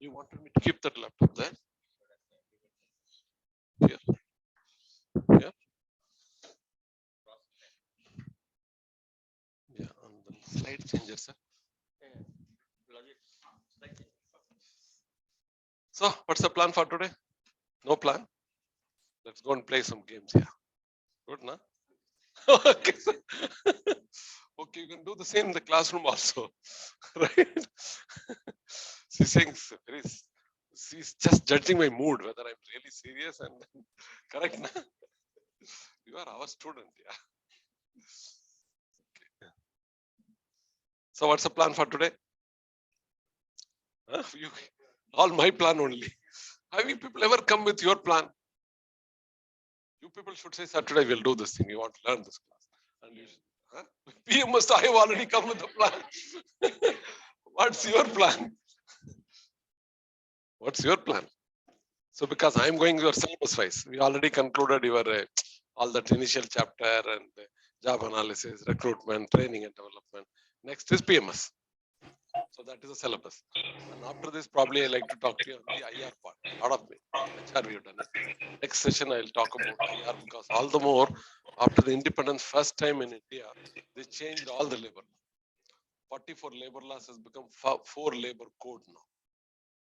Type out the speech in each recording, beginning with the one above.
You wanted me to keep that laptop there? Here. Here. Yeah, on the slide changer, sir. So, what's the plan for today? No plan? Let's go and play some games here. Good, no? Okay, sir. Okay, you can do the same in the classroom also, right? She's saying, she's just judging my mood, whether I'm really serious and correct, na? You are our student, yeah. Okay. So, what's the plan for today? Huh? All my plan only. Have you people ever come with your plan? You people should say, Saturday we'll do this thing. You want to learn this class. And you should, huh? PMS, I have already come with a plan. What's your plan? What's your plan? So because I'm going your syllabus wise, we already concluded your all that initial chapter and job analysis, recruitment, training and development. Next is PMS. So that is a syllabus. And after this, probably I like to talk to you on the IR part. A lot of HR we have done it. Next session I'll talk about IR because all the more after the independence first time in India, they changed all the labor. 44 labor laws has become 4 labor code now,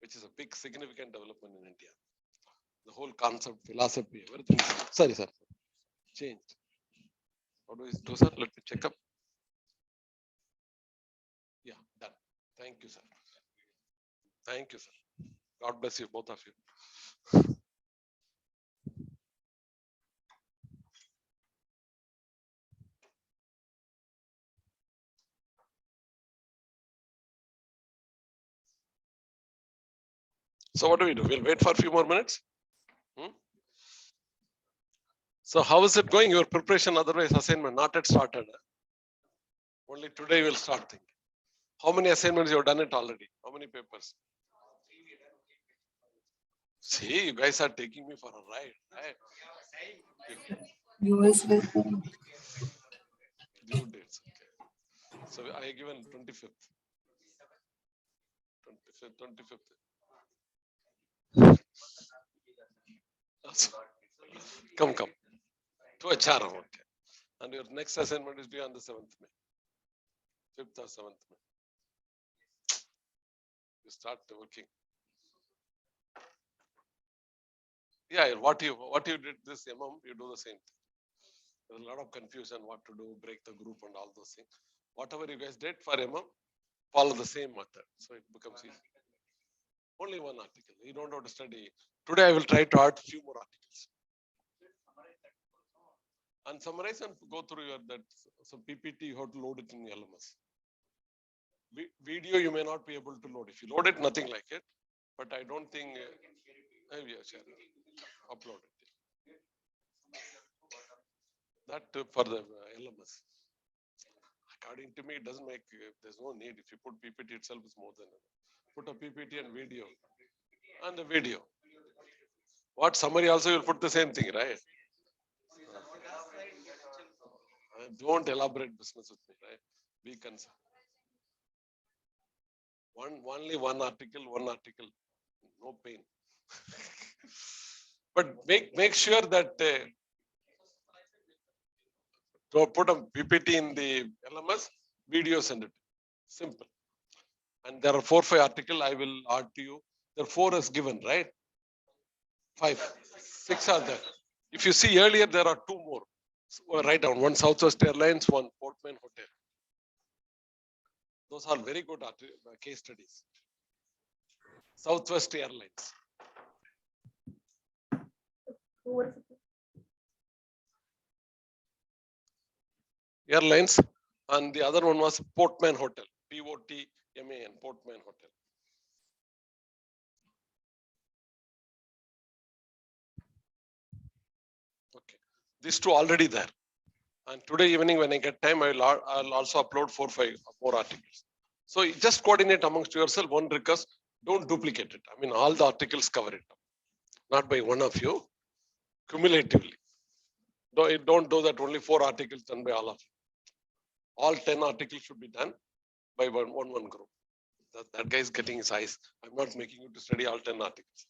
which is a big significant development in India. The whole concept, philosophy, everything. Sorry, sir. Changed. What do we do, sir? Let me check up. Yeah, done. Thank you, sir. Thank you, sir. God bless you, both of you. So what do we do? We'll wait for a few more minutes. So how is it going? Your preparation, otherwise assignment not yet started. Only today we'll start thinking. How many assignments you have done it already? How many papers? See, you guys are taking me for a ride. Right? US will due dates. Okay. So I given 25th. 25th. Come. To HR. Okay. And your next assignment is due on the 7th May. 5th or 7th May. You start working. Yeah, what you did this you do the same thing. There's a lot of confusion what to do, break the group and all those things. Whatever you guys did for follow the same method. So it becomes easy. Only one article. You don't have to study. Today I will try to add few more articles. And summarize and go through your so PPT you have to load it in the LMS. Video you may not be able to load. If you load it, nothing like it. But I don't think share it. Upload it. That for the LMS. According to me, it doesn't make. There's no need. If you put PPT itself, is more than enough. Put a PPT and video. And the video. What summary also you'll put the same thing, right? Don't elaborate business with me, right? Be concerned. Only one article, no pain. But make sure that to put a PPT in the LMS, video send it. Simple. And there are 4 or 5 articles I will add to you. There are 4 as given, right? 5, 6 are there. If you see earlier, there are 2 more. So write down. One Southwest Airlines, one Portman Hotel. Those are very good case studies. Southwest Airlines. Airlines, and the other one was Portman Hotel. P-O-T-M-A-N, Portman Hotel. Okay, these 2 already there. And today evening, when I get time, I'll also upload 4 or 5 more articles. So just coordinate amongst yourself. One request: don't duplicate it. I mean, all the articles cover it up, not by one of you, cumulatively. Don't do that. Only 4 articles done by all of you. All 10 articles should be done by one group. That guy is getting his eyes. I'm not making you to study all 10 articles.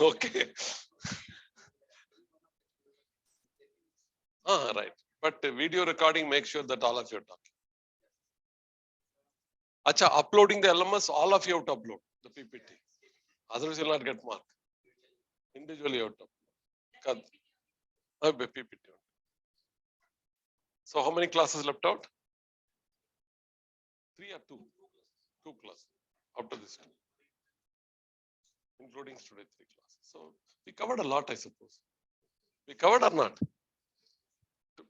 Okay. Right. But video recording, make sure that all of you are talking. Acha, uploading the LMS, all of you have to upload the PPT. Otherwise, you'll not get mark. Individually, you have to. PPT. So, how many classes left out? 3 or 2? 2 classes after this, including today 3 classes. So, we covered a lot, I suppose. We covered or not?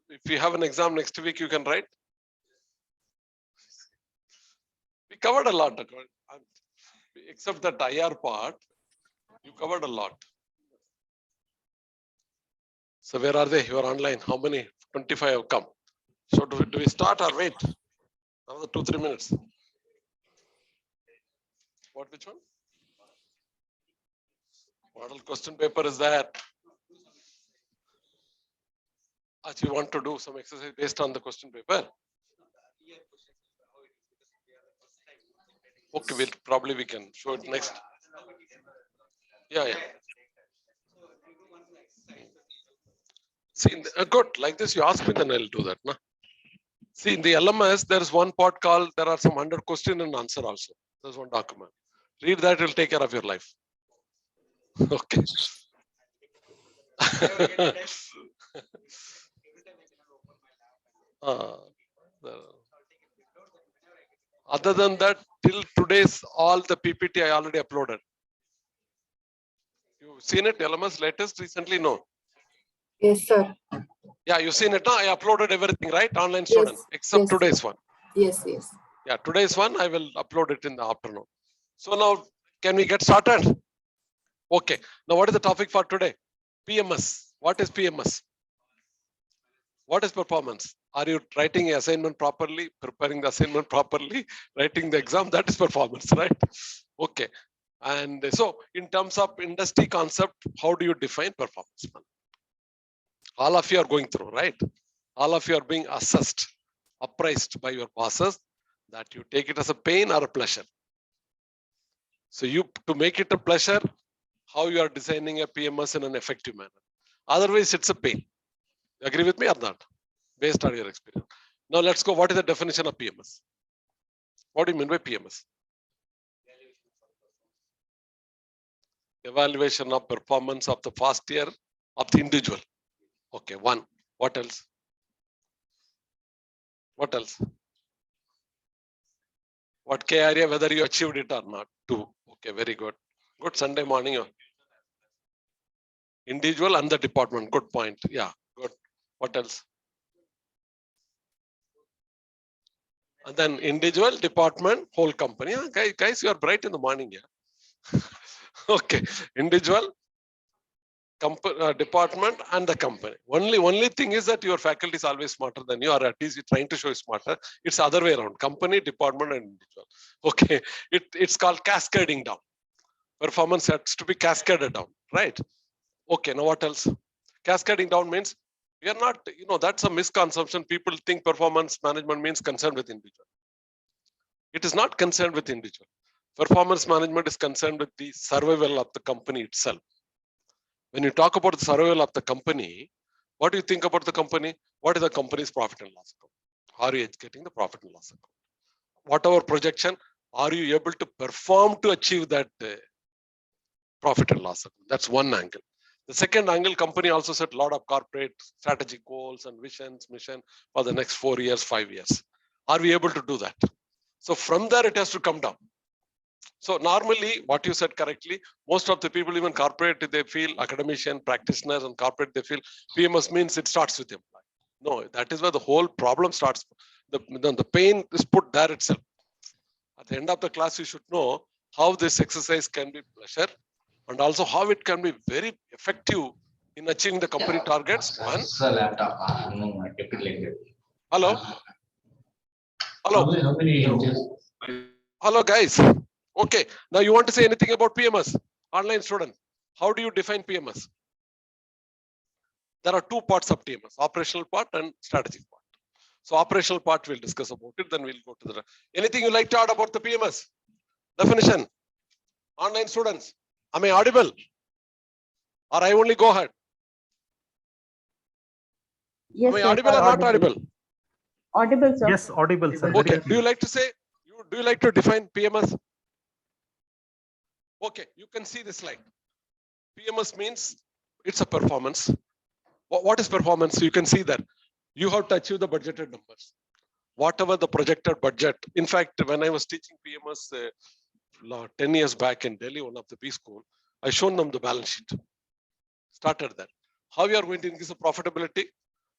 If you have an exam next week, you can write. We covered a lot, except that IR part. You covered a lot. So where are they? You are online. How many? 25 have come. So do we start or wait? Another 2-3 minutes. Which one? Model question paper is there. As you want to do some exercise based on the question paper? Okay, we can show it next. Yeah. See, good. Like this, you ask me, then I'll do that. Nah? See, in the LMS, there is one part called, there are some 100 question and answer also. There's one document. Read that, it will take care of your life. Okay. Other than that, till today's, all the PPT I already uploaded. You've seen it, LMS latest recently? No. Yes, sir. Yeah, you've seen it now. I uploaded everything, right? Online student, yes, except today's one. Yes. Yeah, today's one, I will upload it in the afternoon. So now, can we get started? Okay. Now, what is the topic for today? PMS. What is PMS? What is performance? Are you writing the assignment properly, preparing the assignment properly, writing the exam? That is performance, right? Okay. And so, in terms of industry concept, how do you define performance? All of you are going through, right? All of you are being assessed, appraised by your bosses, that you take it as a pain or a pleasure. So you, to make it a pleasure, how you are designing a PMS in an effective manner. Otherwise, it's a pain. You agree with me or not? Based on your experience. Now let's go. What is the definition of PMS? What do you mean by PMS? Evaluation of performance of the past year of the individual. Okay, one. What else? What else? What K area, whether you achieved it or not? 2. Okay, very good. Good Sunday morning. Individual and the department. Good point. Yeah, good. What else? And then individual, department, whole company. Yeah, guys, you are bright in the morning. Yeah. Okay, individual, department, and the company. Only thing is that your faculty is always smarter than you, or at least you're trying to show you smarter. It's the other way around. Company, department, and individual. Okay, it's called cascading down. Performance has to be cascaded down, right? Okay, now what else? Cascading down means we are not, that's a misconception. People think performance management means concerned with individual. It is not concerned with individual. Performance management is concerned with the survival of the company itself. When you talk about the survival of the company, what do you think about the company? What is the company's profit and loss account? Are you getting the profit and loss account? Whatever projection, are you able to perform to achieve that profit and loss account? That's one angle. The second angle, company also set a lot of corporate strategic goals and visions, mission for the next 4 years, 5 years. Are we able to do that? So from there, it has to come down. So normally, what you said correctly, most of the people, even corporate, they feel academician, practitioners, and corporate, they feel PMS means it starts with employee. No, that is where the whole problem starts. The pain is put there itself. At the end of the class, you should know how this exercise can be pleasure, and also how it can be very effective in achieving the company targets. One. Hello? Hello? Hello, guys. Okay. Now you want to say anything about PMS? Online student. How do you define PMS? There are 2 parts of PMS, operational part and strategic part. So operational part, we'll discuss about it. Then we'll go to the, anything you like to add about the PMS? Definition. Online students, am I audible? Or I only go ahead? Yes, Am I sir, audible you or are not audible? Audible, sir. Yes, audible, sir. Very Okay. Do clear. you like to say? Do you like to define PMS? Okay. You can see this slide. PMS means it's a performance. What is performance? You can see that you have to achieve the budgeted numbers, whatever the projected budget. In fact, when I was teaching PMS 10 years back in Delhi, one of the B school, I shown them the balance sheet. Started there. How you are going to increase the profitability?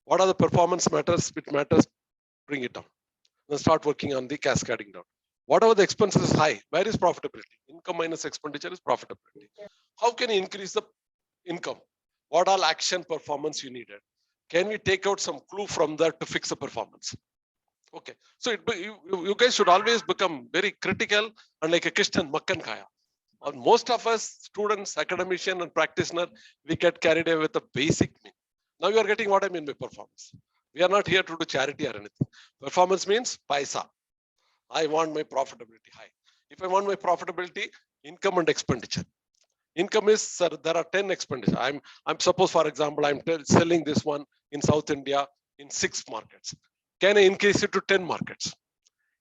What are the performance matters? Which matters? Bring it down. Then start working on the cascading down. Whatever the expenses is high, where is profitability? Income minus expenditure is profitability. How can you increase the income? What all action performance you needed? Can we take out some clue from that to fix the performance? Okay, so you guys should always become very critical and like a Christian Makkan Kaya. Most of us students, academician and practitioner, we get carried away with the basic mean. Now you are getting what I mean by performance. We are not here to do charity or anything. Performance means paisa. I want my profitability high. If I want my profitability, income and expenditure. Income is, sir, there are 10 expenditure. I'm suppose, for example, I'm selling this one in South India in 6 markets. Can I increase it to 10 markets?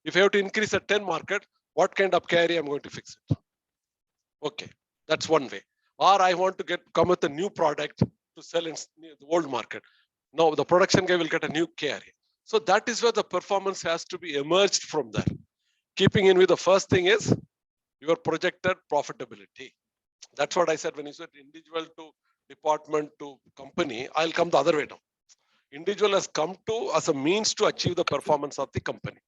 If I have to increase at 10 market, what kind of carry I'm going to fix it? Okay, that's one way. Or I want to come with a new product to sell in the old market. Now the production guy will get a new carry. So that is where the performance has to be emerged from there. Keeping in with the first thing is your projected profitability. That's what I said when you said individual to department to company, I'll come the other way down. Individual has come to as a means to achieve the performance of the company.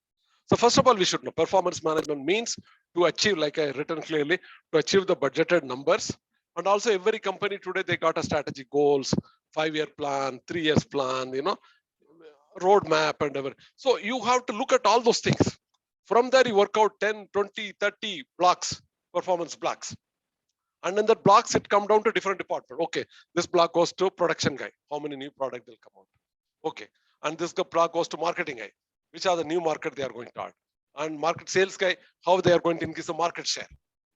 So first of all, we should know performance management means to achieve, like I written clearly, to achieve the budgeted numbers. And also every company today, they got a strategy goals, 5-year plan, 3 years plan, roadmap and everything. So you have to look at all those things. From there, you work out 10, 20, 30 blocks, performance blocks. And in the blocks, it come down to different department. Okay, this block goes to production guy. How many new product will come out? Okay, and this block goes to marketing guy. Which are the new market they are going to add? And market sales guy, how they are going to increase the market share?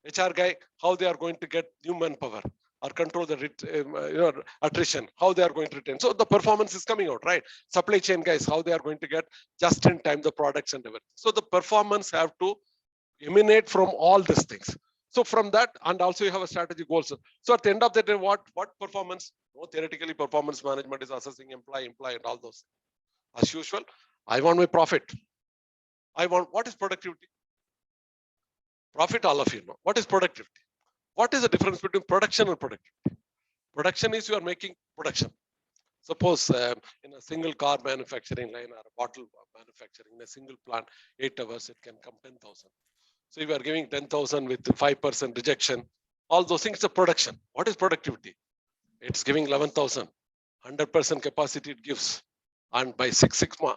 HR guy, how they are going to get new manpower or control the attrition? How they are going to retain? So the performance is coming out, right? Supply chain guys, how they are going to get just in time the products and everything. So the performance have to emanate from all these things. So from that, and also you have a strategy goals. So at the end of the day, what performance? No, theoretically, performance management is assessing employee, and all those. As usual, I want my profit. What is productivity? Profit, all of you know. What is productivity? What is the difference between production and productivity? Production is you are making production. Suppose in a single car manufacturing line or a bottle manufacturing, in a single plant, 8 hours, it can come 10,000. So if you are giving 10,000 with 5% rejection, all those things are production. What is productivity? It's giving 11,000. 100% capacity it gives. And by 6 Sigma,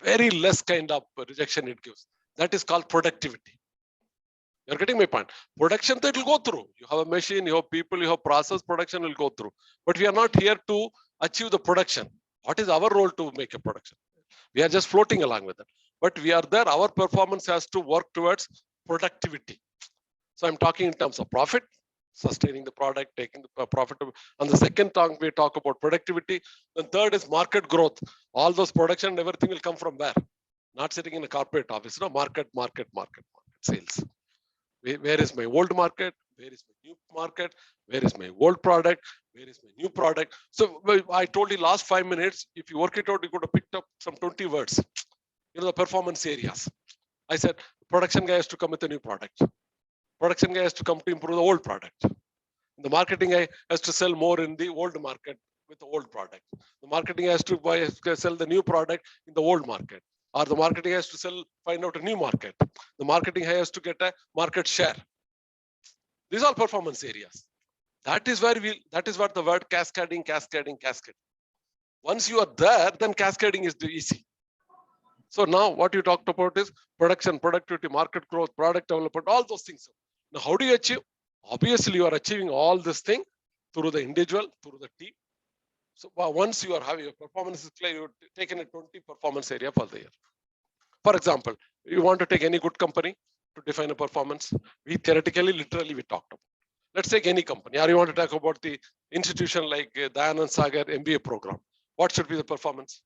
very less kind of rejection it gives. That is called productivity. You're getting my point. Production, that will go through. You have a machine, you have people, you have process, production will go through. But we are not here to achieve the production. What is our role to make a production? We are just floating along with it. But we are there. Our performance has to work towards productivity. So I'm talking in terms of profit, sustaining the product, taking the profit. And the second thing we talk about productivity. Then third is market growth. All those production and everything will come from where? Not sitting in a corporate office. No, market, sales. Where is my old market? Where is my new market? Where is my old product? Where is my new product? So I told you last 5 minutes, if you work it out, you could have picked up some 20 words. The performance areas. I said, production guy has to come with a new product. Production guy has to come to improve the old product. The marketing guy has to sell more in the old market with the old product. The marketing has to sell the new product in the old market. Or the marketing has to find out a new market. The marketing has to get a market share. These are performance areas. That is where the word cascading. Once you are there, then cascading is easy. So now what you talked about is production, productivity, market growth, product development, all those things. Now, how do you achieve? Obviously, you are achieving all this thing through the individual, through the team. So once you are having your performance is clear, you've taken a 20 performance area for the year. For example, you want to take any good company, to define a performance? We theoretically, literally, we talked about. Let's take any company. Or you want to talk about the institution like Dayanand Sagar MBA program. What should be the performance?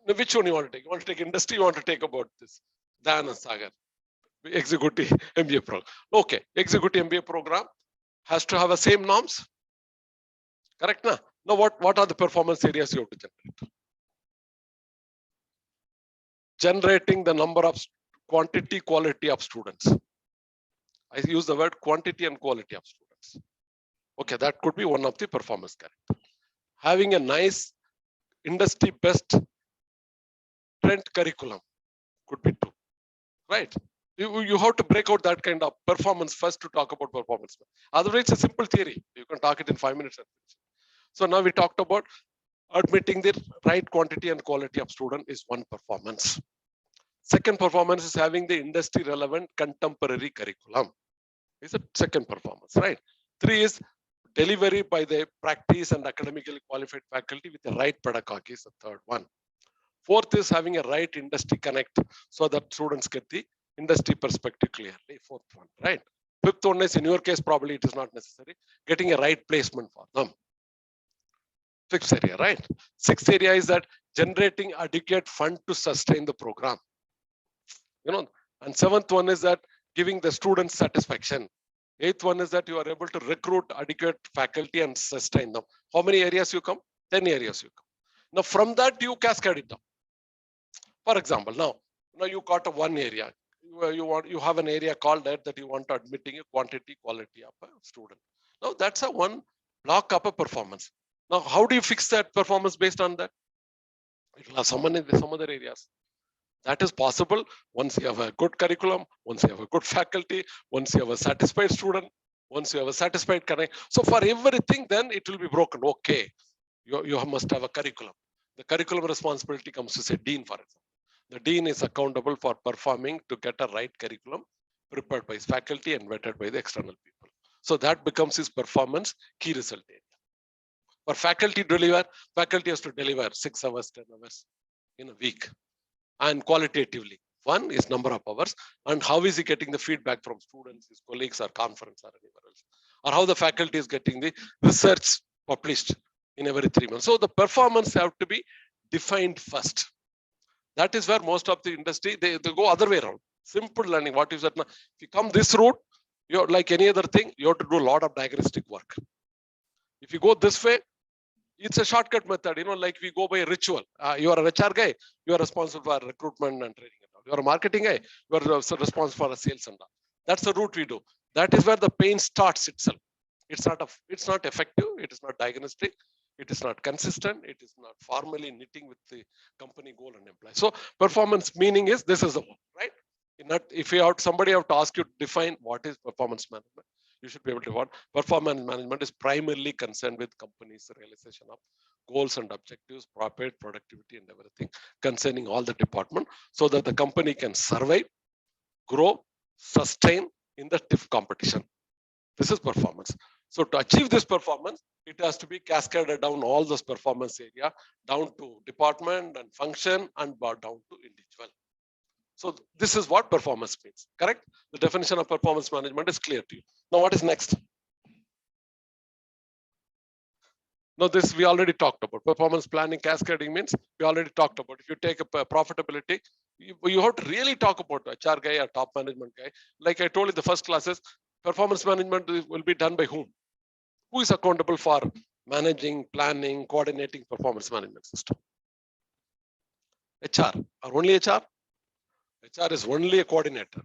Now, which one you want to take? You want to take industry? You want to take about this Dayanand Sagar executive MBA program? Okay, executive MBA program has to have the same norms. Correct? Now, what are the performance areas you have to generate? Generating the number of quantity, quality of students. I use the word quantity and quality of students. Okay, that could be one of the performance character. Having a nice industry best trend curriculum could be two, right? You have to break out that kind of performance first to talk about performance. Otherwise, it's a simple theory. You can talk it in 5 minutes. So now we talked about admitting the right quantity and quality of student is one performance. Second performance is having the industry relevant contemporary curriculum. Is a second performance, right? 3 is delivery by the practice and academically qualified faculty with the right pedagogy is the third one. 4th is having a right industry connect so that students get the industry perspective clearly. 4th one, right? 5th one is in your case, probably it is not necessary. Getting a right placement for them. 5th area, right? 6th area is that generating adequate fund to sustain the program. And 7th one is that giving the students satisfaction. 8th one is that you are able to recruit adequate faculty and sustain them. How many areas you come? 10 areas you come. Now from that you cascade it down. For example, now you got a one area. You have an area called that you want to admitting a quantity, quality of a student. Now that's a one block up a performance. Now how do you fix that performance based on that? It will have someone in some other areas. That is possible once you have a good curriculum, once you have a good faculty, once you have a satisfied student, once you have a satisfied connect. So for everything, then it will be broken. Okay, you must have a curriculum. The curriculum responsibility comes to say dean, for example. The dean is accountable for performing to get a right curriculum prepared by his faculty and vetted by the external people. So that becomes his performance key result area. For faculty deliver, faculty has to deliver 6 hours, 10 hours in a week. And qualitatively, one is number of hours, and how is he getting the feedback from students, his colleagues, or conference, or anywhere else, or how the faculty is getting the research published in every 3 months. So the performance have to be defined first. That is where most of the industry they go other way around. Simple learning. What is that? Now, if you come this route, you're like any other thing, you have to do a lot of diagnostic work. If you go this way, it's a shortcut method, like we go by a ritual. You are an HR guy, you are responsible for recruitment and training. You are a marketing guy, you are responsible for sales and all. That's the route we do. That is where the pain starts itself. It's not effective, it is not diagnostic, it is not consistent, it is not formally knitting with the company goal and employee. So performance meaning is this is the one, right? If you have somebody have to ask you to define what is performance management, you should be able to what performance management is primarily concerned with companies' realization of goals and objectives, profit, productivity, and everything concerning all the department, so that the company can survive, grow, sustain in the stiff competition. This is performance. So to achieve this performance, it has to be cascaded down all those performance area, down to department and function, and down to individual. So this is what performance means, correct? The definition of performance management is clear to you. Now what is next? Now this we already talked about. Performance planning, cascading means we already talked about. If you take a profitability, you have to really talk about HR guy or top management guy. Like I told you, the first classes, performance management will be done by whom? Who is accountable for managing, planning, coordinating performance management system? HR or only HR? HR is only a coordinator.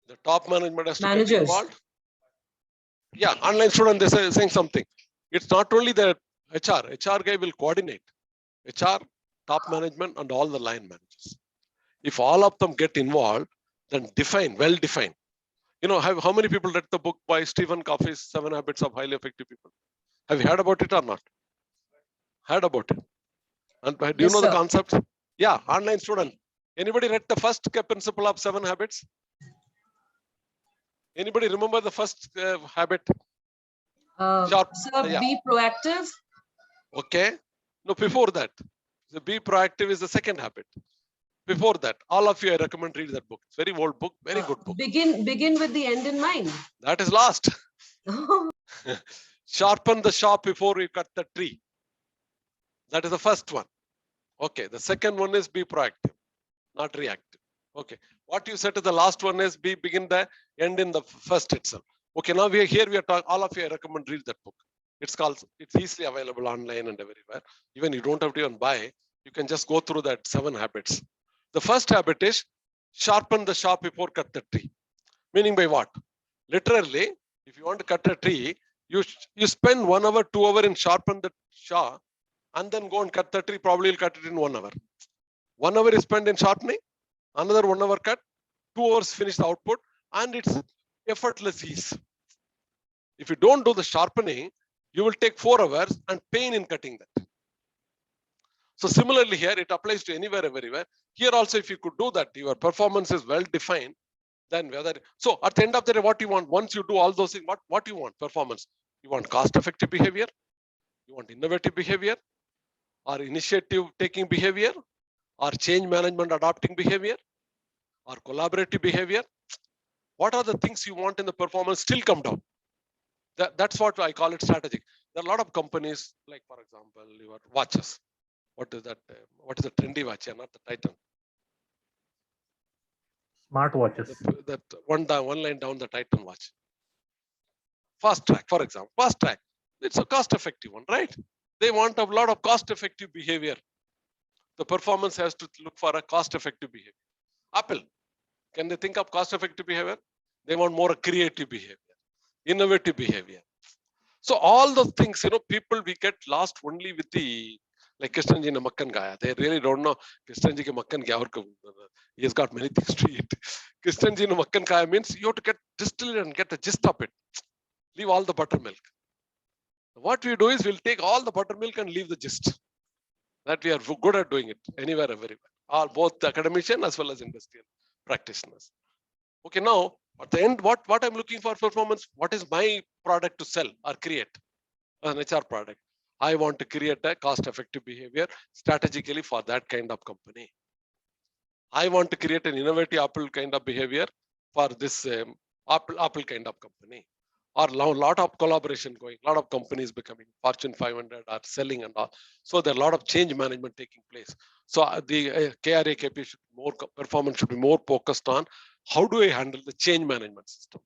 The top management has to get involved. Yeah, online student, they say saying something. It's not only the HR guy will coordinate. HR, top management, and all the line managers. If all of them get involved, then well define. How many people read the book by Stephen Covey's 7 Habits of Highly Effective People? Have you heard about it or not? Heard about it. And do you know the concept? Yeah, online student. Anybody read the first principle of 7 habits? Anybody remember the first habit? Sir, be proactive. Okay. No, before that. The be proactive is the second habit. Before that, all of you, I recommend read that book. It's very old book, very good book. Begin with the end in mind. That is last. Sharpen the sharp before you cut the tree. That is the first one. Okay. The second one is be proactive, not reactive. Okay. What you said to the last one is begin the end in the first itself. Okay. Now we are here. We are talking. All of you, I recommend read that book. It's easily available online and everywhere. Even you don't have to even buy. You can just go through that 7 habits. The first habit is sharpen the sharp before cut the tree. Meaning by what? Literally, if you want to cut a tree, you spend 1 hour, 2 hours in sharpen the saw, and then go and cut the tree. Probably you'll cut it in 1 hour. 1 hour is spent in sharpening, another 1 hour cut, 2 hours finish the output, and it's effortless ease. If you don't do the sharpening, you will take 4 hours and pain in cutting that. So similarly here, it applies to anywhere, everywhere. Here also, if you could do that, your performance is well defined, then whether, so at the end of the day, what you want, once you do all those things, what you want? Performance. You want cost-effective behavior, you want innovative behavior, or initiative-taking behavior, or change management adopting behavior, or collaborative behavior. What are the things you want in the performance still come down? That's what I call it strategic. There are a lot of companies, like for example, your watches. What is that? What is the trendy watch? Yeah, not the Titan. Smart watches. That one line down, the Titan watch. Fast track, for example. Fast track. It's a cost-effective one, right? They want a lot of cost-effective behavior. The performance has to look for a cost-effective behavior. Apple, can they think of cost-effective behavior? They want more creative behavior, innovative behavior. So all those things, people, we get lost only with the, like Krishnan ji ne makkan gaya. They really don't know Krishnan ji ke makkan kya. He has got many things to eat. Krishnan ji ne makkan kaya means you have to get distilled and get the gist of it. Leave all the buttermilk. What we do is we'll take all the buttermilk and leave the gist. That we are good at doing it anywhere, everywhere. All both the academician as well as industrial practitioners. Okay, now at the end, what I'm looking for performance, what is my product to sell or create? An HR product. I want to create a cost-effective behavior strategically for that kind of company. I want to create an innovative Apple kind of behavior for this Apple kind of company. Or a lot of collaboration going, a lot of companies becoming Fortune 500 are selling and all. So there are a lot of change management taking place. So the KRA KP performance should be more focused on how do I handle the change management system.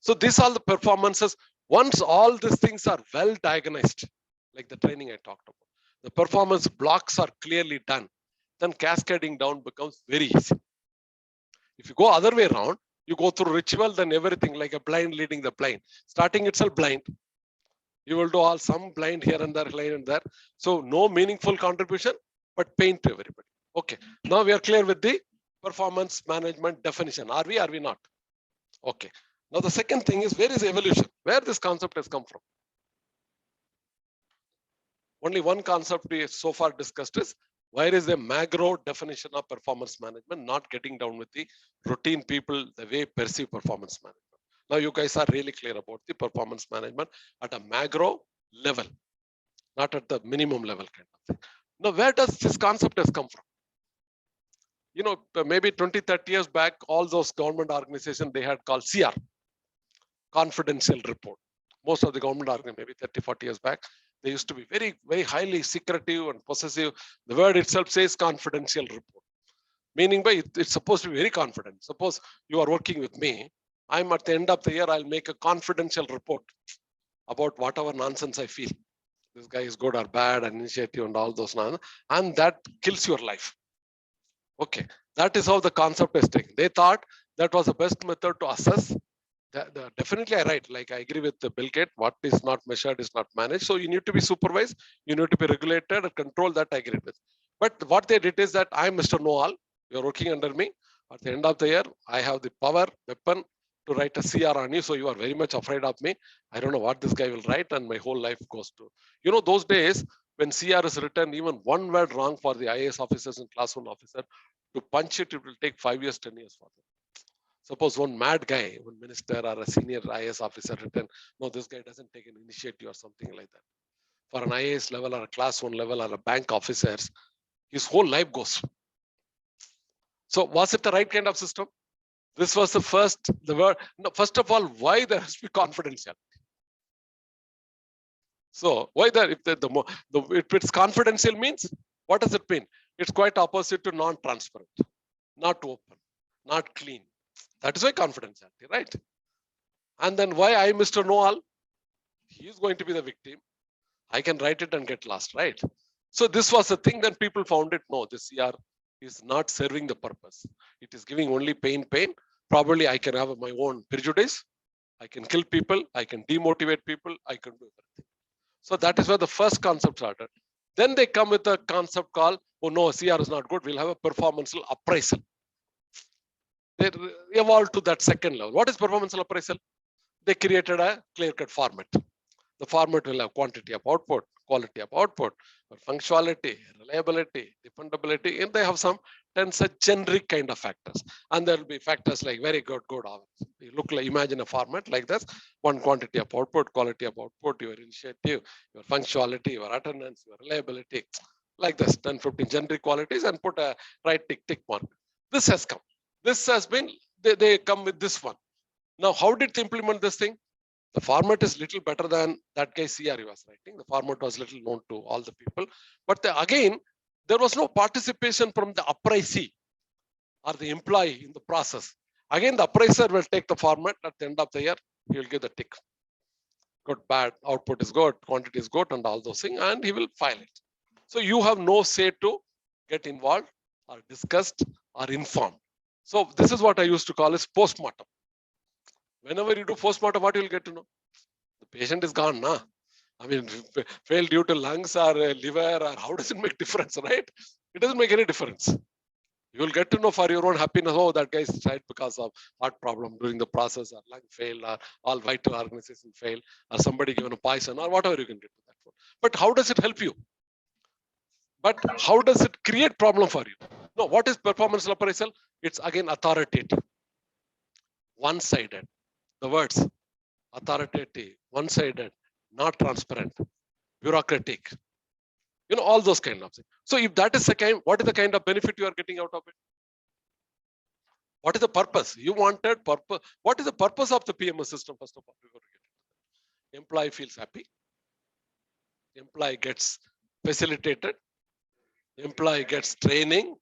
So these are the performances. Once all these things are well diagnosed, like the training I talked about, the performance blocks are clearly done, then cascading down becomes very easy. If you go other way around, you go through ritual, then everything like a blind leading the blind. Starting itself blind. You will do all some blind here and there, blind and there. So no meaningful contribution, but pain to everybody. Okay. Now we are clear with the performance management definition. Are we not? Okay. Now the second thing is, where is evolution? Where this concept has come from? Only one concept we so far discussed is, where is the macro definition of performance management, not getting down with the routine people, the way perceive performance management. Now you guys are really clear about the performance management at a macro level, not at the minimum level kind of thing. Now, where does this concept has come from? Maybe 20, 30 years back, all those government organizations, they had called CR, confidential report. Most of the government organizations, maybe 30, 40 years back, they used to be very, very highly secretive and possessive. The word itself says confidential report. Meaning by it's supposed to be very confident. Suppose you are working with me. I'm at the end of the year, I'll make a confidential report about whatever nonsense I feel. This guy is good or bad, initiative and all those nonsense. And that kills your life. Okay. That is how the concept is taken. They thought that was the best method to assess. Definitely I write, like I agree with the Bill Gates, what is not measured is not managed. So you need to be supervised, you need to be regulated and controlled, that I agree with. But what they did is that I'm Mr. Know-all, you're working under me. At the end of the year, I have the power, weapon to write a CR on you. So you are very much afraid of me. I don't know what this guy will write and my whole life goes to. Those days when CR is written, even one word wrong for the IAS officers and class 1 officer, to punch it, it will take 5 years, 10 years for them. Suppose one mad guy, one minister or a senior IAS officer written, no, this guy doesn't take an initiative or something like that. For an IAS level or a class 1 level or a bank officers, his whole life goes. So was it the right kind of system? This was the word. No, first of all, why there has to be confidentiality? So why that if if it's confidential means, what does it mean? It's quite opposite to non-transparent, not open, not clean. That is why confidentiality, right? And then why I, Mr. Know-all? He is going to be the victim. I can write it and get lost, right? So this was the thing. Then people found it. No, this CR is not serving the purpose. It is giving only pain. Probably I can have my own prejudice. I can kill people. I can demotivate people. I can do everything. So that is where the first concept started. Then they come with a concept called, oh no, CR is not good. We'll have a performanceal appraisal. They evolved to that second level. What is performanceal appraisal? They created a clear-cut format. The format will have quantity of output, quality of output, functionality, reliability, dependability, and they have some 10 such generic kind of factors. And there will be factors like very good, good. You look like, imagine a format like this: one, quantity of output, quality of output, your initiative, your functionality, your attendance, your reliability, like this, 10, 15 generic qualities, and put a right tick mark. This has come. This has been, they come with this one. Now, how did they implement this thing? The format is little better than that guy CR was writing. The format was little known to all the people. But again, there was no participation from the appraisee or the employee in the process. Again, the appraiser will take the format at the end of the year. He will give the tick. Good, bad, output is good, quantity is good, and all those things, and he will file it. So you have no say to get involved or discussed or informed. So this is what I used to call as postmortem. Whenever you do postmortem, what you will get to know? The patient is gone, nah. I mean, failed due to lungs or liver, or how does it make difference, right? It doesn't make any difference. You will get to know for your own happiness. Oh, that guy died because of heart problem during the process, or lung failed, or all vital organization failed, or somebody given a poison, or whatever you can get to that for. But how does it help you? But how does it create problem for you? No, what is performance appraisal? It's again authoritative, one-sided. The words authoritative, one-sided, not transparent, bureaucratic, all those kind of things. So if that is the kind, what is the kind of benefit you are getting out of it? What is the purpose? You wanted purpose. What is the purpose of the PMS system, first of all, before we get into that? Employee feels happy. Employee gets facilitated. Employee gets training.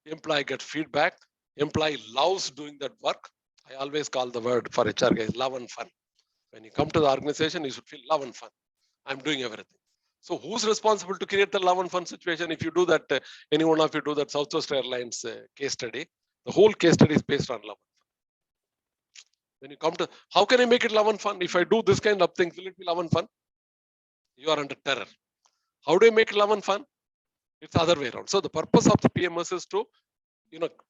Employee gets feedback. Employee loves doing that work. I always call the word for HR guys, love and fun. When you come to the organization, you should feel love and fun. I'm doing everything. So who's responsible to create the love and fun situation? If you do that, any one of you do that Southwest Airlines case study, the whole case study is based on love and fun. When you come to, how can I make it love and fun? If I do this kind of things, will it be love and fun? You are under terror. How do I make it love and fun? It's the other way around. So the purpose of the PMS is to,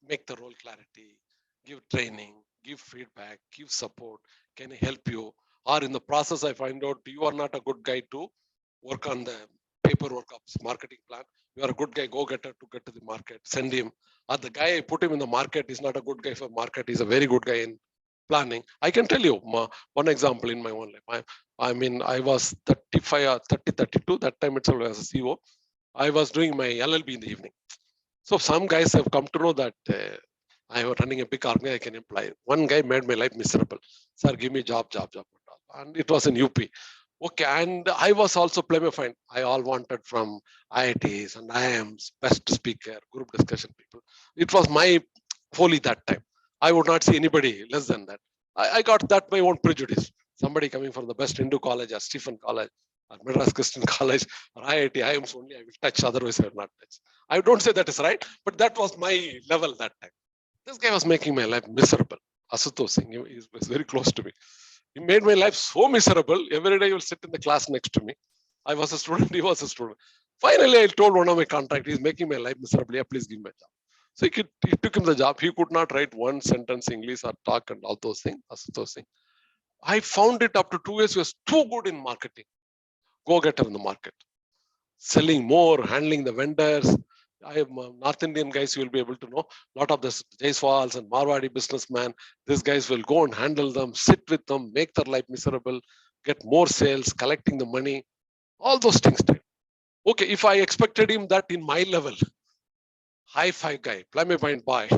make the role clarity, give training, give feedback, give support. Can I help you? Or in the process, I find out you are not a good guy to work on the paperwork of marketing plan. You are a good guy, go getter to get to the market, send him. Or the guy I put him in the market is not a good guy for market. He's a very good guy in planning. I can tell you one example in my own life. I was 35 or 32. That time itself as a CEO. I was doing my LLB in the evening. So some guys have come to know that I was running a big organization, I can employ. One guy made my life miserable. Sir, give me job. And it was in UP. Okay, and I was also plebeified. I all wanted from IITs and IIMs, best speaker, group discussion people. It was my folly that time. I would not see anybody less than that. I got that my own prejudice. Somebody coming from the best Hindu college or Stephen College or Madras Christian College or IIT, IIMs only I will touch, otherwise I will not touch. I don't say that is right, but that was my level that time. This guy was making my life miserable. Asutosh Singh, he was very close to me. He made my life so miserable. Every day he will sit in the class next to me. I was a student, he was a student. Finally, I told one of my contractors, he's making my life miserable. Yeah, please give me a job. So he took him the job. He could not write one sentence English or talk and all those things. Asutosh Singh. I found it up to 2 years, he was too good in marketing. Go-getter in the market. Selling more, handling the vendors. I have North Indian guys, you will be able to know. A lot of this Jaiswals and Marwadi businessmen, these guys will go and handle them, sit with them, make their life miserable, get more sales, collecting the money, all those things. Okay, if I expected him that in my level, high five guy, plummy point boy,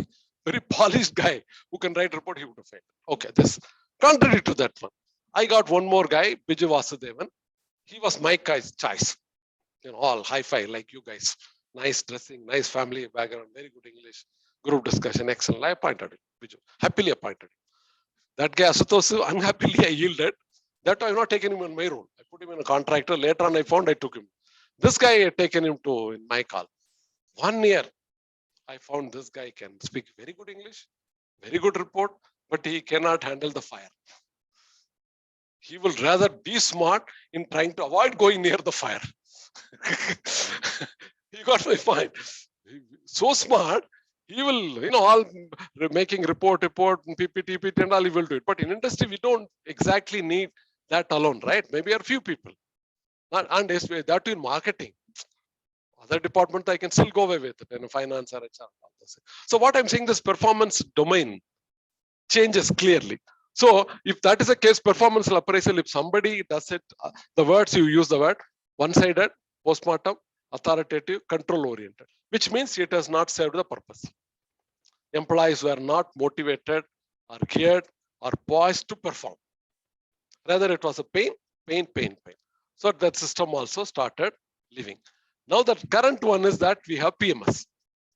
very polished guy who can write report, he would have failed. Okay, this contrary to that one. I got one more guy, Biju Vasudevan. He was my guy's choice. All high-fi like you guys. Nice dressing, nice family background, very good English, group discussion, excellent. I appointed him, Biju. Happily appointed him. That guy Asutosu, unhappily I yielded. That I've not taken him on my role. I put him in a contractor. Later on, I found I took him. This guy I had taken him to in my call. 1 year, I found this guy can speak very good English, very good report, but he cannot handle the fire. He will rather be smart in trying to avoid going near the fire. You got my point. So smart, he will, all making report, and PPT, and all, he will do it. But in industry, we don't exactly need that alone, right? Maybe a few people. And that in marketing. Other department, I can still go away with it, in finance or HR. So what I'm saying, this performance domain changes clearly. So if that is a case, performance appraisal, if somebody does it, the words you use the word, one-sided, postmortem, authoritative, control-oriented, which means it has not served the purpose. Employees were not motivated or geared or poised to perform. Rather, it was a pain. So that system also started living. Now the current one is that we have PMS.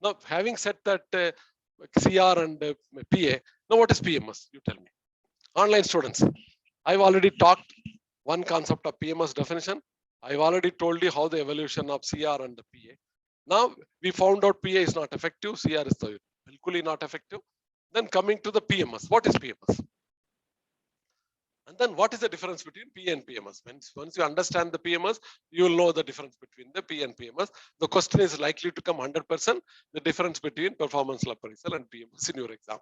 Now, having said that CR and PA, now what is PMS? You tell me. Online students, I've already talked one concept of PMS definition. I've already told you how the evolution of CR and the PA. Now we found out PA is not effective, CR is equally not effective. Then coming to the PMS, what is PMS? And then what is the difference between P and PMS? Once you understand the PMS, you will know the difference between the P and PMS. The question is likely to come 100%, the difference between performance appraisal and PMS in your exam.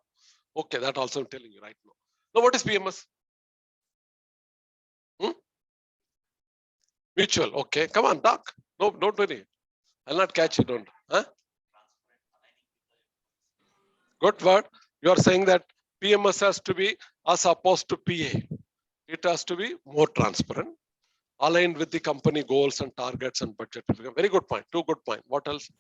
Okay, that also I'm telling you right now. Now, what is PMS? Mutual. Okay, come on, doc. No, don't worry. I'll not catch you. Don't. Huh? Good word. You are saying that PMS has to be as opposed to PA. It has to be more transparent, aligned with the company goals and targets and budget. Very good point. Two good point. What else?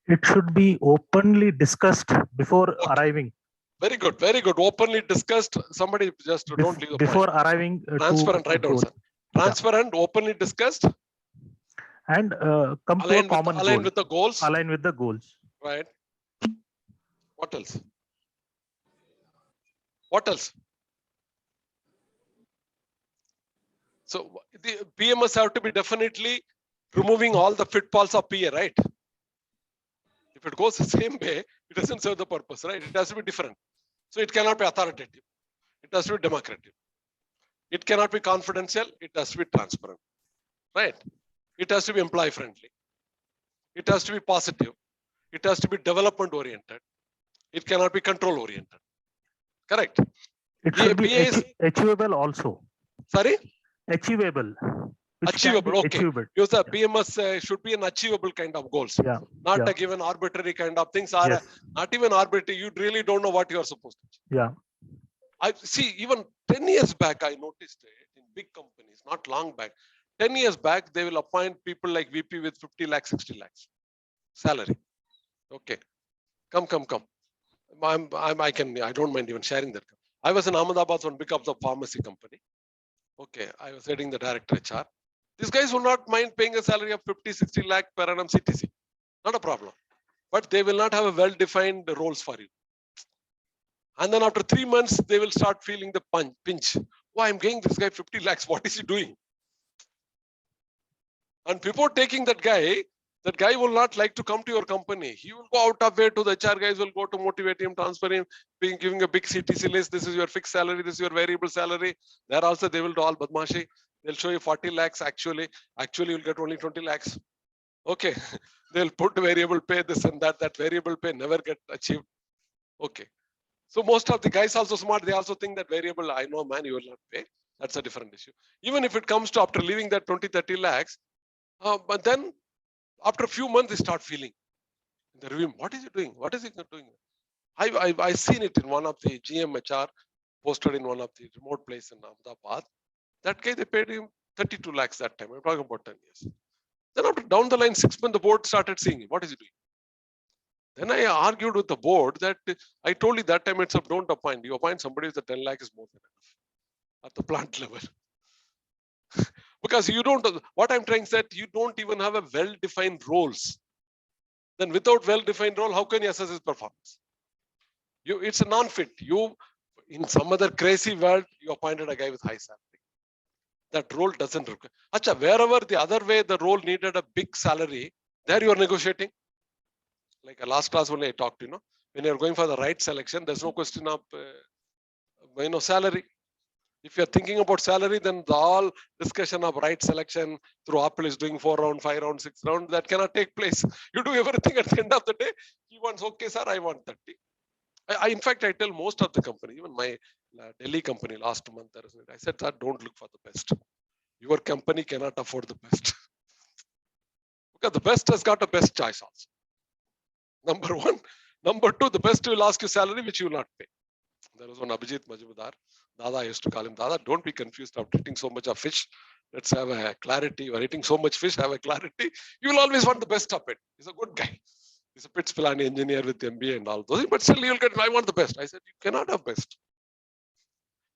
It should be openly discussed before arriving. Very good. Very good. Openly discussed. Somebody just don't leave the before point. Arriving. Transparent, right down, sir. Transparent, openly discussed. And come to a common goal. Align with the goals. Align with the goals. Right. What else? What else? So the PMS have to be definitely removing all the pitfalls of PA, right? If it goes the same way, it doesn't serve the purpose, right? It has to be different. So it cannot be authoritative. It has to be democratic. It cannot be confidential. It has to be transparent, right? It has to be employee friendly. It has to be positive. It has to be development oriented. It cannot be control oriented. Correct. It should be achievable also. Sorry? Achievable. Achievable. Okay. Achievable. Use the PMS should be an achievable kind of goals. Yeah. Not a given arbitrary kind of things. Or Yes. not even arbitrary. You really don't know what you are supposed to. Yeah. I see. Even 10 years back, I noticed it in big companies. Not long back. 10 years back, they will appoint people like VP with 50 lakhs, 60 lakhs salary. Okay. Come. I don't mind even sharing that. I was in Ahmedabad on behalf of the pharmacy company. Okay, I was heading the director HR. These guys will not mind paying a salary of 50, 60 lakh per annum CTC. Not a problem. But they will not have a well-defined roles for you. And then after 3 months, they will start feeling the pinch. Why I'm paying this guy 50 lakhs? What is he doing? And before taking that guy will not like to come to your company. He will go out of way to the HR guys will go to motivate him, transfer him, giving a big CTC list. This is your fixed salary. This is your variable salary. There also they will do all badmashi. They'll show you 40 lakhs actually. Actually, you'll get only 20 lakhs. Okay. They'll put variable pay, this and that. That variable pay never get achieved. Okay. So most of the guys also smart. They also think that variable, I know, man, you will not pay. That's a different issue. Even if it comes to after leaving that 20, 30 lakhs, but then after a few months, they start feeling in the review, what is he doing? What is he doing? I seen it in one of the GM HR posted in one of the remote place in Ahmedabad. That guy, they paid him 32 lakhs that time. I'm talking about 10 years. Then after down the line, 6 months, the board started seeing him. What is he doing? Then I argued with the board that I told you that time itself, don't appoint. You appoint somebody with the 10 lakh is more than enough at the plant level. Because you don't, what I'm trying to say, you don't even have a well-defined roles. Then without well-defined role, how can you assess his performance? It's a non-fit. You, in some other crazy world, you appointed a guy with high salary. That role doesn't require. Acha, wherever the other way the role needed a big salary, there you are negotiating. Like a last class only I talked, when you're going for the right selection, there's no question of salary. If you're thinking about salary, then the all discussion of right selection through Apple is doing 4 round, 5 round, 6 round, that cannot take place. You do everything at the end of the day. He wants, okay, sir, I want 30. In fact, I tell most of the company, even my Delhi company last month, I said, sir, don't look for the best. Your company cannot afford the best. Because the best has got a best choice also. Number one. Number two, the best will ask you salary, which you will not pay. There was one Abhijit Majumdar. Dada, I used to call him Dada. Don't be confused after eating so much of fish. Let's have a clarity. You are eating so much fish, have a clarity. You will always want the best of it. He's a good guy. He's a Pitts Pilani engineer with EMBA and all those. But still, you'll get, I want the best. I said, you cannot have best.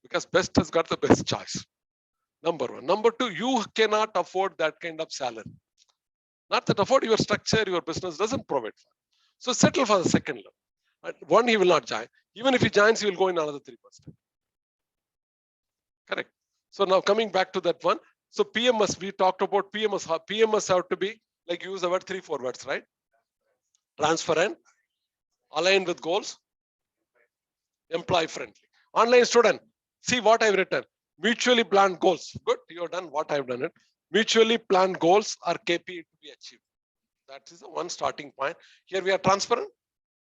Because best has got the best choice. Number one. Number two, you cannot afford that kind of salary. Not that afford, your structure, your business doesn't provide for. So settle for the second level. One, he will not join. Even if he joins, he will go in another 3%. Correct. So now coming back to that one. So PMS, we talked about PMS. PMS have to be, like use the word 3-4 words, right? Transparent, aligned with goals, employee friendly. Online student, see what I've written. Mutually planned goals. Good, you have done what I've done it. Mutually planned goals are KPI to be achieved. That is the one starting point. Here we are transparent.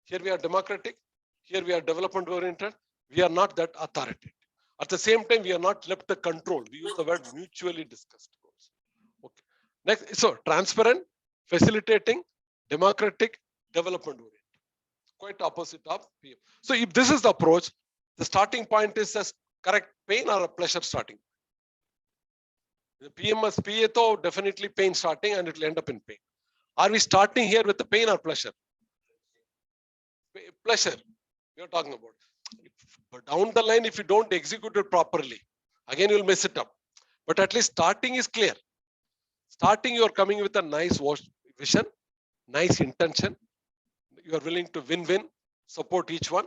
Here we are democratic. Here we are development oriented. We are not that authoritative. At the same time, we are not left the control. We use the word mutually discussed goals. Okay. Next, so transparent, facilitating, democratic, development oriented. Quite opposite of PM. So if this is the approach, the starting point is a correct pain or a pleasure starting. The PMS PA though definitely pain starting and it will end up in pain. Are we starting here with the pain or pleasure? Pleasure. We are talking about. But down the line, if you don't execute it properly, again you'll mess it up. But at least starting is clear. Starting, you are coming with a nice vision, nice intention. You are willing to win-win, support each one.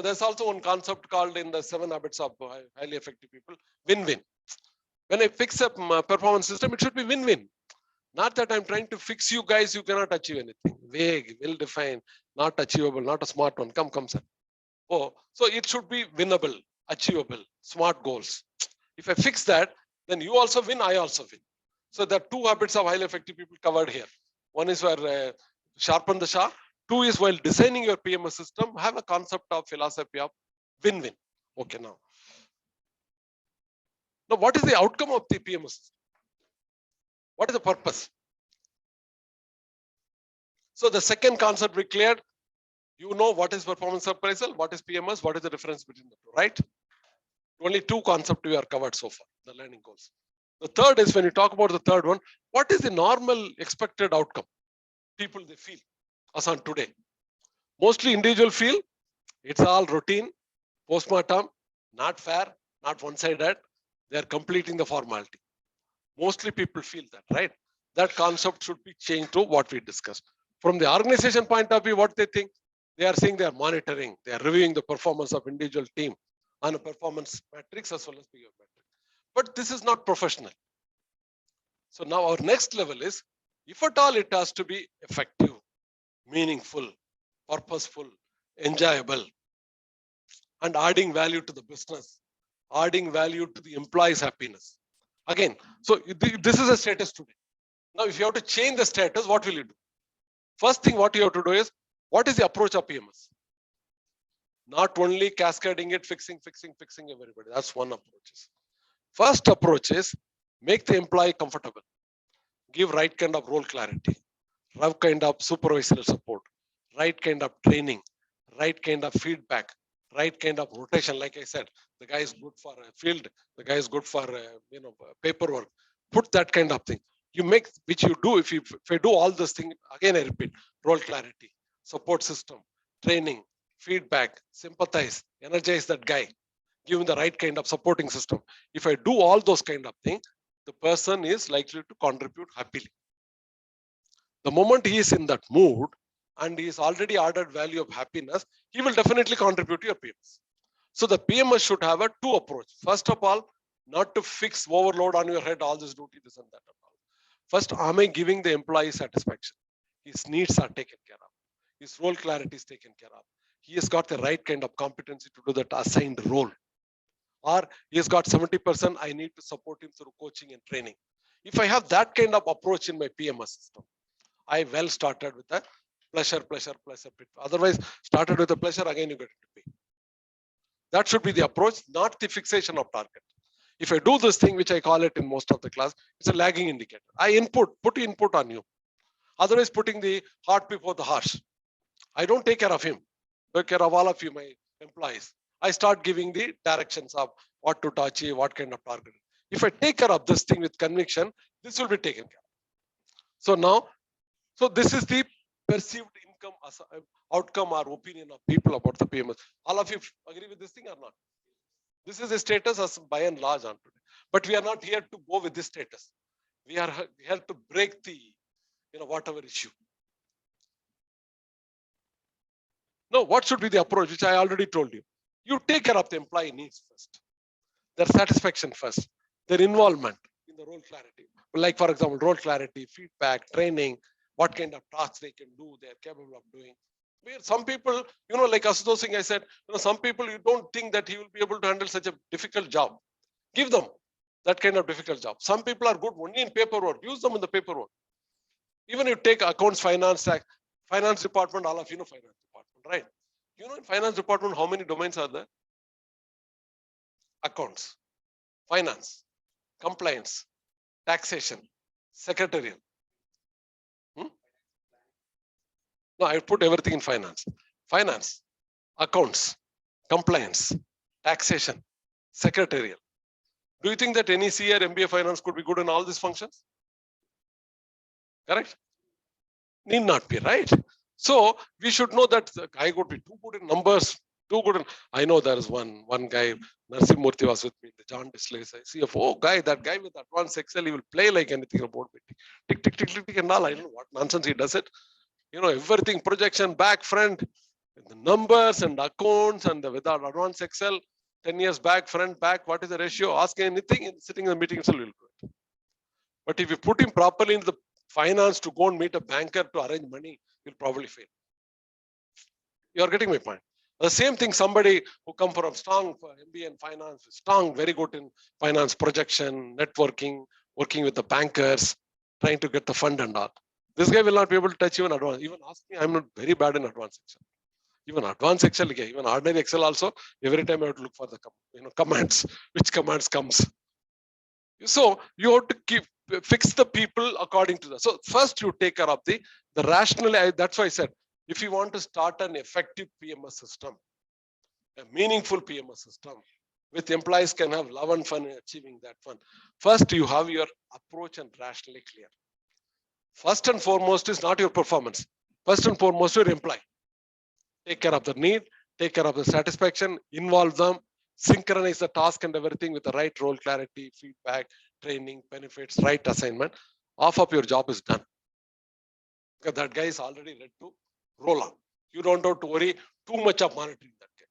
There's also one concept called in the 7 habits of highly effective people, win-win. When I fix a performance system, it should be win-win. Not that I'm trying to fix you guys, you cannot achieve anything. Vague, well-defined, not achievable, not a smart one. Come, sir. Oh, so it should be winnable, achievable, smart goals. If I fix that, then you also win, I also win. So there are 2 habits of highly effective people covered here. One is where sharpen the sharp. 2 is while designing your PMS system, have a concept of philosophy of win-win. Okay, now. Now, what is the outcome of the PMS system? What is the purpose? So the second concept we cleared, you know what is performance appraisal, what is PMS, what is the difference between the two, right? Only 2 concepts we are covered so far, the learning goals. The third is when you talk about the third one, what is the normal expected outcome? People they feel as on today. Mostly individual feel it's all routine, postmortem, not fair, not one-sided. They are completing the formality. Mostly people feel that, right? That concept should be changed to what we discussed. From the organization point of view, what they think, they are saying they are monitoring, they are reviewing the performance of individual team on a performance matrix as well as PO matrix. But this is not professional. So now our next level is, if at all it has to be effective, meaningful, purposeful, enjoyable, and adding value to the business, adding value to the employee's happiness. Again, so this is a status today. Now, if you have to change the status, what will you do? First thing what you have to do is, what is the approach of PMS? Not only cascading it, fixing everybody. That's one approach. First approach is, make the employee comfortable. Give right kind of role clarity, right kind of supervisory support, right kind of training, right kind of feedback, right kind of rotation. Like I said, the guy is good for a field, the guy is good for paperwork. Put that kind of thing. You make, which you do, if you do all this thing, again I repeat, role clarity, support system, training, feedback, sympathize, energize that guy, give him the right kind of supporting system. If I do all those kind of things, the person is likely to contribute happily. The moment he is in that mood and he is already ordered value of happiness, he will definitely contribute to your PMS. So the PMS should have a two approach. First of all, not to fix overload on your head, all this duty, this and that. First, am I giving the employee satisfaction? His needs are taken care of. His role clarity is taken care of. He has got the right kind of competency to do that assigned role. Or he has got 70%, I need to support him through coaching and training. If I have that kind of approach in my PMS system, I well started with a pleasure. Otherwise, started with a pleasure, again you get into pain. That should be the approach, not the fixation of target. If I do this thing, which I call it in most of the class, it's a lagging indicator. I put input on you. Otherwise, putting the heart before the horse. I don't take care of him. Take care of all of you, my employees. I start giving the directions of what to achieve, what kind of target. If I take care of this thing with conviction, this will be taken care of. So now, this is the perceived outcome or opinion of people about the PMS. All of you agree with this thing or not? This is the status as by and large on today. But we are not here to go with this status. We are here to break the, whatever issue. No, what should be the approach, which I already told you? You take care of the employee needs first, their satisfaction first, their involvement in the role clarity. Like, for example, role clarity, feedback, training, what kind of tasks they can do, they are capable of doing. Where some people, like Asutosh Singh, I said, some people you don't think that he will be able to handle such a difficult job. Give them that kind of difficult job. Some people are good only in paperwork. Use them in the paperwork. Even if you take accounts, finance department, all of you know finance department, right? In finance department, how many domains are there? Accounts, finance, compliance, taxation, secretarial. No, I put everything in finance. Finance, accounts, compliance, taxation, secretarial. Do you think that any CA or MBA finance could be good in all these functions? Correct? Need not be, right? So we should know that the guy could be too good in numbers, too good in. I know there is one guy, Narsim Murthy was with me, the John Disley, CFO guy, that guy with advanced Excel, he will play like anything about me. Tick, tick, tick, tick, tick, and all. I don't know what nonsense he does it. Everything projection, back, front, the numbers and accounts and without advanced Excel, 10 years back, front, back, what is the ratio? Ask anything, sitting in the meeting itself will do it. But if you put him properly in the finance to go and meet a banker to arrange money, he'll probably fail. You are getting my point. The same thing, somebody who come from strong MBA in finance, strong, very good in finance projection, networking, working with the bankers, trying to get the fund and all. This guy will not be able to touch even advanced. Even ask me, I'm not very bad in advanced Excel. Even advanced Excel, even ordinary Excel also, every time I have to look for the commands, which commands comes. So you have to fix the people according to that. So first you take care of the rationale. That's why I said, if you want to start an effective PMS system, a meaningful PMS system, with employees can have love and fun in achieving that fun. First, you have your approach and rationally clear. First and foremost is not your performance. First and foremost, your employee. Take care of the need, take care of the satisfaction, involve them, synchronize the task and everything with the right role clarity, feedback, training, benefits, right assignment. Half of your job is done. Because that guy is already ready to roll on. You don't have to worry too much of monitoring that guy.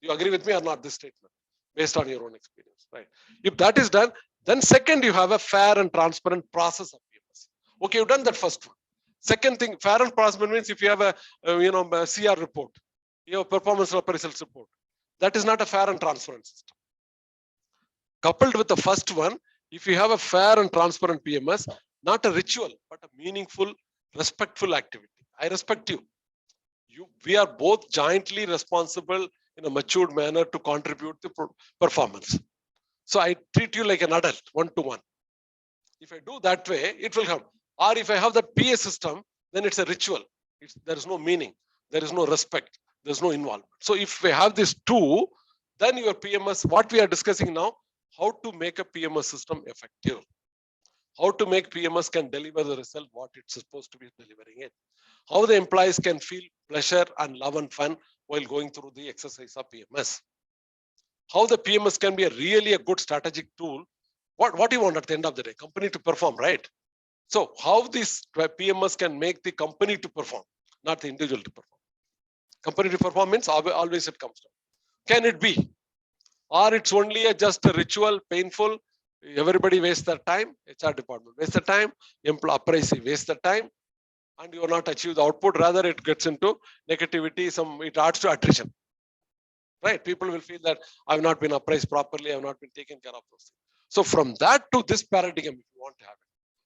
You agree with me or not, this statement, based on your own experience, right? If that is done, then second, you have a fair and transparent process of PMS. Okay, you've done that first one. Second thing, fair and transparent means if you have a CR report, you have performance appraisal report. That is not a fair and transparent system. Coupled with the first one, if you have a fair and transparent PMS, not a ritual, but a meaningful, respectful activity. I respect you. We are both jointly responsible in a matured manner to contribute to performance. So I treat you like an adult, one-to-one. If I do that way, it will come. Or if I have that PA system, then it's a ritual. There is no meaning. There is no respect. There's no involvement. So if we have these two, then your PMS, what we are discussing now, how to make a PMS system effective. how to make PMS can deliver the result what it's supposed to be delivering it, how the employees can feel pleasure and love and fun while going through the exercise of PMS, how the PMS can be really a good strategic tool. What do you want at the end of the day? Company to perform, right? So how this PMS can make the company to perform, not the individual to perform. Company to perform means always it comes down. Can it be? Or it's only just a ritual, painful, everybody wastes their time, HR department wastes the time, appraisee wastes the time, and you will not achieve the output. Rather, it gets into negativity, it adds to attrition. Right? People will feel that I've not been appraised properly, I've not been taken care of those things. So from that to this paradigm, if you want to have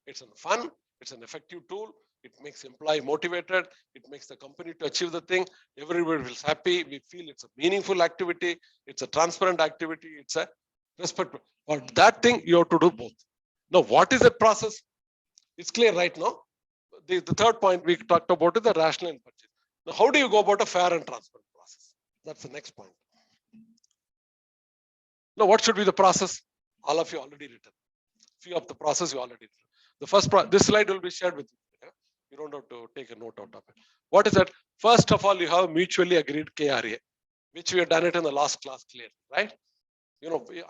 it, it's fun, it's an effective tool, it makes employee motivated, it makes the company to achieve the thing, everybody feels happy, we feel it's a meaningful activity, it's a transparent activity, it's a respect. But that thing, you have to do both. Now, what is the process? It's clear right now. The third point we talked about is the rational and purchase. Now, how do you go about a fair and transparent process? That's the next point. Now, what should be the process? All of you already written. Few of the process you already written. The first, this slide will be shared with you. Yeah? You don't have to take a note out of it. What is that? First of all, you have mutually agreed KRA, which we have done it in the last class clearly, right?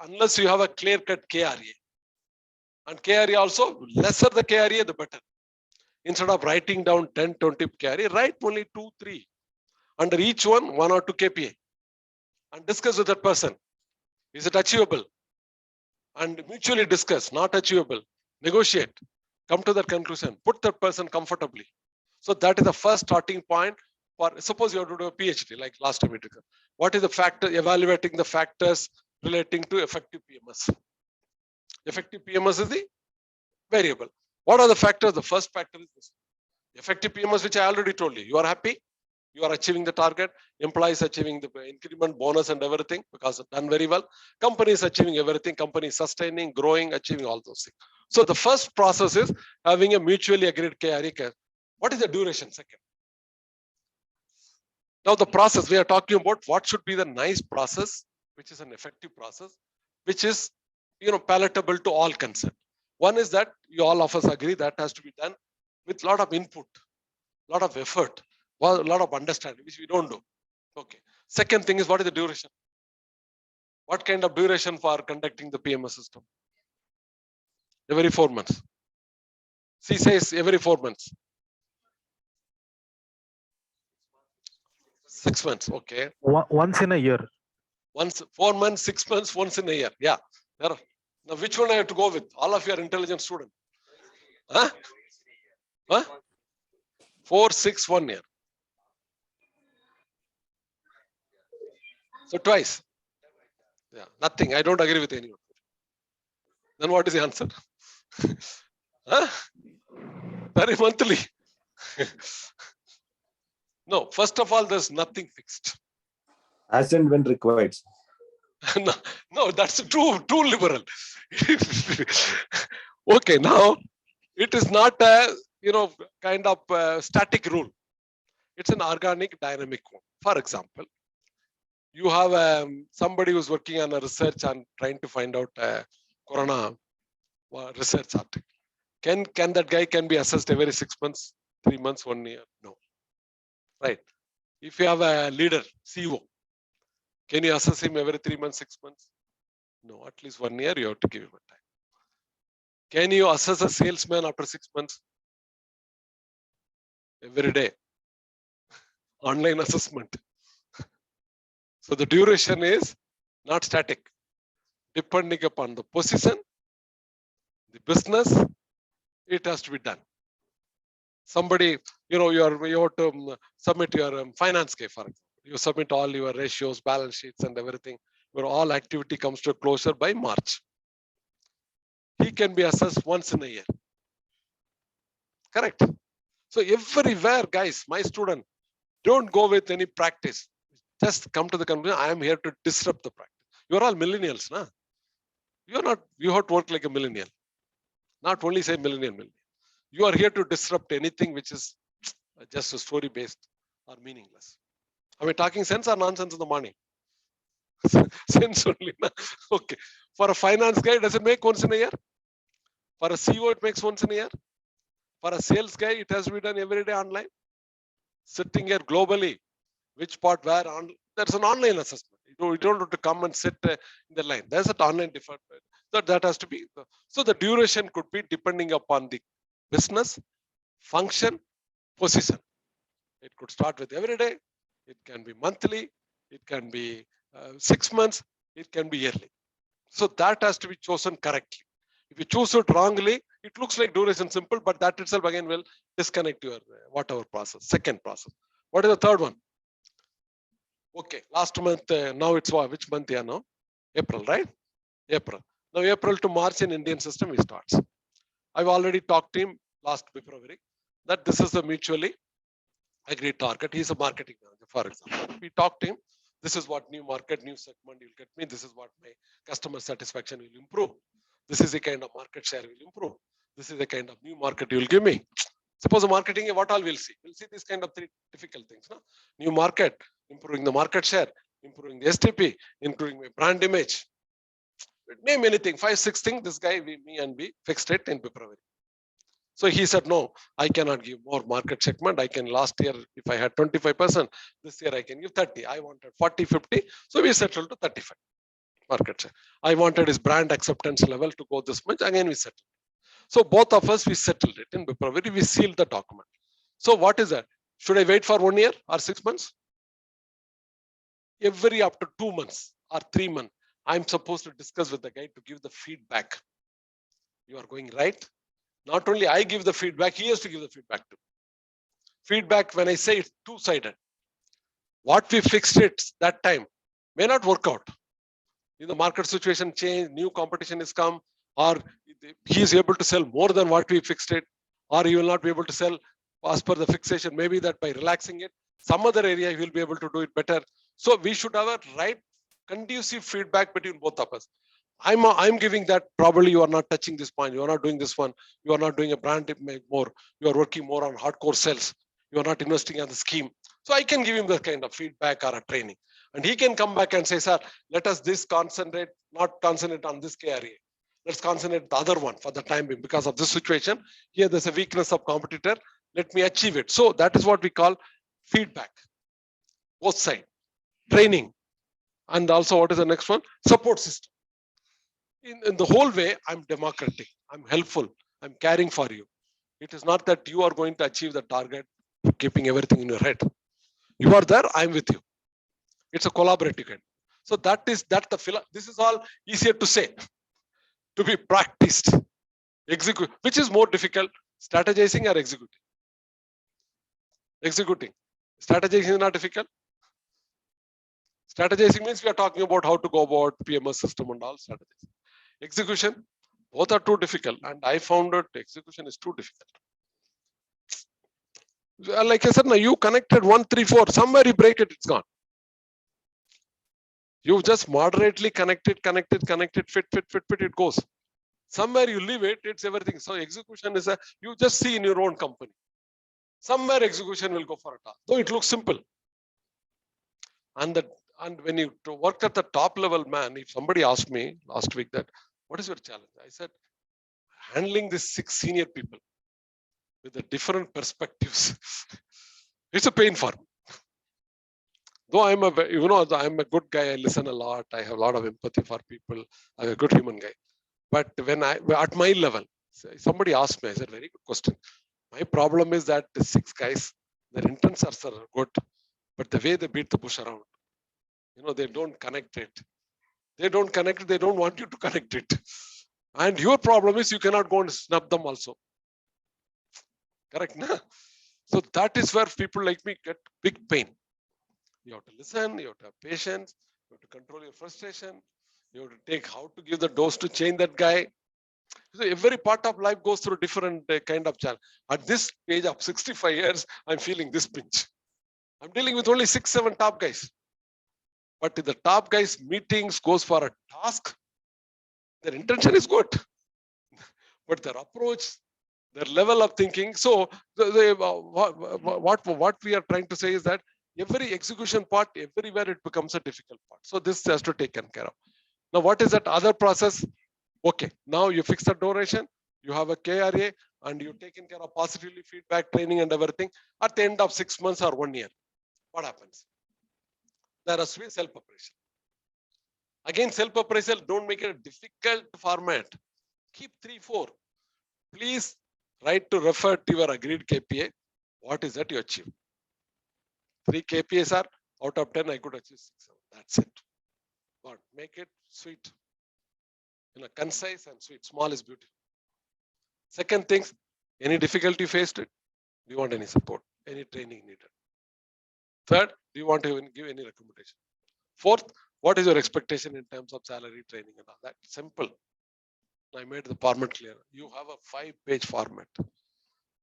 Unless you have a clear-cut KRA. And KRA also, lesser the KRA, the better. Instead of writing down 10, 20 KRA, write only 2, 3. Under each one or 2 KPA. And discuss with that person. Is it achievable? And mutually discuss, not achievable. Negotiate. Come to that conclusion. Put that person comfortably. So that is the first starting point. For suppose you have to do a PhD, like last time we did. What is the factor? Evaluating the factors relating to effective PMS. Effective PMS is the variable. What are the factors? The first factor is this. Effective PMS, which I already told you. You are happy. You are achieving the target. Employees achieving the increment, bonus, and everything because it's done very well. Company is achieving everything. Company is sustaining, growing, achieving all those things. So the first process is having a mutually agreed KRA. What is the duration? Second. Now the process we are talking about, what should be the nice process, which is an effective process, which is palatable to all concerned. One is that all of us agree that has to be done with a lot of input, a lot of effort, a lot of understanding, which we don't do. Okay. Second thing is, what is the duration? What kind of duration for conducting the PMS system? Every 4 months. C says every 4 months. 6 months. Okay. Once in a year. Once 4 months, 6 months, once in a year. Yeah. Now, which one I have to go with? All of you are intelligent students. Huh? Huh? 4, 6, 1 year. So twice. Yeah, nothing. I don't agree with anyone. Then what is the answer? Huh? Very monthly. No, first of all, there's nothing fixed. As and when required. No, that's too liberal. Okay, now it is not a kind of static rule. It's an organic, dynamic one. For example, you have somebody who's working on a research and trying to find out corona research article. Can that guy be assessed every 6 months, 3 months, 1 year? No. Right. If you have a leader, CEO, can you assess him every 3 months, 6 months? No, at least 1 year you have to give him a time. Can you assess a salesman after 6 months? Every day. Online assessment. So the duration is not static. Depending upon the position, the business, it has to be done. Somebody, you have to submit your finance case, for example. You submit all your ratios, balance sheets, and everything. Where all activity comes to a closure by March. He can be assessed once in a year. Correct. So everywhere, guys, my student, don't go with any practice. Just come to the conclusion. I am here to disrupt the practice. You are all millennials, na? You're not. You have to work like a millennial. Not only say millennial. You are here to disrupt anything which is just a story based or meaningless. Are we talking sense or nonsense in the morning? Sense only. Na? Okay. For a finance guy, does it make once in a year? For a CEO, it makes once in a year. For a sales guy, it has to be done every day online. Sitting here globally, which part where on? There's an online assessment. You don't have to come and sit in the line. There's an online different. So that has to be. So the duration could be depending upon the business, function, position. It could start with every day. It can be monthly. It can be 6 months. It can be yearly. So that has to be chosen correctly. If you choose it wrongly, it looks like duration simple, but that itself again will disconnect your whatever process. Second process. What is the third one? Okay, last month, now it's what? Which month here now? April, right? April. Now April to March in Indian system, it starts. I've already talked to him last February that this is the mutually agreed target. He's a marketing manager, for example. We talked to him. This is what new market, new segment you'll get me. This is what my customer satisfaction will improve. This is the kind of market share will improve. This is the kind of new market you'll give me. Suppose the marketing, what all we'll see? We'll see these kind of three difficult things. No? New market, improving the market share, improving the STP, improving my brand image. Name anything, 5, 6 things. This guy, me and we fixed it in February. So he said, no, I cannot give more market segment. I can last year, if I had 25%, this year I can give 30. I wanted 40, 50. So we settled to 35 market share. I wanted his brand acceptance level to go this much. Again, we settled. So both of us, we settled it in February. We sealed the document. So what is that? Should I wait for 1 year or 6 months? Every after 2 months or 3 months, I'm supposed to discuss with the guy to give the feedback. You are going right. Not only I give the feedback, he has to give the feedback too. Feedback, when I say it's two-sided. What we fixed it that time may not work out. If the market situation changed, new competition has come, or he is able to sell more than what we fixed it, or he will not be able to sell as per the fixation. Maybe that by relaxing it, some other area he will be able to do it better. So we should have a right conducive feedback between both of us. I'm giving that probably you are not touching this point. You are not doing this one. You are not doing a brand more. You are working more on hardcore sales. You are not investing on the scheme. So I can give him that kind of feedback or a training. And he can come back and say, sir, let us not concentrate on this area. Let's concentrate the other one for the time being because of this situation. Here there's a weakness of competitor. Let me achieve it. So that is what we call feedback. Both sides. Training. And also what is the next one? Support system. In the whole way, I'm democratic. I'm helpful. I'm caring for you. It is not that you are going to achieve the target, keeping everything in your head. You are there, I'm with you. It's a collaborative kind. So this is all easier to say, to be practiced, execute, which is more difficult, strategizing or executing? Executing. Strategizing is not difficult. Strategizing means we are talking about how to go about PMS system and all strategies. Execution, both are too difficult, and I found that execution is too difficult. Like I said, now you connected 1, 3, 4, somewhere you break it, it's gone. You just moderately connect it, fit, it goes. Somewhere you leave it, it's everything. So execution is you just see in your own company. Somewhere execution will go for a task, though it looks simple. And when you work at the top level, man, if somebody asked me last week that, what is your challenge? I said, handling these 6 senior people with the different perspectives. It's a pain for me. Though I'm a good guy, I listen a lot. I have a lot of empathy for people. I'm a good human guy. But at my level, somebody asked me, I said, very good question. My problem is that the 6 guys, their intents are good, but the way they beat the bush around, they don't connect it. They don't connect it. They don't want you to connect it. And your problem is you cannot go and snub them also. Correct? No? So that is where people like me get big pain. You have to listen. You have to have patience. You have to control your frustration. You have to take how to give the dose to change that guy. So every part of life goes through different kind of challenge. At this age of 65 years, I'm feeling this pinch. I'm dealing with only 6, 7 top guys. But if the top guys meetings goes for a task, their intention is good. But their approach, their level of thinking. So what we are trying to say is that every execution part, everywhere it becomes a difficult part. So this has to take care of. Now, what is that other process? Okay, now you fix the duration. You have a KRA and you've taken care of positively feedback training and everything. At the end of 6 months or 1 year, what happens? There has to be self-appraisal. Again, self-appraisal, don't make it a difficult format. Keep 3, 4. Please write to refer to your agreed KPA. What is that you achieve? 3 KPAs are out of 10, I could achieve 6, 7. That's it. But make it sweet. Concise and sweet. Small is beautiful. Second thing, any difficulty faced it? Do you want any support? Any training needed? Third, do you want to give any recommendation? Fourth, what is your expectation in terms of salary, training and all that? Simple. I made the format clear. You have a 5-page format,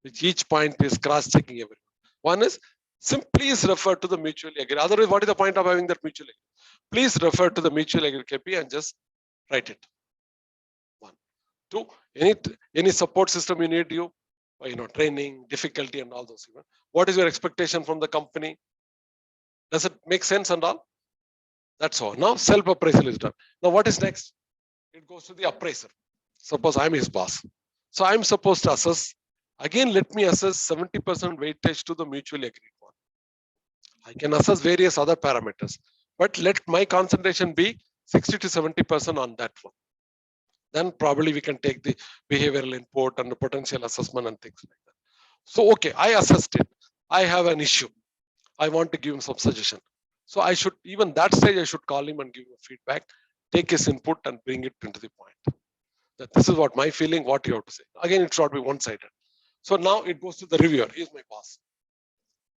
which each point is cross-checking everything. One is simply refer to the mutually agreed. Otherwise, what is the point of having that mutually agreed? Please refer to the mutually agreed KPI and just write it. 1. 2, any support system you need, training, difficulty and all those. What is your expectation from the company? Does it make sense and all? That's all. Now self-appraisal is done. Now what is next? It goes to the appraiser. Suppose I'm his boss. So I'm supposed to assess. Again, let me assess 70% weightage to the mutually agreed one. I can assess various other parameters, but let my concentration be 60 to 70% on that one. Then probably we can take the behavioral input and the potential assessment and things like that. So, okay, I assessed it. I have an issue. I want to give him some suggestion. So I should, even that stage, I should call him and give him feedback, take his input and bring it into the point. That this is what my feeling, what you have to say. Again, it should not be one-sided. So now it goes to the reviewer. He is my boss.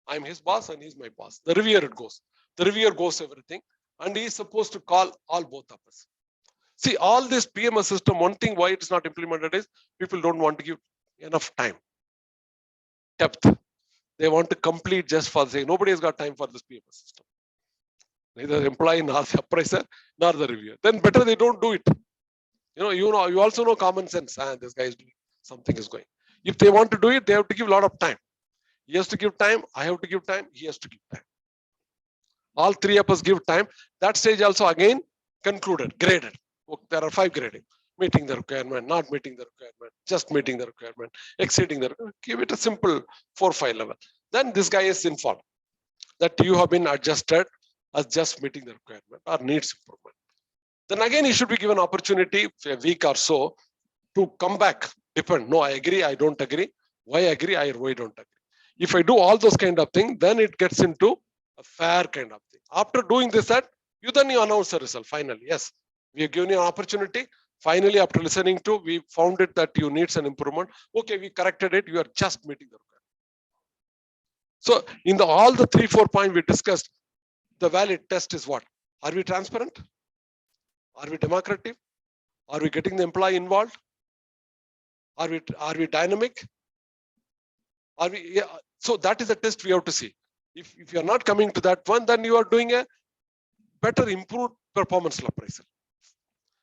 I'm his boss and he's my boss. The reviewer it goes. The reviewer goes everything. And he is supposed to call all both of us. See, all this PMS system, one thing why it's not implemented is people don't want to give enough time. Depth. They want to complete just for saying nobody has got time for this PMS system. Neither employee nor the appraiser nor the reviewer. Then better they don't do it. You also know common sense. This guy is doing something is going. If they want to do it, they have to give a lot of time. He has to give time. I have to give time. He has to give time. All 3 of us give time. That stage also again concluded, graded. There are 5 grading. Meeting the requirement, not meeting the requirement, just meeting the requirement, exceeding the requirement. Give it a simple 4, 5 level. Then this guy is informed that you have been adjusted as just meeting the requirement or needs improvement. Then again, he should be given opportunity for a week or so to come back. Depend. No, I agree. I don't agree. Why agree? Why don't agree. If I do all those kind of things, then it gets into a fair kind of thing. After doing this, then you announce the result. Finally, yes, we have given you an opportunity. Finally, after listening to, we found it that you need an improvement. Okay, we corrected it. You are just meeting the requirement. So in all the 3, 4 points we discussed, the valid test is what? Are we transparent? Are we democratic? Are we getting the employee involved? Are we dynamic? Are we? Yeah. So that is the test we have to see. If you are not coming to that one, then you are doing a better improved performance appraisal.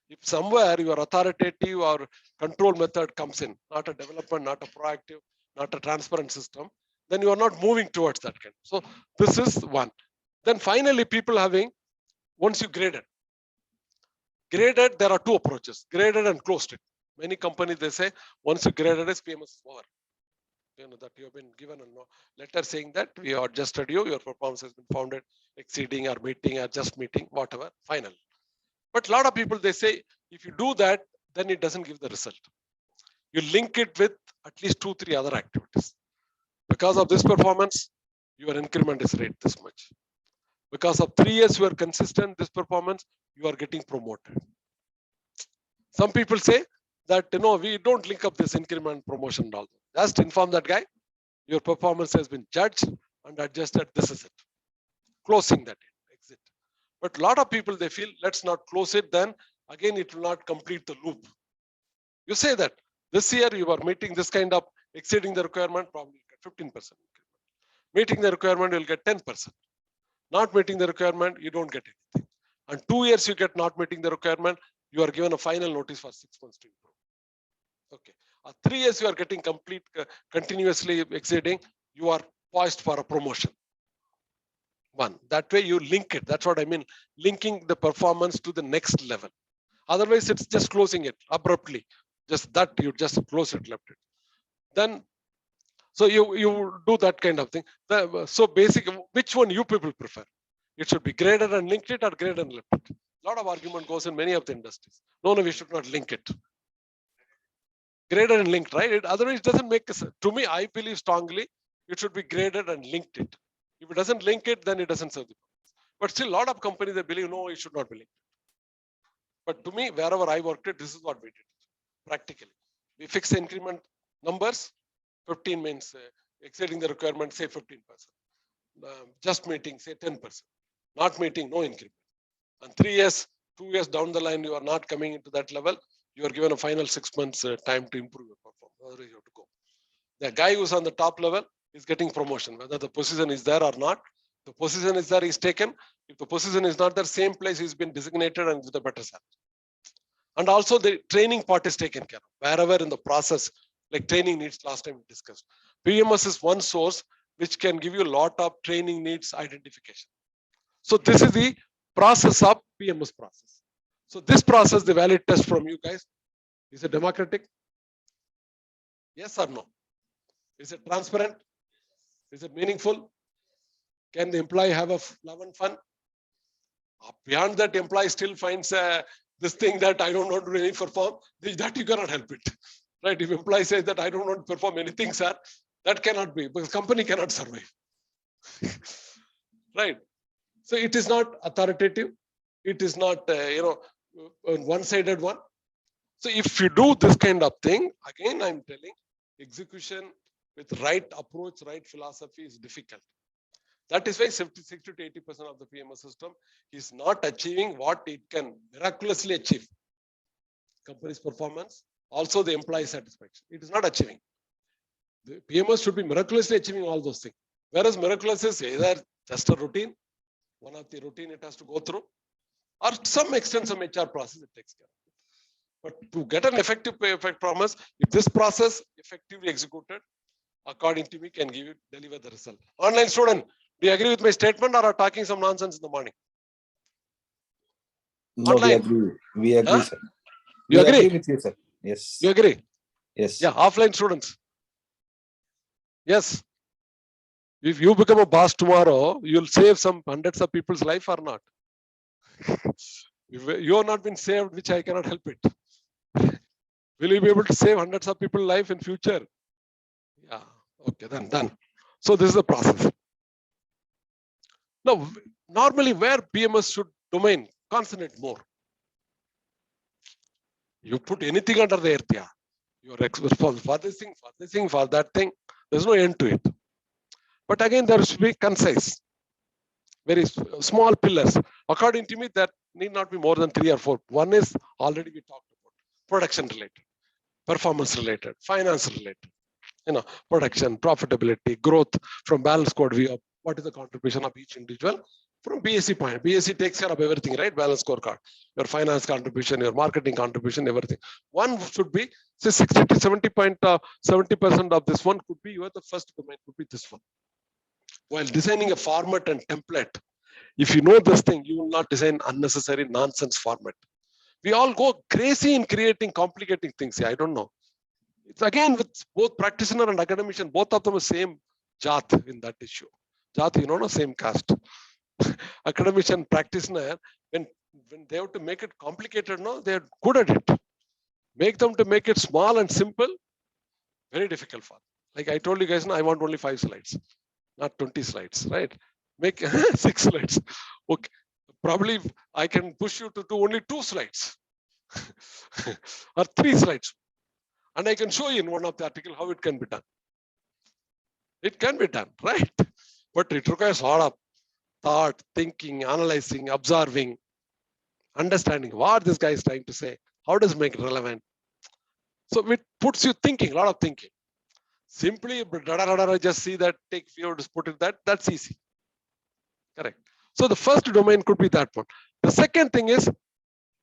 If somewhere your authoritative or control method comes in, not a development, not a proactive, not a transparent system, then you are not moving towards that kind. So this is one. Then finally, people having, once you graded, there are 2 approaches, graded and closed it. Many companies, they say, once you graded it, PMS is over. That you have been given a letter saying that we have adjusted you, your performance has been founded, exceeding or meeting or just meeting, whatever, final. But a lot of people, they say, if you do that, then it doesn't give the result. You link it with at least 2, 3 other activities. Because of this performance, your increment is rate this much. Because of 3 years, you are consistent, this performance, you are getting promoted. Some people say that, we don't link up this increment promotion and all. Just inform that guy, your performance has been judged and adjusted, this is it. Closing that exit. But a lot of people, they feel, let's not close it, then again, it will not complete the loop. You say that this year you are meeting this kind of exceeding the requirement, probably get 15%. Meeting the requirement, you'll get 10%. Not meeting the requirement, you don't get anything. And 2 years you get not meeting the requirement, you are given a final notice for 6 months to improve. Okay. 3 years you are getting complete, continuously exceeding, you are poised for a promotion. One. That way you link it. That's what I mean. Linking the performance to the next level. Otherwise, it's just closing it abruptly. Just that, you just close it, left it. Then, so you do that kind of thing. So basic, which one you people prefer? It should be graded and linked it or graded and left it. A lot of argument goes in many of the industries. No, we should not link it. Graded and linked, right? Otherwise, it doesn't make sense. To me, I believe strongly it should be graded and linked it. If it doesn't link it, then it doesn't serve the purpose. But still, a lot of companies, they believe, no, it should not be linked. But to me, wherever I worked it, this is what we did. Practically. We fix the increment numbers. 15 means exceeding the requirement, say 15%. Just meeting, say 10%. Not meeting, no increment. And 3 years, 2 years down the line, you are not coming into that level. You are given a final 6 months time to improve your performance. Otherwise, you have to go. The guy who's on the top level is getting promotion, whether the position is there or not. The position is there, he's taken. If the position is not there, same place he's been designated and with a better salary. And also the training part is taken care of. Wherever in the process, like training needs, last time we discussed. PMS is one source which can give you a lot of training needs identification. So this is the process of PMS process. So this process, the valid test from you guys, is it democratic? Yes or no? Is it transparent? Is it meaningful? Can the employee have a love and fun? Beyond that, employee still finds this thing that I don't want to really perform, that you cannot help it. Right? If employee says that I don't want to perform anything, sir, that cannot be, because company cannot survive. Right? So it is not authoritative. It is not, one-sided one. So if you do this kind of thing, again, I'm telling, execution with right approach, right philosophy is difficult. That is why 60 to 80% of the PMS system is not achieving what it can miraculously achieve. Company's performance, also the employee satisfaction. It is not achieving. The PMS should be miraculously achieving all those things. Whereas miraculous is either just a routine, one of the routine it has to go through, or some extent some HR process it takes care of. But to get an effective effect promise, if this process effectively executed, according to me, can deliver the result. Online student, do you agree with my statement or are talking some nonsense in the morning? No, Online. we agree. We agree, Huh? sir. You We agree? with you, sir. Yes. You agree? Yes. Yeah, offline students. Yes. If you become a boss tomorrow, you'll save some hundreds of people's life or not? If you have not been saved, which I cannot help it. Will you be able to save hundreds of people's life in future? Yeah. Okay, then done. So this is the process. Now, normally where PMS should domain concentrate more. You put anything under the earth, yeah. You are responsible for this thing, for this thing, for that thing. There's no end to it. But again, there should be concise, very small pillars. According to me, that need not be more than 3 or 4. One is already we talked about, production related, performance related, finance related. Production, profitability, growth from balance scored view of what is the contribution of each individual from BSc point. BSc takes care of everything, right? Balance scorecard, your finance contribution, your marketing contribution, everything. One should be, say 60 to 70% of this one could be the first domain could be this one. While designing a format and template, if you know this thing, you will not design unnecessary nonsense format. We all go crazy in creating complicating things. I don't know. It's again with both practitioner and academician, both of them are same jat in that issue. Jat, same caste. Academician, practitioner, when they have to make it complicated, they're good at it. Make them to make it small and simple, very difficult for them. Like I told you guys, I want only 5 slides, not 20 slides, right? Make 6 slides. Okay. Probably I can push you to do only 2 slides or 3 slides. And I can show you in one of the articles how it can be done. It can be done, right? But it requires a lot of thought, thinking, analyzing, observing, understanding what this guy is trying to say. How does it make it relevant? So it puts you thinking, a lot of thinking. Simply just see that, take few, just put it that's easy. Correct. So the first domain could be that one. The second thing is,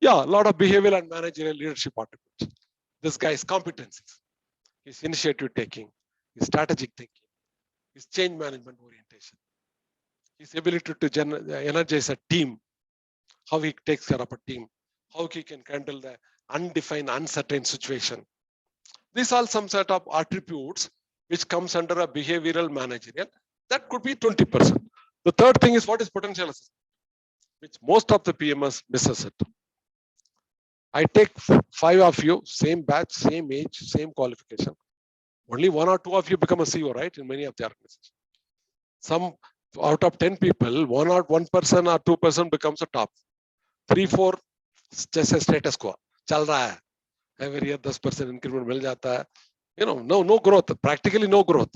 a lot of behavioral and managerial leadership attributes. This guy's competencies, his initiative taking, his strategic thinking, his change management orientation, his ability to energize a team, how he takes care of a team, how he can handle the undefined, uncertain situation, These are some set of attributes which comes under a behavioral managerial. That could be 20%. The third thing is what is potential assessment, which most of the PMS misses it. I take 5 of you, same batch, same age, same qualification. Only 1 or 2 of you become a CEO, right? In many of the organizations. Some out of 10 people, 1 person or 2% becomes a top. 3, 4 just a status quo. Chal raha hai. Every year 10% increment mil jata hai. You know, no growth. Practically no growth.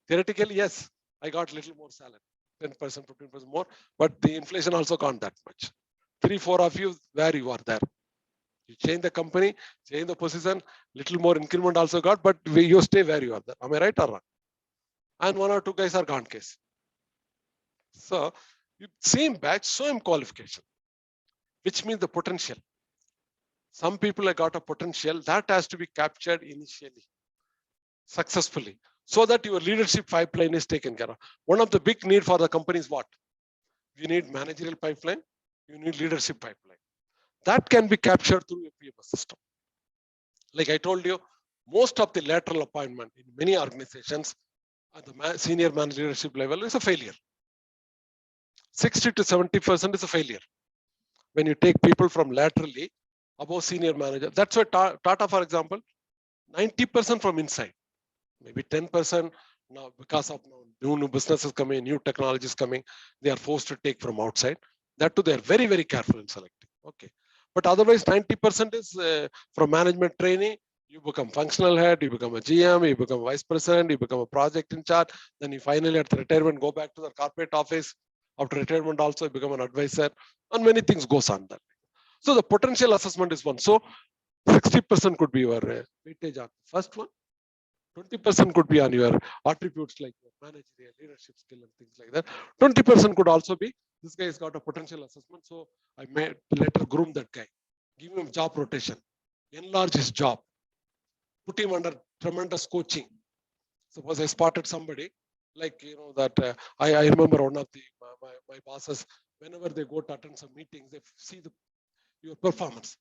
Theoretically, yes, I got little more salary, 10%, 15% more, but the inflation also gone that much. 3, 4 of you, where you are there. You change the company, change the position, little more increment also got, but you stay where you are there. Am I right or wrong? And 1 or 2 guys are gone case. So, same batch, same qualification, which means the potential. Some people have got a potential that has to be captured initially, successfully, so that your leadership pipeline is taken care of. One of the big need for the company is what? You need managerial pipeline, you need leadership pipeline. That can be captured through a PMS system. Like I told you, most of the lateral appointment in many organizations at the senior manager leadership level is a failure. 60 to 70% is a failure. When you take people from laterally above senior manager, that's why Tata, for example, 90% from inside, maybe 10% now because of new businesses coming, new technologies coming, they are forced to take from outside. That too, they are very, very careful in selecting. Okay, but otherwise 90% is from management training. You become functional head, you become a GM, you become a vice president, you become a project in charge. Then you finally at the retirement go back to the corporate office. After retirement also you become an advisor, and many things goes on that. So the potential assessment is one. So 60% could be your weightage on the first one. 20% could be on your attributes like your managerial leadership skill and things like that. 20% could also be this guy has got a potential assessment. So I may later groom that guy, give him job rotation, enlarge his job, put him under tremendous coaching. Suppose I spotted somebody like, you know, that I remember one of the my bosses, whenever they go to attend some meetings, they see your performance.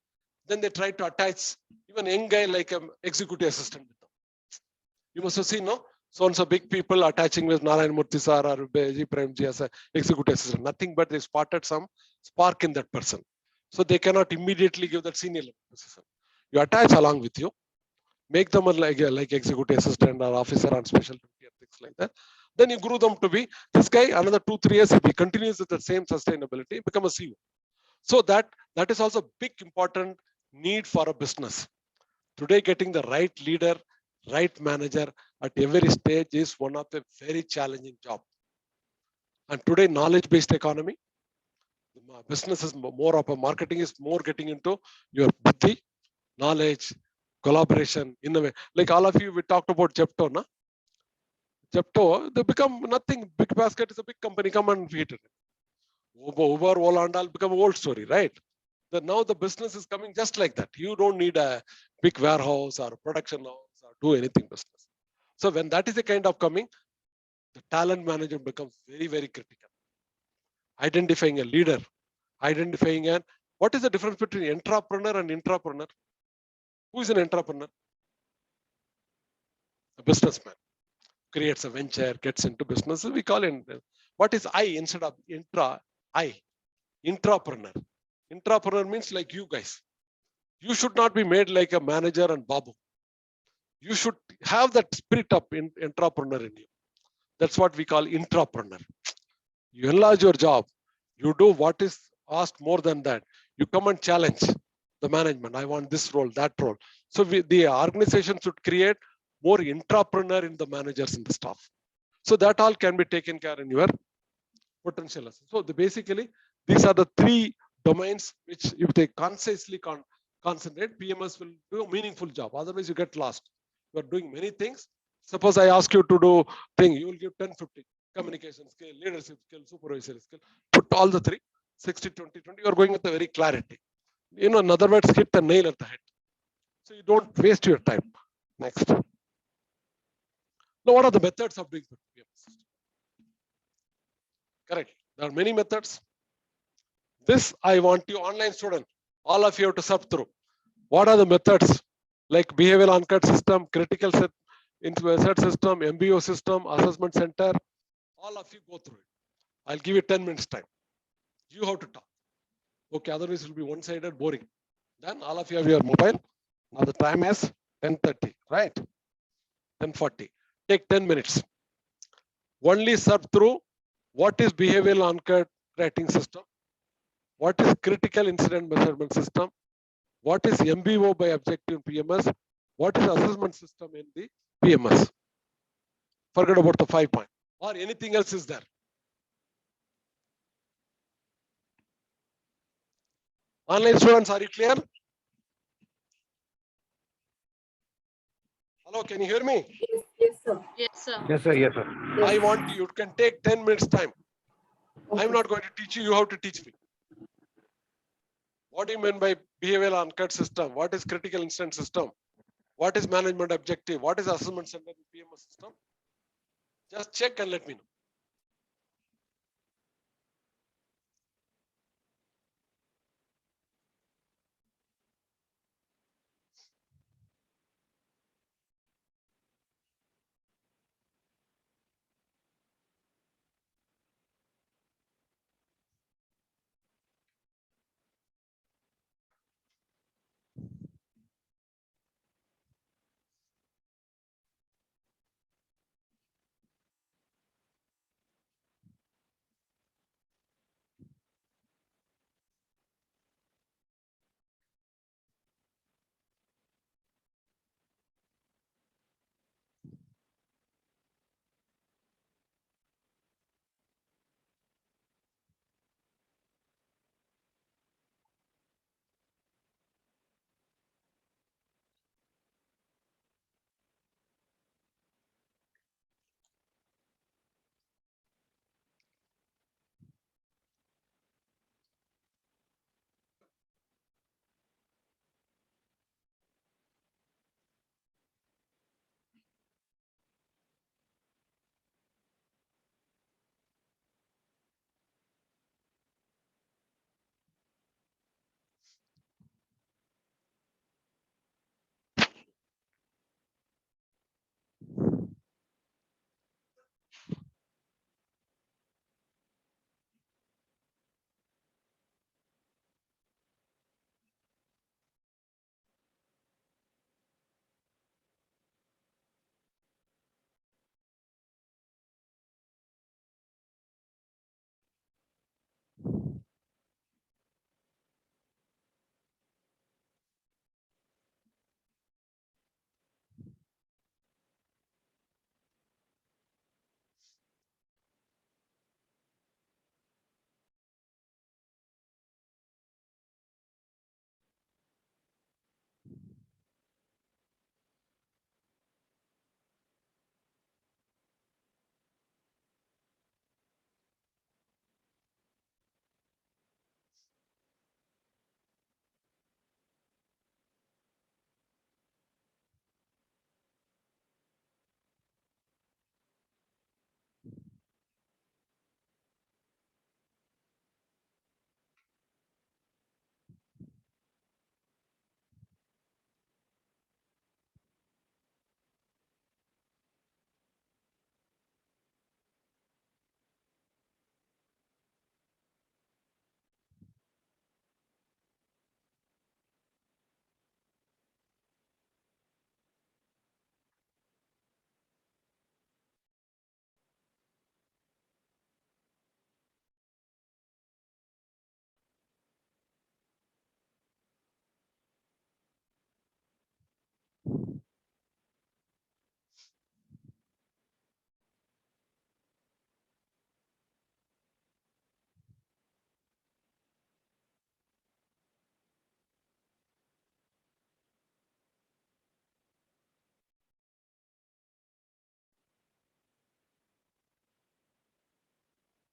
Then they try to attach even a young guy like an executive assistant with them. You must have seen, no? So big people attaching with Narayan Murthy sir or G. Premji as an executive assistant. Nothing but they spotted some spark in that person. So they cannot immediately give that senior level position. You attach along with you, make them like executive assistant or officer on special duty or things like that. Then you grew them to be this guy. Another 2-3 years, if he continues with the same sustainability, become a CEO. So that is also big important need for a business. Today, getting the right leader, right manager at every stage is one of the very challenging job. And today, knowledge-based economy, business is more of a marketing is more getting into your buddhi, knowledge, collaboration, innovation. Like all of you, we talked about Jepto, na? Jepto, they become nothing. Big Basket is a big company. Come and feed it. Uber, Ola, and all become an old story, right? Now the business is coming just like that. You don't need a big warehouse or production house or do anything business. So when that is the kind of coming, the talent management becomes very, very critical. Identifying a leader, identifying what is the difference between entrepreneur and intrapreneur? Who is an entrepreneur? A businessman. Creates a venture, gets into business. We call it, what is I instead of intra? I. Intrapreneur. Intrapreneur means like you guys. You should not be made like a manager and babu. You should have that spirit of entrepreneur in you. That's what we call intrapreneur. You enlarge your job. You do what is asked more than that. You come and challenge the management. I want this role, that role. So the organization should create more intrapreneur in the managers and the staff. So that all can be taken care in your potential. So basically, these are the 3 domains which if they concisely concentrate, PMS will do a meaningful job. Otherwise, you get lost. You are doing many things. Suppose I ask you to do thing, you will give 10, 50. Communication skill, leadership skill, supervisory skill. Put all the 3, 60, 20, 20. You are going with a very clarity. You know, in other words, hit the nail at the head. So you don't waste your time. Next. Now, what are the methods of doing PMS? Correct. There are many methods. This I want you online student, all of you have to sub through. What are the methods like behavioral anchored system, critical set, set system, MBO system, assessment center. All of you go through it. I'll give you 10 minutes time. You have to talk. Okay, otherwise it will be one-sided, boring. Then all of you have your mobile. Now the time is 10:30, right? 10:40. Take 10 minutes. Only serve through what is behavioral anchored rating system, what is critical incident measurement system, what is MBO by objective PMS, what is assessment system in the PMS. Forget about the 5 point or anything else is there. Online students, are you clear? Hello, can you hear me? Yes, yes, sir. Yes, sir. Yes, sir. Yes, sir. Yes. I want you can take 10 minutes time. Okay. I'm not going to teach you, you have to teach me. What do you mean by behavioral anchored system? What is critical incident system? What is management objective? What is assessment center in PMS system? Just check and let me know.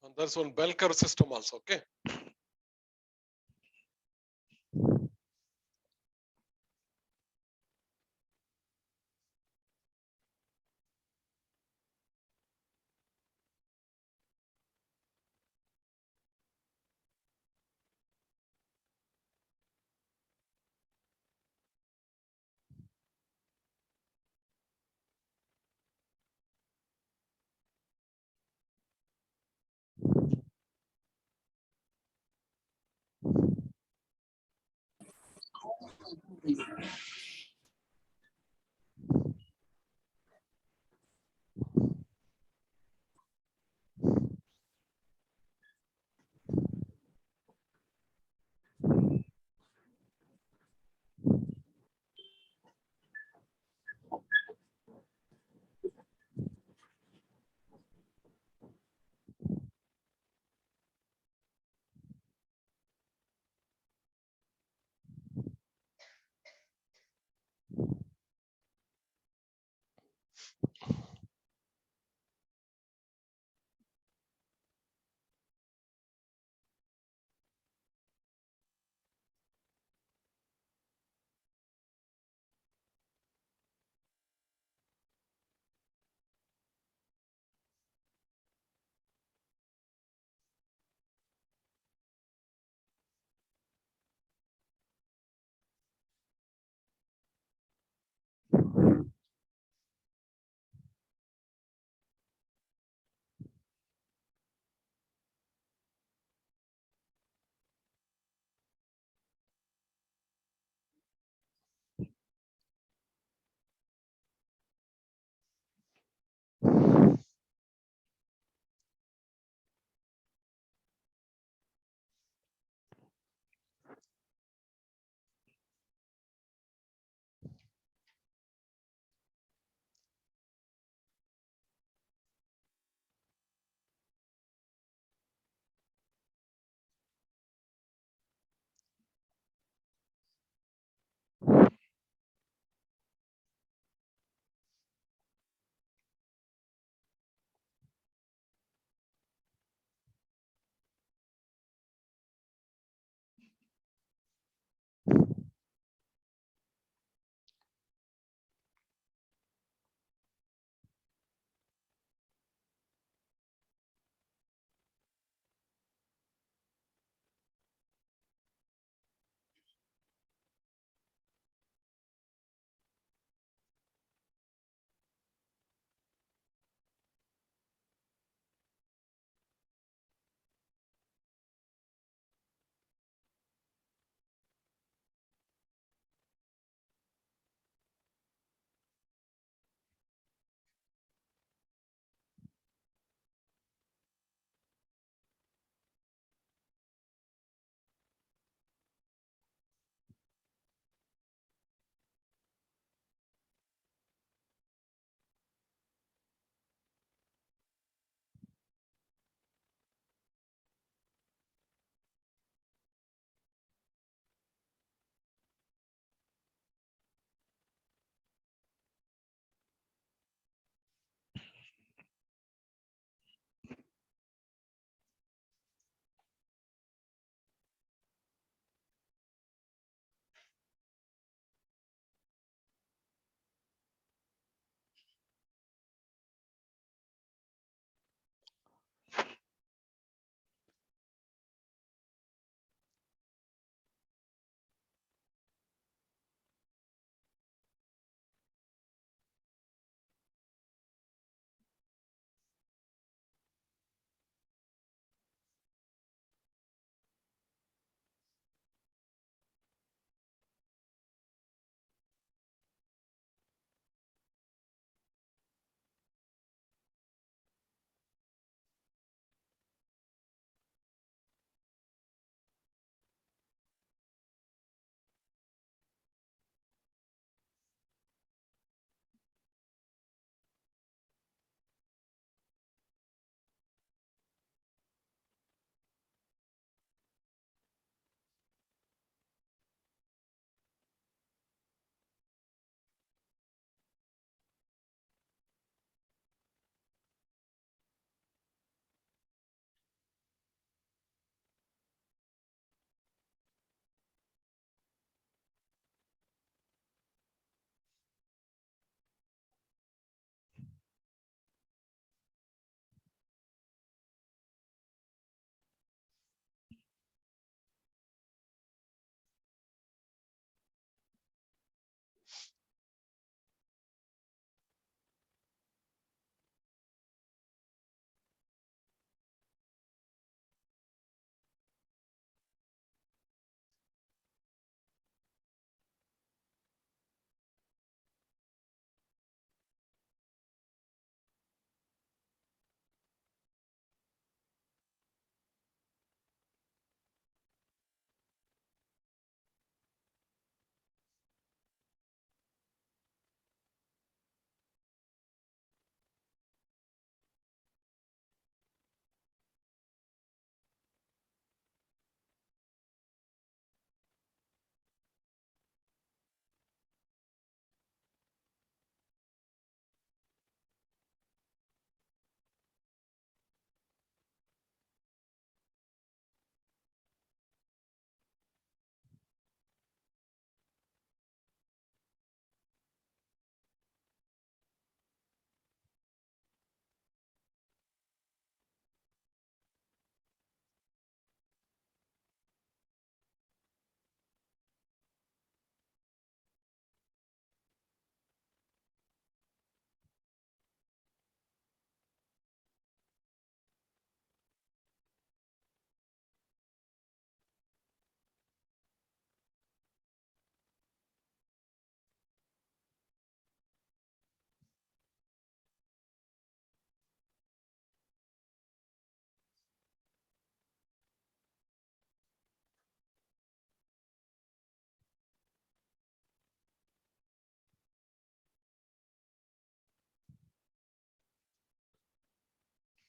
And there's one bell curve system also, okay?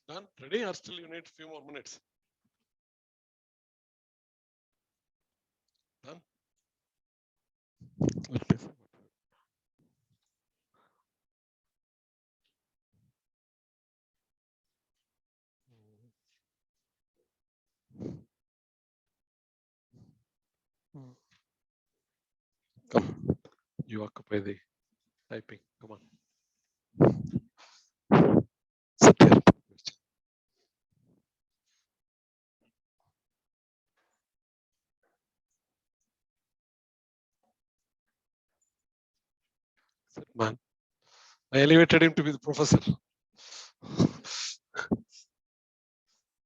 Done? Ready? Or still you need a few more minutes? Done? Let me see. Come, you occupy the typing. Come on. Sit here. Sit, man. I elevated him to be the professor.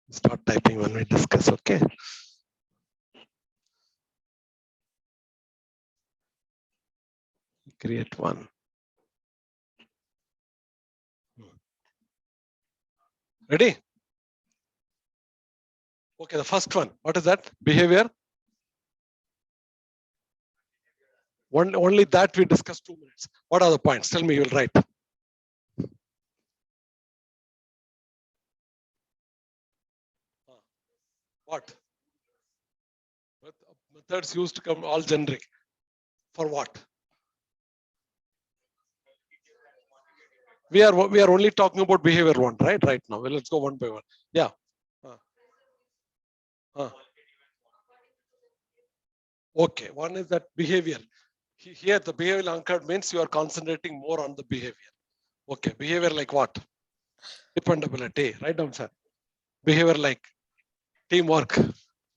Start typing when we discuss, okay? Create one. Ready? Okay, the first one. What is that? Behavior. Only that we discussed 2 minutes. What are the points? Tell me, you'll write. What? Methods used to come all generic. For what? We are only talking about behavior one, right? Right now. Well, let's go one by one. Yeah. Okay. One is that behavior. Here, the behavioral anchored means you are concentrating more on the behavior. Okay. Behavior like what? Dependability. Write down, sir. Behavior like teamwork,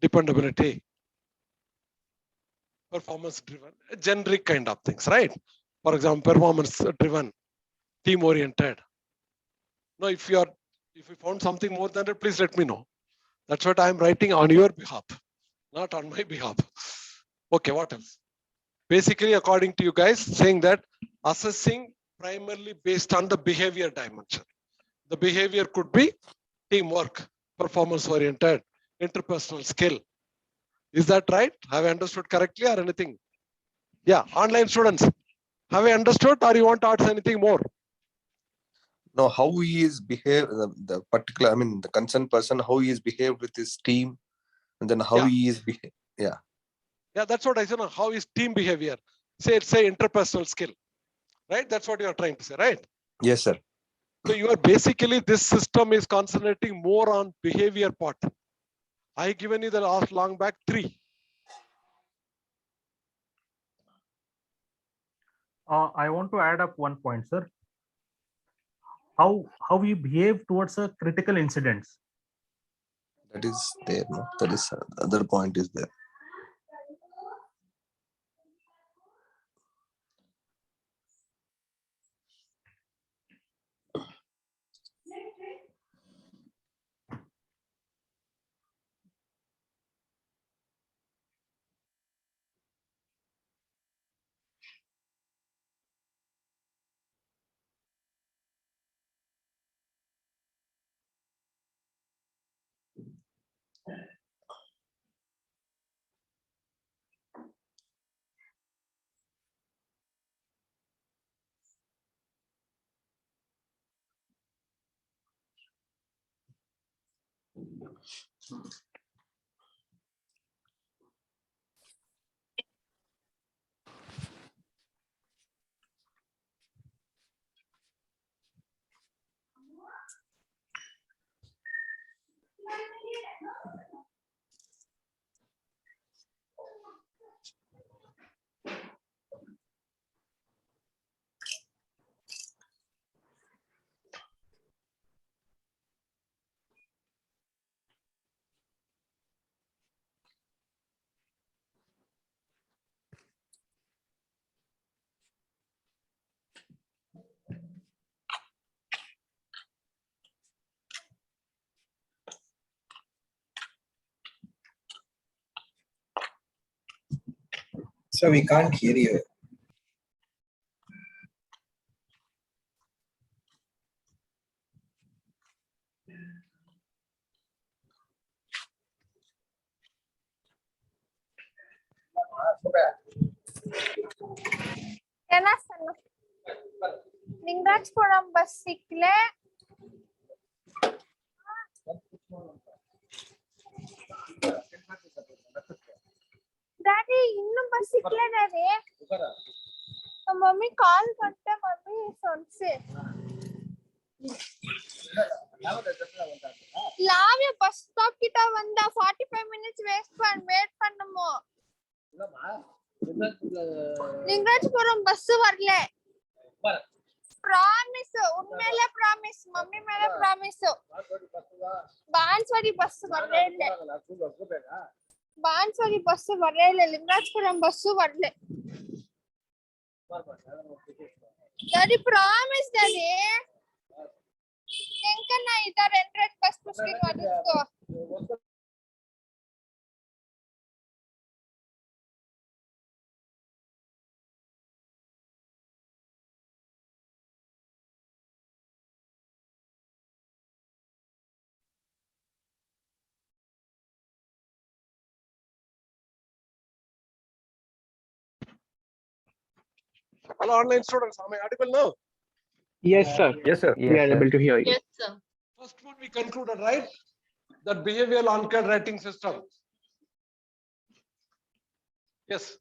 dependability, performance driven, generic kind of things, right? For example, performance driven, team oriented. Now, if you found something more than that, please let me know. That's what I'm writing on your behalf, not on my behalf. Okay, what else? Basically, according to you guys, saying that assessing primarily based on the behavior dimension. The behavior could be teamwork, performance oriented, interpersonal skill. Is that right? Have I understood correctly or anything? Yeah, online students, have I understood or you want to add anything more? No, how he is behave, the particular, I mean, the concerned person, how he is behaved with his team, and then how he is behave. Yeah. Yeah, that's what I said. How is team behavior? Say interpersonal skill, right? That's what you are trying to say, right? Yes, sir. So you are basically, this system is concentrating more on behavior part. I given you the last long back 3. I want to add up one point, sir. How we behave towards a critical incidents. That is there. No, that is the other point is there. So we can't hear you. என்ன சொன்ன Lingarajapuram bus சிக்கல ಸಿಕ್ಲೆ daddy ನಮ್ಮ mummy call ಕೊಟ್ಟೆ mummy ಸೊನ್ಸೆ லாவிய bus stop கிட்ட வந்தா 45 மினிட்ஸ் வெயிட் பண்ணமோ லிங்கராஜபுரம் பஸ் வரல ಪ್ರಾಮಿಸ್ ಉನ್ಮೇಲೆ ಪ್ರಾಮಿಸ್ ಮಮ್ಮಿ ಮೇಲೆ ಪ್ರಾಮಿಸ್ ಬಾನ್ಸ್ವಾಡಿ ಬಸ್ ಬರಲೇ ಇಲ್ಲ ಬಾನ್ಸ್ವಾಡಿ ಬಸ್ ಬರಲೇ ಇಲ್ಲ ಲಿಂಗರಾಜಪುರಂ ಬಸ್ಸು ಬರಲೇ ಡ್ಯಾಡಿ ಪ್ರಾಮಿಸ್ ಡ್ಯಾಡಿ ಎಂಕನ್ನ ಇದಾರೆ ಎಂಟ್ರೆನ್ಸ್ ಬಸ್ ಪುಸ್ಕಿಂಗ್ ಮಾಡಿಸ್ಕೋ Hello, online students. Am I audible now? Yes, sir. Yes, sir. We are able to hear you. Yes, sir. First one we concluded, right? That behavioral on-card writing system. Yes.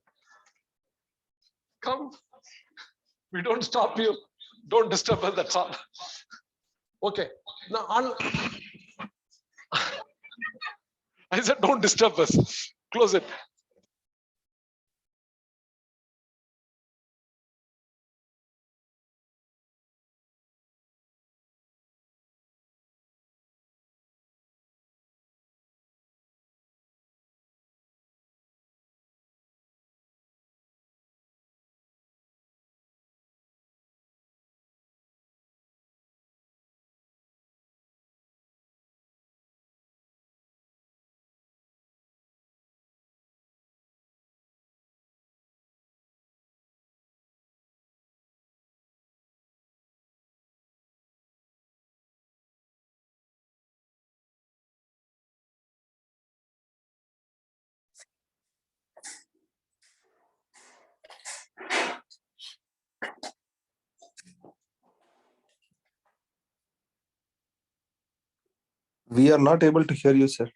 Come. We don't stop you. Don't disturb us. That's all. Okay. Now, I said don't disturb us. Close it. We are not able to hear you, sir.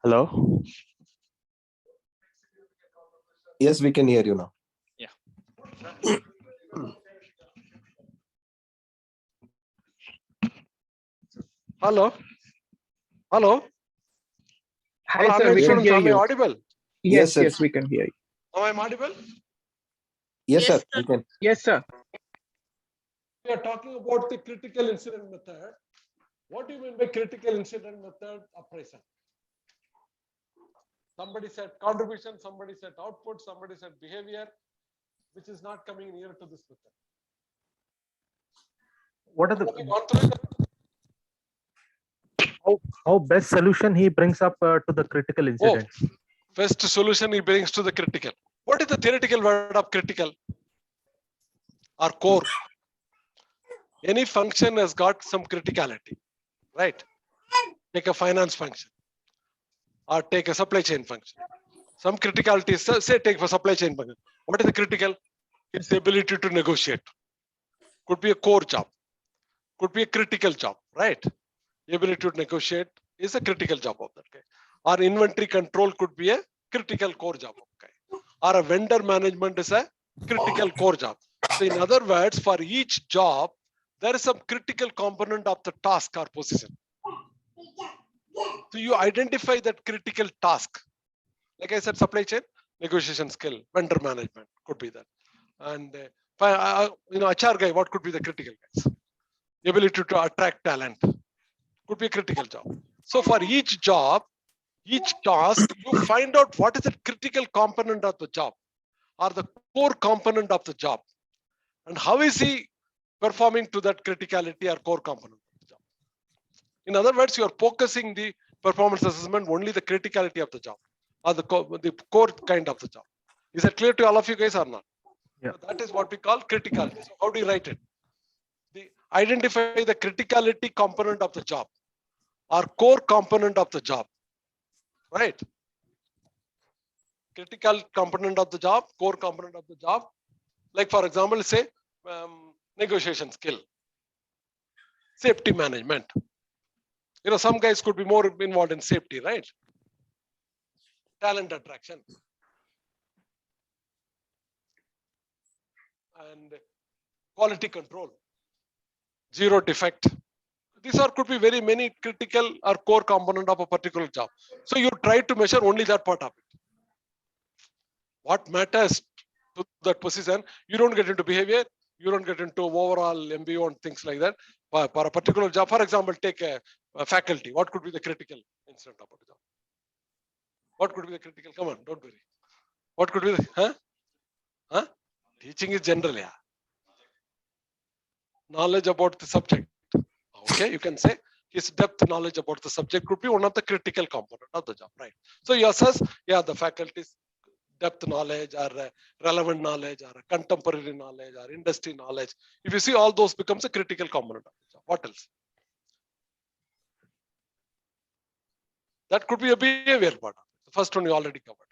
Hello. Yes, we can hear you now. Hello. Hello. Hi, Hello, sir. online We can students. hear Am I you. audible? Yes, sir. Yes, we can hear you. Am I audible? Yes, Yes, sir. sir. We can. Yes, sir. We are talking about the critical incident method. What do you mean by critical incident method appraisal? Somebody said contribution, somebody said output, somebody said behavior, which is not coming near to this method. What are Have we the gone through it? how best solution he brings up to the critical incident? First solution he brings to the critical. What is the theoretical word of critical? or core. Any function has got some criticality, right? Take a finance function or take a supply chain function. Some criticality, say take for supply chain function. What is the critical? Its ability to negotiate. Could be a core job. Could be a critical job, right? The ability to negotiate is a critical job of that guy. Or inventory control could be a critical core job of guy. Or a vendor management is a critical core job. So in other words, for each job, there is some critical component of the task or position. So you identify that critical task. Like I said, supply chain, negotiation skill, vendor management could be that. And HR guy, what could be the critical guys? The ability to attract talent could be a critical job. So for each job, each task, you find out what is the critical component of the job or the core component of the job. And how is he performing to that criticality or core component of the job? In other words, you are focusing the performance assessment only the criticality of the job or the core kind of the job. Is that clear to all of you guys or not? Yeah. So that is what we call criticality. So how do you write it? Identify the criticality component of the job or core component of the job, right? Critical component of the job, core component of the job. Like for example, say negotiation skill, safety management. Some guys could be more involved in safety, right? Talent attraction. And quality control, zero defect. These could be very many critical or core component of a particular job. So you try to measure only that part of it. What matters to that position, you don't get into behavior, you don't get into overall MBO and things like that. For a particular job, for example, take a faculty. What could be the critical incident about the job? What could be the critical? Come on, don't worry. What could be the, Teaching is general, yeah. Knowledge about the subject. Okay, you can say his depth knowledge about the subject could be one of the critical component of the job, right? So you assess, the faculty's depth knowledge or relevant knowledge or contemporary knowledge or industry knowledge. If you see all those becomes a critical component of the job. What else? That could be a behavior part. The first one you already covered it.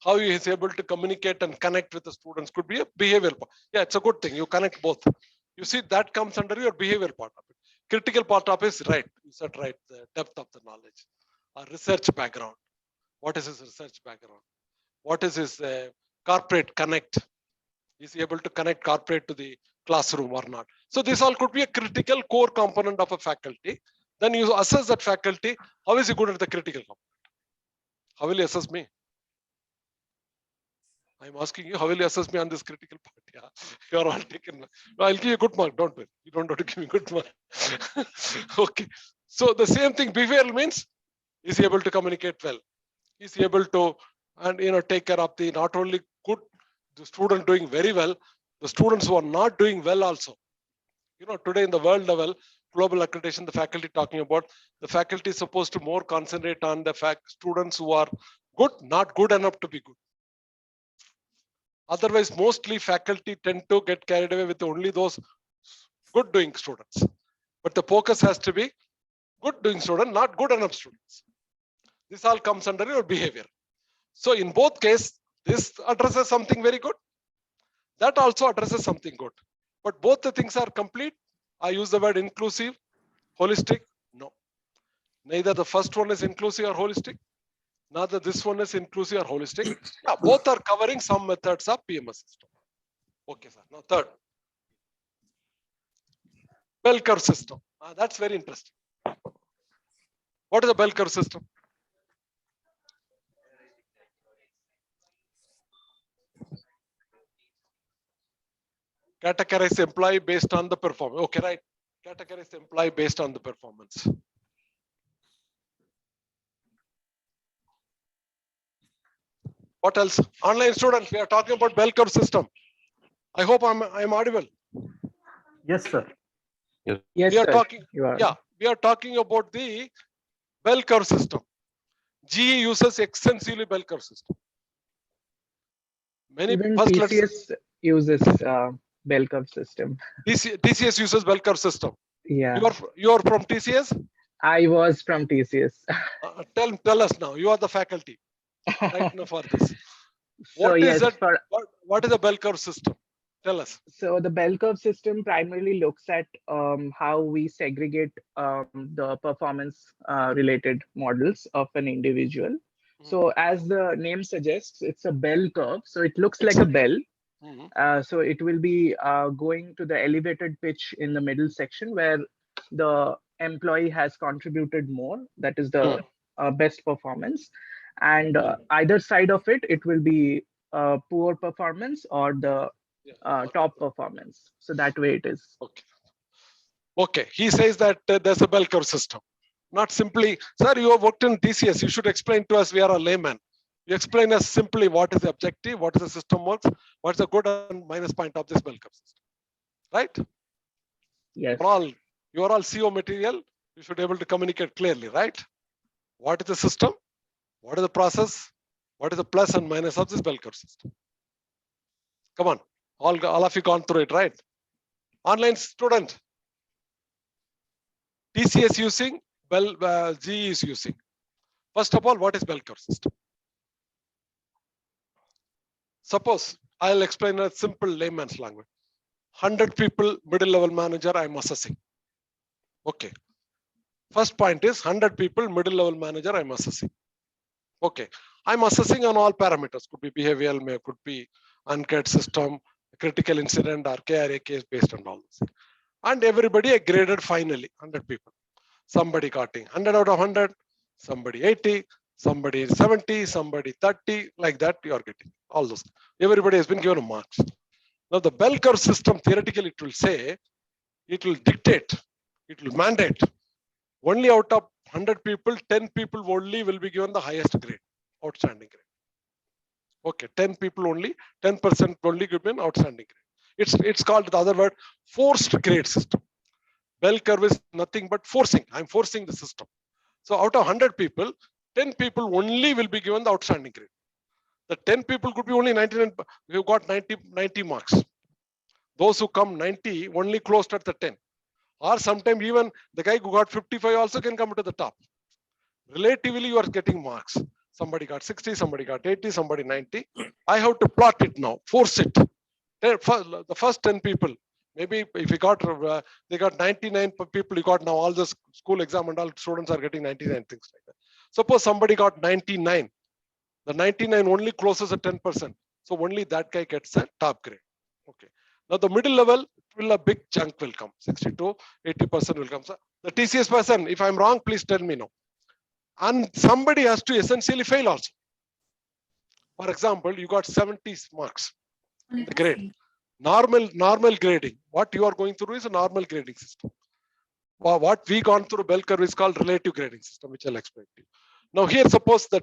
How he is able to communicate and connect with the students could be a behavior part. Yeah, it's a good thing. You connect both. You see that comes under your behavior part of it. Critical part of it is right. You said right, the depth of the knowledge. Or research background. What is his research background? What is his corporate connect? Is he able to connect corporate to the classroom or not? So this all could be a critical core component of a faculty. Then you assess that faculty. How is he good at the critical component? How will you assess me? I'm asking you, how will you assess me on this critical part? Yeah, you're all taken. No, I'll give you a good mark. Don't worry. You don't have to give me good mark. Okay. So the same thing, behavioral means, is he able to communicate well? Is he able to, and take care of the not only good, the student doing very well, the students who are not doing well also. Today in the world level, global accreditation, the faculty talking about, the faculty is supposed to more concentrate on the students who are good, not good enough to be good. Otherwise, mostly faculty tend to get carried away with only those good doing students. But the focus has to be good doing student, not good enough students. This all comes under your behavior. So in both cases, this addresses something very good. That also addresses something good. But both the things are complete. I use the word inclusive, holistic. No. Neither the first one is inclusive or holistic. Neither this one is inclusive or holistic. Yeah, both are covering some methods of PMS system. Okay, sir. Now third. Bell curve system. That's very interesting. What is a bell curve system? Categorize employee based on the performance. Okay, right. Categorize employee based on the performance. What else? Online students, we are talking about bell curve system. I hope I'm audible. Yes, sir. Yes, We are sir. talking, You are. yeah, we are talking about the bell curve system. GE uses extensively bell curve system. Many Even first TCS uses bell curve system. TCS uses bell curve system. Yeah, You are from TCS? I was from TCS. Tell us now. You are the faculty right now for this. So What is yes, that? for What is a bell curve system? Tell us. so the bell curve system primarily looks at how we segregate the performance related models of an individual. So as the name suggests, it's a bell curve. So it looks like a bell. So it will be going to the elevated pitch in the middle section where the employee has contributed more. That is the best performance. And either side of it, it will be poor performance or the top performance. So that way it is. Okay. Okay. He says that there's a bell curve system. Not simply, sir, you have worked in TCS. You should explain to us. We are a layman. You explain us simply what is the objective, what is the system works, what's the good and minus point of this bell curve system. Right? Yes. You are all CO material. You should be able to communicate clearly, right? What is the system? What is the process? What is the plus and minus of this bell curve system? Come on. All of you gone through it, right? Online student. TCS using, GE is using. First of all, what is bell curve system? Suppose I'll explain a simple layman's language. 100 people, middle level manager, I'm assessing. Okay. First point is 100 people, middle level manager, I'm assessing. Okay. I'm assessing on all parameters. Could be behavioral, could be uncat system, critical incident, or KRA case based on all this. And everybody graded finally, 100 people. Somebody got 100 out of 100, somebody 80, somebody 70, somebody 30, like that you are getting all those. Everybody has been given a marks. Now the bell curve system, theoretically it will say, it will dictate, it will mandate, only out of 100 people, 10 people only will be given the highest grade, outstanding grade. Okay, 10 people only, 10% only given outstanding grade. It's called, the other word, forced grade system. Bell curve is nothing but forcing. I'm forcing the system. So out of 100 people, 10 people only will be given the outstanding grade. The 10 people could be only 99, who got 90 marks. Those who come 90 only closed at the 10. Or sometimes even the guy who got 55 also can come to the top. Relatively, you are getting marks. Somebody got 60, somebody got 80, somebody 90. I have to plot it now, force it. The first 10 people, maybe if you got, they got 99 people, you got now all the school exam and all students are getting 99, things like that. Suppose somebody got 99. The 99 only closes at 10%. So only that guy gets a top grade. Okay. Now the middle level, a big chunk will come. 60 to 80% will come. So the TCS person, if I'm wrong, please tell me no. And somebody has to essentially fail also. For example, you got 70 marks, the grade. Normal grading. What you are going through is a normal grading system. What we gone through bell curve is called relative grading system, which I'll explain to you. Now here, suppose the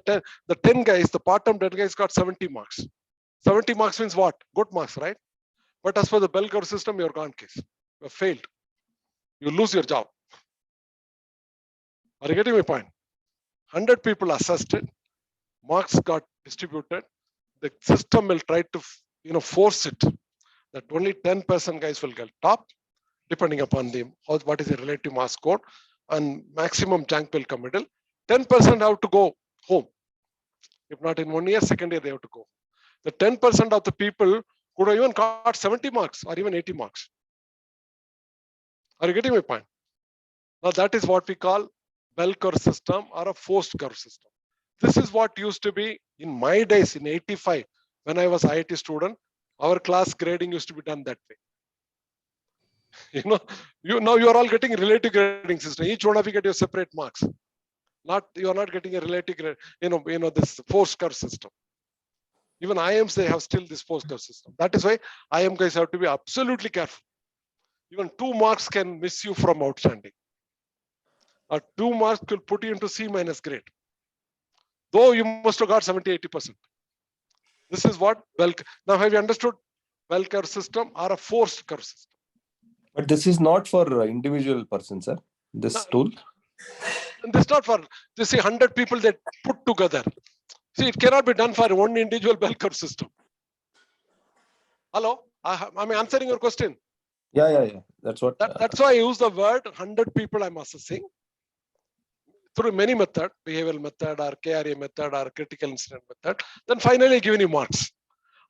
10 guys, the bottom 10 guys got 70 marks. 70 marks means what? Good marks, right? But as for the bell curve system, you're gone case. You have failed. You lose your job. Are you getting my point? 100 people assessed it. Marks got distributed. The system will try to force it that only 10% guys will get top, depending upon what is the relative mass score, and maximum chunk will come middle. 10% have to go home. If not in 1 year, second year they have to go. The 10% of the people could have even got 70 marks or even 80 marks. Are you getting my point? Now that is what we call bell curve system or a forced curve system. This is what used to be in my days in 85 when I was IIT student. Our class grading used to be done that way. Now you are all getting a relative grading system. Each one of you get your separate marks. You are not getting a relative grade, this forced curve system. Even IIMs, they have still this forced curve system. That is why IIM guys have to be absolutely careful. Even 2 marks can miss you from outstanding. Or 2 marks will put you into C- grade. Though you must have got 70-80%. This is what now have you understood bell curve system or a forced curve system? But this is not for individual person, sir. This tool. This is not for, you see, 100 people that put together. See, it cannot be done for one individual bell curve system. Hello? I'm answering your question. Yeah. That's what. That's why I use the word 100 people I'm assessing through many methods, behavioral method or KRA method or critical incident method. Then finally giving you marks.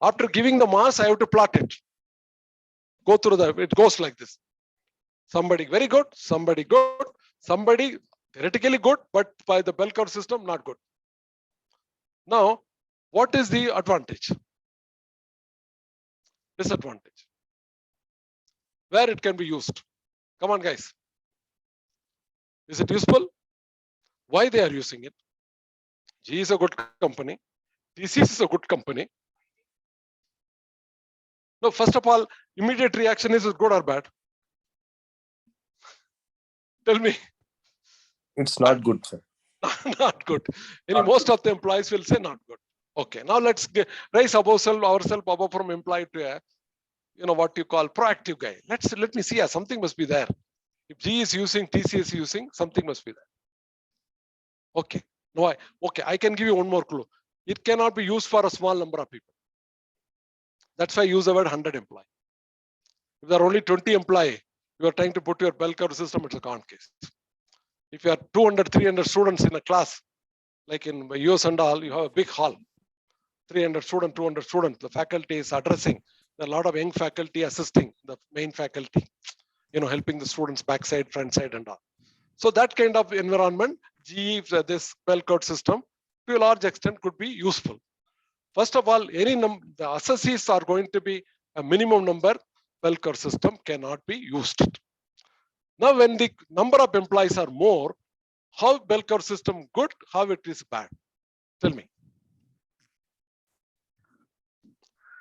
After giving the marks, I have to plot it. Go through it goes like this. Somebody very good, somebody theoretically good, but by the bell curve system, not good. Now, what is the advantage? Disadvantage. Where it can be used. Come on, guys. Is it useful? Why they are using it? G is a good company. TCS is a good company. No, first of all, immediate reaction is it good or bad? Tell me. It's not good, sir. Not good. Not Most of the employees will say not good. Okay, now let's raise ourselves above from employee to a, what you call proactive guy. Let me see. Something must be there. If G is using, TCS using, something must be there. Okay. No, I can give you one more clue. It cannot be used for a small number of people. That's why I use the word 100 employee. If there are only 20 employee, you are trying to put your bell curve system, it's a con case. If you are 200, 300 students in a class, like in US and all, you have a big hall, 300 students, 200 students, the faculty is addressing, there are a lot of young faculty assisting the main faculty, helping the students backside, front side and all. So that kind of environment, this bell curve system, to a large extent could be useful. First of all, the assessees are going to be a minimum number, bell curve system cannot be used. Now, when the number of employees are more, how bell curve system good, how it is bad? Tell me.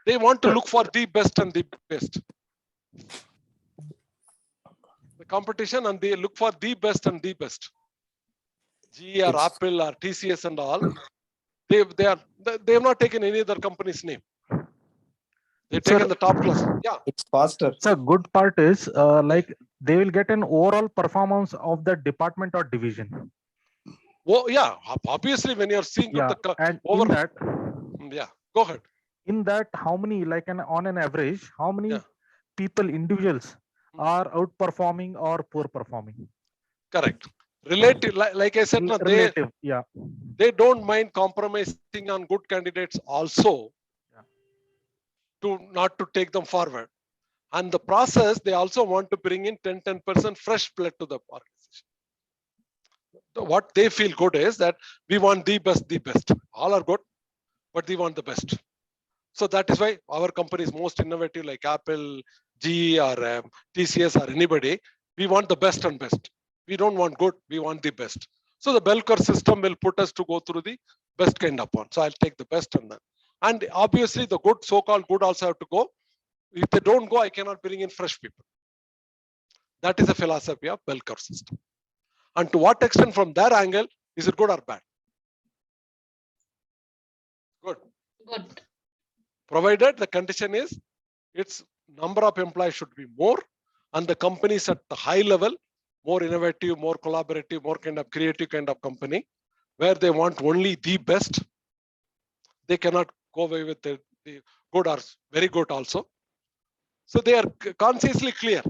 They want to look for the best and the best. The competition, and they look for the best and the best. G or Apple or TCS and all, they have not taken any other company's name. They've taken the top class. Yeah. It's faster. So good part is like they will get an overall performance of the department or division. Oh, yeah. Obviously, when you're seeing Yeah, the and over. in that, Yeah, go ahead. in that, how many, like on an average, how many people, individuals are outperforming or poor performing? Correct. Relative, like I said, Relative, they don't mind compromising on good candidates also to not to take them forward. And the process, they also want to bring in 10% fresh blood to the organization. What they feel good is that we want the best. All are good, but we want the best. So that is why our company is most innovative, like Apple, GE or TCS or anybody. We want the best and best. We don't want good, we want the best. So the bell curve system will put us to go through the best kind of one. So I'll take the best and then. And obviously the good, so-called good also have to go. If they don't go, I cannot bring in fresh people. That is the philosophy of bell curve system. And to what extent from their angle, is it good or bad? Good. Good. Provided the condition is its number of employees should be more and the company is at the high level, more innovative, more collaborative, more kind of creative kind of company where they want only the best. They cannot go away with the good or very good also. So they are consciously clear.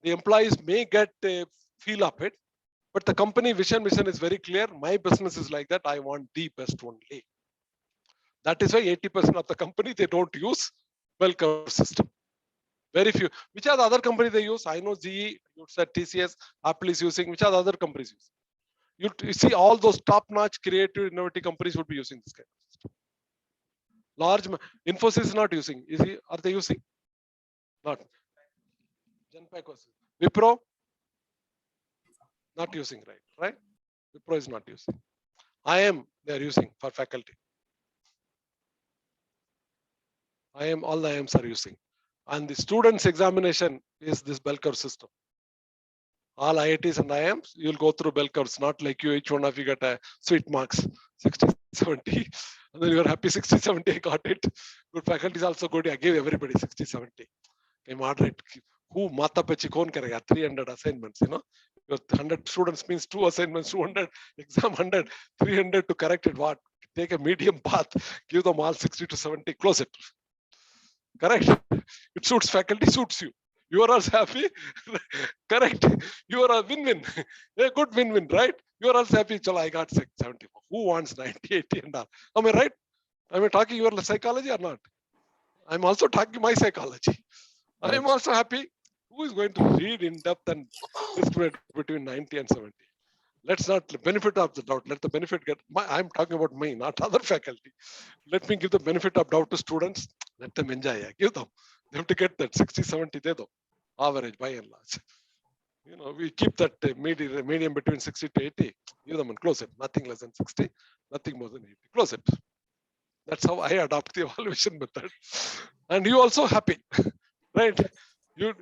The employees may get a feel of it, but the company vision is very clear. My business is like that. I want the best only. That is why 80% of the company, they don't use bell curve system. Very few. Which are the other companies they use? I know GE, you said TCS, Apple is using. Which are the other companies using? You see all those top-notch creative innovative companies would be using this kind of system. Large Infosys is not using. Are they using? Not. Genpact was. Wipro? Not using, right? Wipro is not using. IM, they are using for faculty. All the IMs are using. And the students' examination is this bell curve system. All IITs and IIMs, you'll go through bell curves, not like you, each one of you get a sweet marks, 60, 70. And then you're happy 60, 70, I got it. Good faculty is also good. I gave everybody 60, 70. Okay, moderate. Who mata pechi kon karega? 300 assignments, Your 100 students means 2 assignments, 200, exam 100, 300 to correct it. What? Take a medium path, give them all 60 to 70, close it. Correct. It suits faculty, suits you. You are also happy. Correct. You are a win-win. A good win-win, right? You are also happy. Chalo, I got 74. Who wants 90, 80 and all? Am I right? Am I talking your psychology or not? I'm also talking my psychology. I am Right. also happy. Who is going to read in depth and discriminate between 90 and 70? Let's not benefit of the doubt. Let the benefit get. I'm talking about me, not other faculty. Let me give the benefit of doubt to students. Let them enjoy. Give them. They have to get that 60, 70. They do. Average by and large. You know, we keep that medium between 60 to 80. Give them and close it. Nothing less than 60. Nothing more than 80. Close it. That's how I adopt the evaluation method. And you also happy, right? You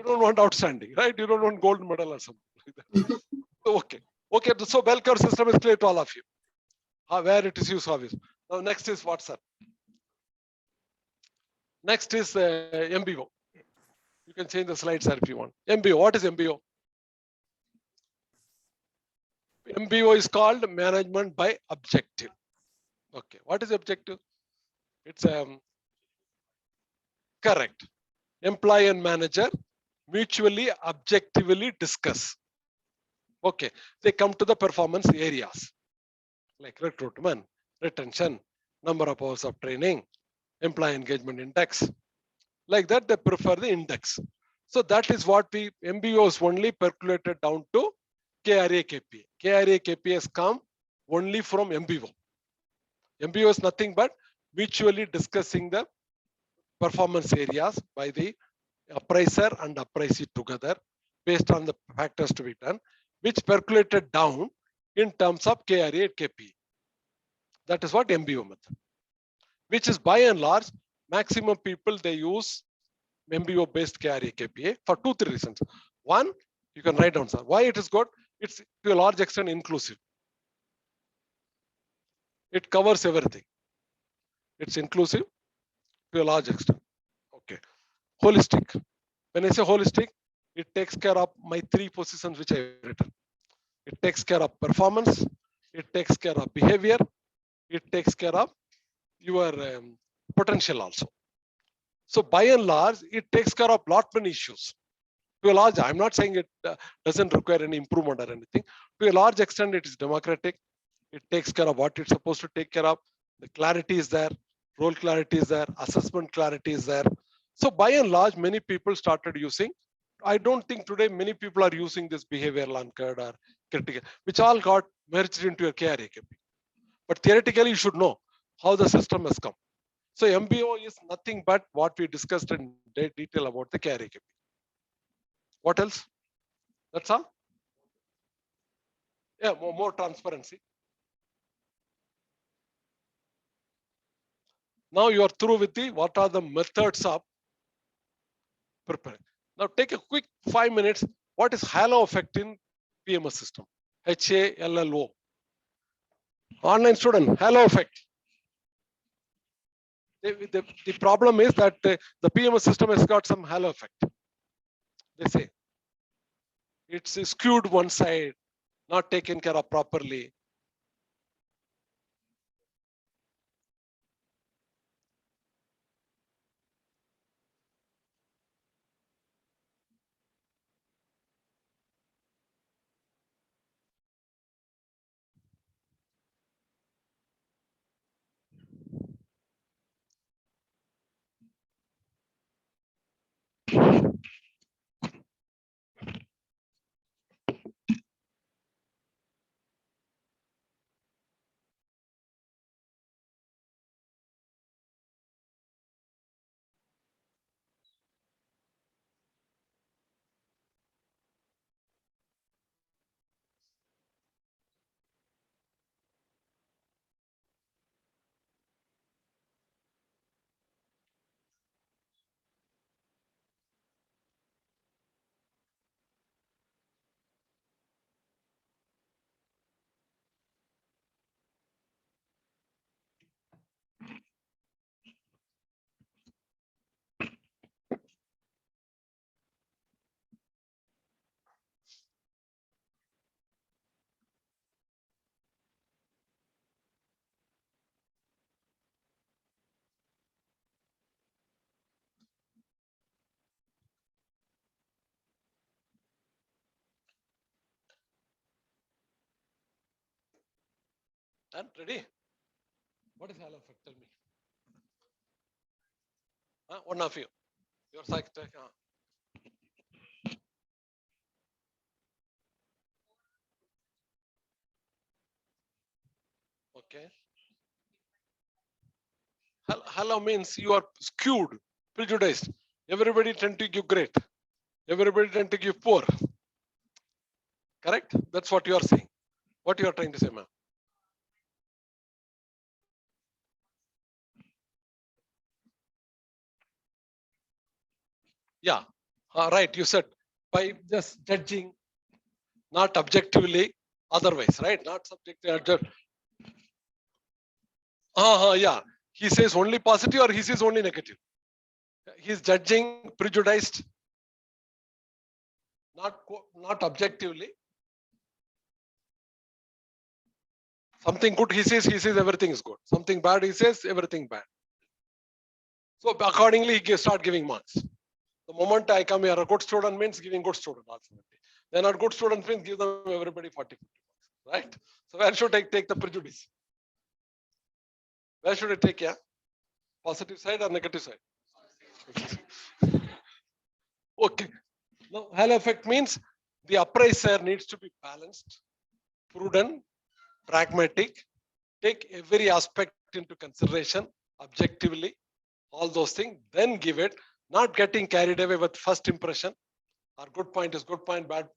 don't want outstanding, right? You don't want gold medal or something like that. Okay. Okay. So bell curve system is clear to all of you. Where it is used obvious. Now next is WhatsApp. Next is MBO. You can change the slides if you want. MBO. What is MBO? MBO is called management by objective. Okay. What is objective? It's correct. Employee and manager mutually objectively discuss. Okay. They come to the performance areas like recruitment, retention, number of hours of training, employee engagement index. Like that, they prefer the index. So that is what we MBOs only percolated down to KRA KPA. KRA KPAs come only from MBO. MBO is nothing but mutually discussing the performance areas by the appraiser and appraisee together based on the factors to be done, which percolated down in terms of KRA and KPA. That is what MBO method, which is by and large, maximum people they use MBO based KRA KPA for 2-3 reasons. One, you can write down, sir. Why it is good? It's to a large extent inclusive. It covers everything. It's inclusive to a large extent. Okay. Holistic. When I say holistic, it takes care of my 3 positions which I've written. It takes care of performance. It takes care of behavior. It takes care of your potential also. So by and large, it takes care of lot many issues. To a large, I'm not saying it doesn't require any improvement or anything. To a large extent, it is democratic. It takes care of what it's supposed to take care of. The clarity is there, role clarity is there, assessment clarity is there. So by and large, many people started using. I don't think today many people are using this behavioral anchored or critical, which all got merged into your KRA KP. But theoretically, you should know how the system has come. So MBO is nothing but what we discussed in detail about the KRA KP. What else? That's all? Yeah, more transparency. Now you are through with the what are the methods of preparing. Now take a quick 5 minutes. What is halo effect in PMS system? HALLO. Online student, halo effect. The problem is that the PMS system has got some halo effect. They say it's skewed one side, not taken care of properly. And ready? What is halo effect? Tell me. One of you. Your psych tech. Okay. Halo means you are skewed, prejudiced. Everybody tend to give great. Everybody tend to give poor. Correct? That's what you are saying. What you are trying to say, ma'am? Yeah. Right. You said by just judging, not objectively, otherwise, right? Not subjectively. Yeah. He says only positive or he says only negative. He's judging, prejudiced, not objectively. Something good he says everything is good. Something bad he says everything bad. So accordingly he start giving marks. The moment I come here, a good student means giving good student also. Then a good student means give them everybody 40, 50 marks, right? So where should I take the prejudice? Where should I take? Yeah, positive side or negative side? Okay. Now halo effect means the appraiser needs to be balanced, prudent, pragmatic, take every aspect into consideration objectively, all those things, then give it, not getting carried away with first impression. Our good point is good point, bad,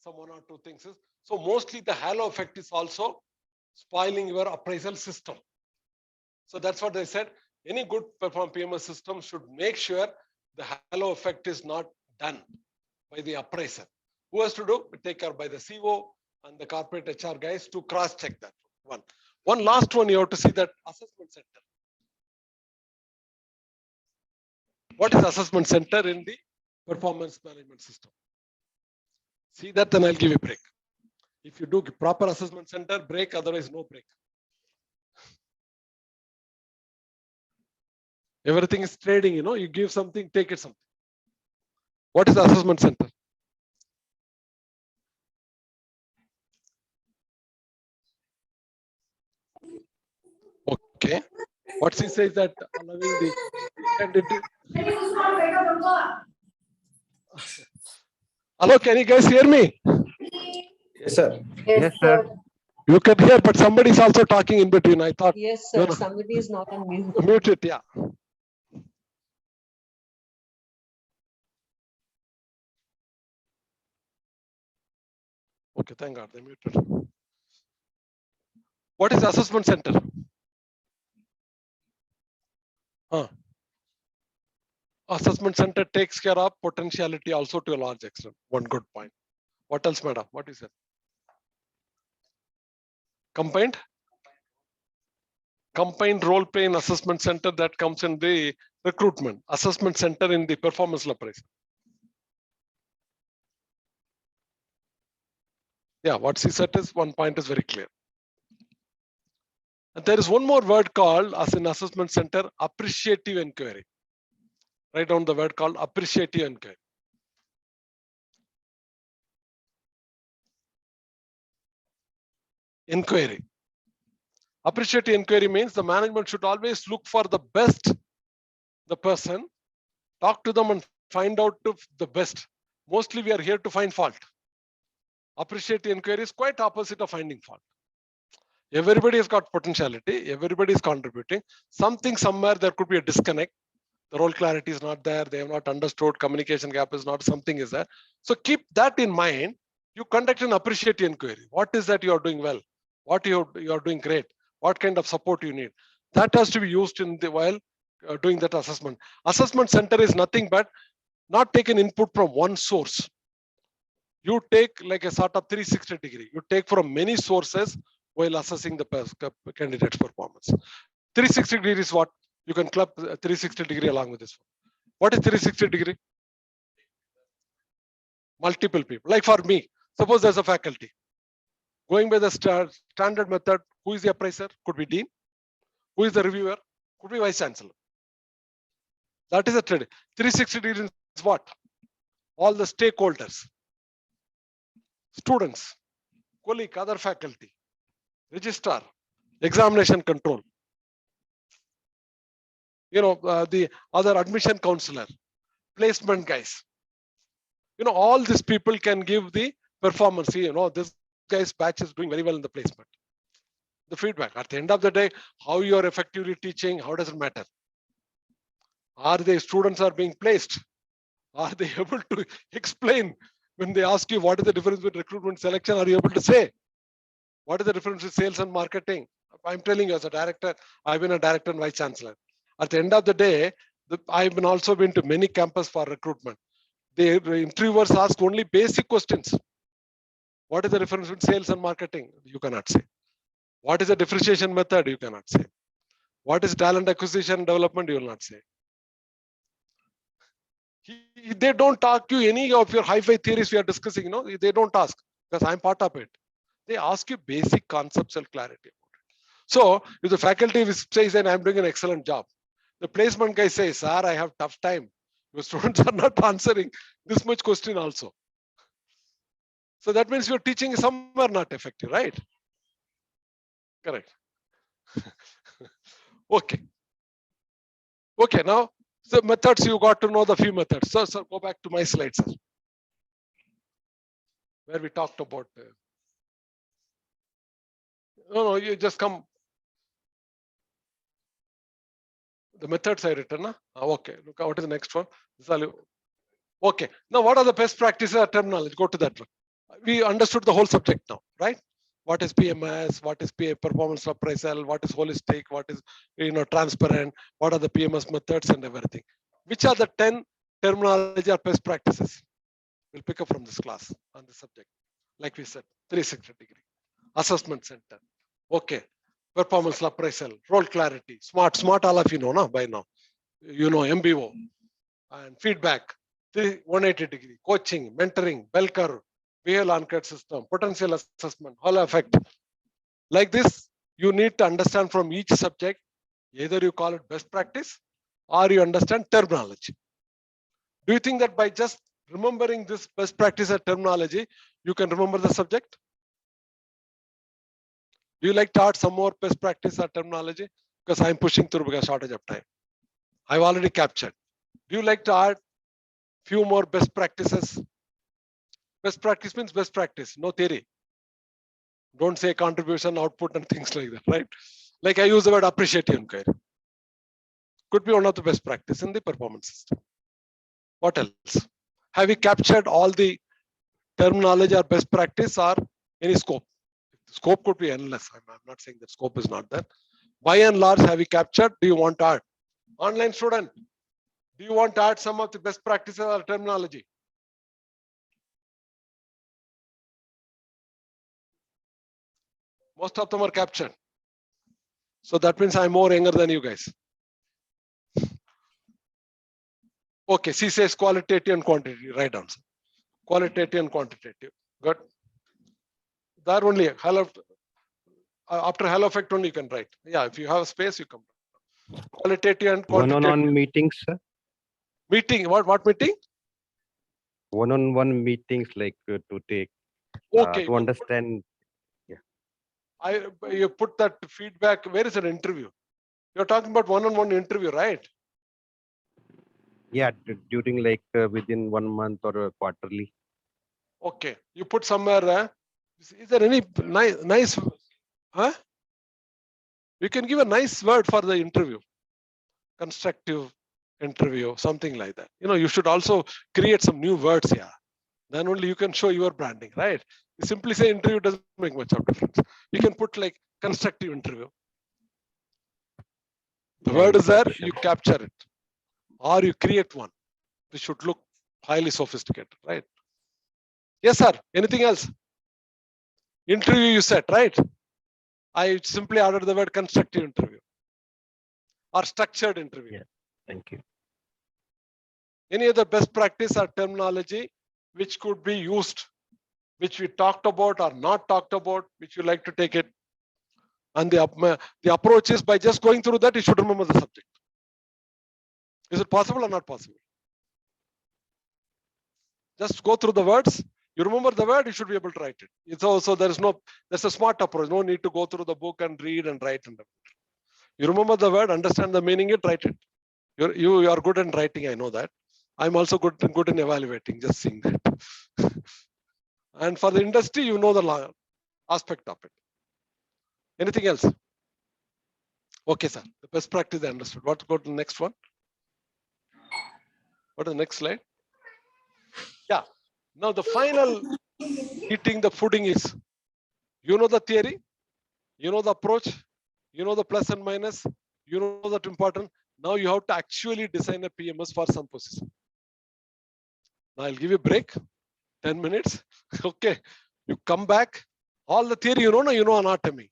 some one or two things is. So mostly the halo effect is also spoiling your appraisal system. So that's what they said. Any good perform PMS system should make sure the halo effect is not done by the appraiser. Who has to do? Take care by the CO and the corporate HR guys to cross check that one. One last one, you have to see that assessment center. What is assessment center in the performance management system? See that, then I'll give you a break. If you do proper assessment center, break, otherwise no break. Everything is trading, you give something, take it something. What is the assessment center? Okay. What she says that allowing the candidate. Hello, can you guys hear me? Yes, sir. Yes, sir. You can hear, but somebody is also talking in between. I thought. Yes, sir. Somebody is not on mute. Mute it, yeah. Okay, thank God they muted. What is assessment center? Assessment center takes care of potentiality also to a large extent. One good point. What else, madam? What is it? Combined role play in assessment center that comes in the recruitment. Assessment center in the performance appraisal. Yeah, what she said is one point is very clear. And there is one more word called as an assessment center, appreciative inquiry. Write down the word called appreciative inquiry. Inquiry. Appreciative inquiry means the management should always look for the best, the person, talk to them and find out the best. Mostly we are here to find fault. Appreciative inquiry is quite opposite of finding fault. Everybody has got potentiality. Everybody is contributing. Something somewhere there could be a disconnect. The role clarity is not there. They have not understood. Communication gap is not, something is there. So keep that in mind. You conduct an appreciative inquiry. What is that you are doing well? What you are doing great? What kind of support you need? That has to be used in the while doing that assessment. Assessment center is nothing but not taking input from one source. You take like a sort of 360 degree. You take from many sources while assessing the candidate's performance. 360 degree is what? You can club 360 degree along with this. What is 360 degree? Multiple people. Like for me, suppose there's a faculty. Going by the standard method, who is the appraiser? Could be dean. Who is the reviewer? Could be vice chancellor. That is a trade. 360 degree is what? All the stakeholders, students, colleague, other faculty, registrar, examination control. The other admission counselor, placement guys. All these people can give the performance. This guy's batch is doing very well in the placement. The feedback. At the end of the day, how you are effectively teaching, how does it matter? Are the students are being placed? Are they able to explain when they ask you what is the difference between recruitment selection? Are you able to say? What is the difference between sales and marketing? I'm telling you as a director, I've been a director and vice chancellor. At the end of the day, I've also been to many campuses for recruitment. The interviewers ask only basic questions. What is the difference between sales and marketing? You cannot say. What is the differentiation method? You cannot say. What is talent acquisition and development? You will not say. They don't talk you any of your hi-fi theories we are discussing. They don't ask because I'm part of it. They ask you basic conceptual clarity. So if the faculty says, and I'm doing an excellent job, the placement guy says, sir, I have tough time. Your students are not answering this much question also. So that means your teaching is somewhere not effective, right? Correct. Okay. Okay, now the methods, you got to know the few methods. So go back to my slides, sir, where we talked about. No, you just come. The methods I written. Okay, look, what is the next one? Okay, now what are the best practices or terminology? Go to that one. We understood the whole subject now, right? What is PMS? What is performance appraisal? What is holistic? What is transparent? What are the PMS methods and everything? Which are the 10 terminology or best practices? We'll pick up from this class on this subject. Like we said, 360 degree assessment center. Okay, performance appraisal, role clarity, smart all of you know now by now. MBO and feedback, 180 degree, coaching, mentoring, bell curve, behavioral anchored system, potential assessment, Hall effect. Like this, you need to understand from each subject, either you call it best practice or you understand terminology. Do you think that by just remembering this best practice or terminology, you can remember the subject? Do you like to add some more best practice or terminology? Because I'm pushing through because shortage of time. I've already captured. Do you like to add few more best practices? Best practice means best practice, no theory. Don't say contribution, output, and things like that, right? Like I use the word appreciation. Could be one of the best practice in the performance system. What else? Have you captured all the terminology or best practice or any scope? Scope could be endless. I'm not saying that scope is not there. By and large, have you captured? Do you want to add? Online student, do you want to add some of the best practices or terminology? Most of them are captured. So that means I'm more younger than you guys. Okay, C says qualitative and quantitative. Write down. Qualitative and quantitative. Good. That only after hell effect only you can write. Yeah, if you have space, you come. Qualitative and quantitative. One-on-one meetings, sir. Meeting. What meeting? One-on-one meetings, like to take Okay. to understand. Yeah. You put that feedback. Where is an interview? You're talking about one-on-one interview, right? Yeah, during like within 1 month or quarterly. Okay. You put somewhere. Is there any nice? Huh? You can give a nice word for the interview. Constructive interview, something like that. You should also create some new words here. Then only you can show your branding, right? You simply say interview doesn't make much of difference. You can put like constructive interview. The word is there, you capture it. Or you create one. This should look highly sophisticated, right? Yes, sir. Anything else? Interview you said, right? I simply added the word constructive interview or structured interview. Yeah. Thank you. Any other best practice or terminology which could be used, which we talked about or not talked about, which you like to take it? And the approach is by just going through that, you should remember the subject. Is it possible or not possible? Just go through the words You remember the word, you should be able to write it. It's also, there's a smart approach. No need to go through the book and read and write. You remember the word, understand the meaning, it, write it. You are good in writing, I know that. I'm also good in evaluating, just seeing that. And for the industry, you know the aspect of it. Anything else? Okay, sir. The best practice I understood. What, go to the next one? What is the next slide? Yeah. Now the final eating the pudding is, you know the theory, you know the approach, you know the plus and minus, you know that important. Now you have to actually design a PMS for some position. Now I'll give you a break, 10 minutes. Okay. You come back. All the theory, you know anatomy.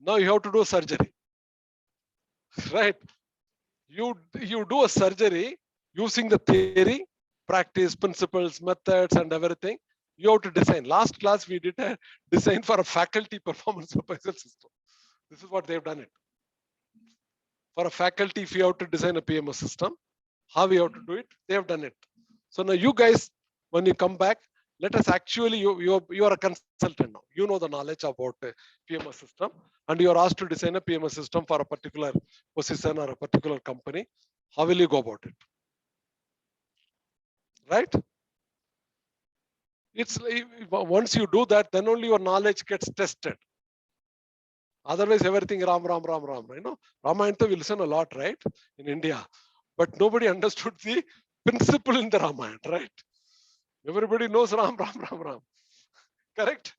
Now you have to do surgery. Right? You do a surgery using the theory, practice, principles, methods, and everything. You have to design. Last class, we did a design for a faculty performance appraisal system. This is what they've done it. For a faculty, if you have to design a PMS system, how we have to do it, they have done it. So now you guys, when you come back, let us actually, you are a consultant now. You know the knowledge about a PMS system, and you are asked to design a PMS system for a particular position or a particular company. How will you go about it? Right? It's once you do that, then only your knowledge gets tested. Otherwise, everything Ram. You know, Ramayana we listen a lot, right? In India, but nobody understood the principle in the Ramayana, right? Everybody knows Ram. Correct?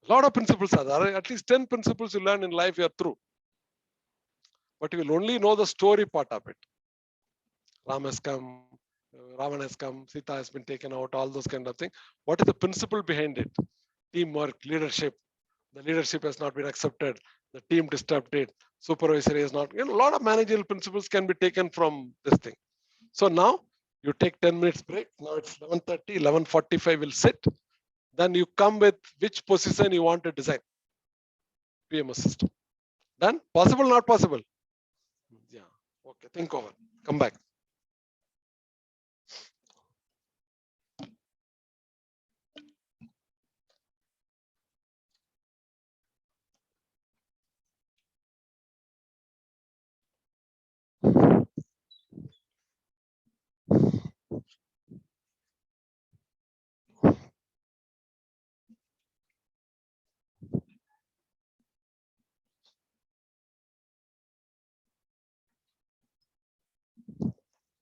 A lot of principles are there. At least 10 principles you learn in life, you are through. But you will only know the story part of it. Ram has come, Ravan has come, Sita has been taken out, all those kind of things. What is the principle behind it? Teamwork, leadership. The leadership has not been accepted. The team disturbed it. Supervisory is not. A lot of managerial principles can be taken from this thing. So now you take 10 minutes break. Now it's 11:30, 11:45 will sit. Then you come with which position you want to design. PMS system. Done? Possible, not possible? Yeah. Okay, think over. Come back.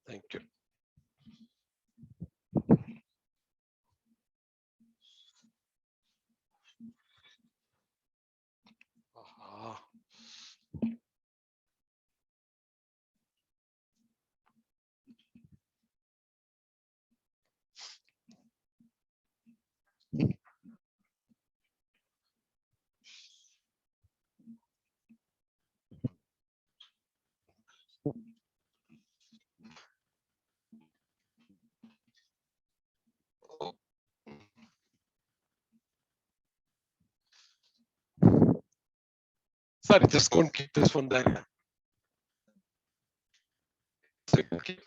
Thank you. Aha. Sorry, just go and keep this one there. Keep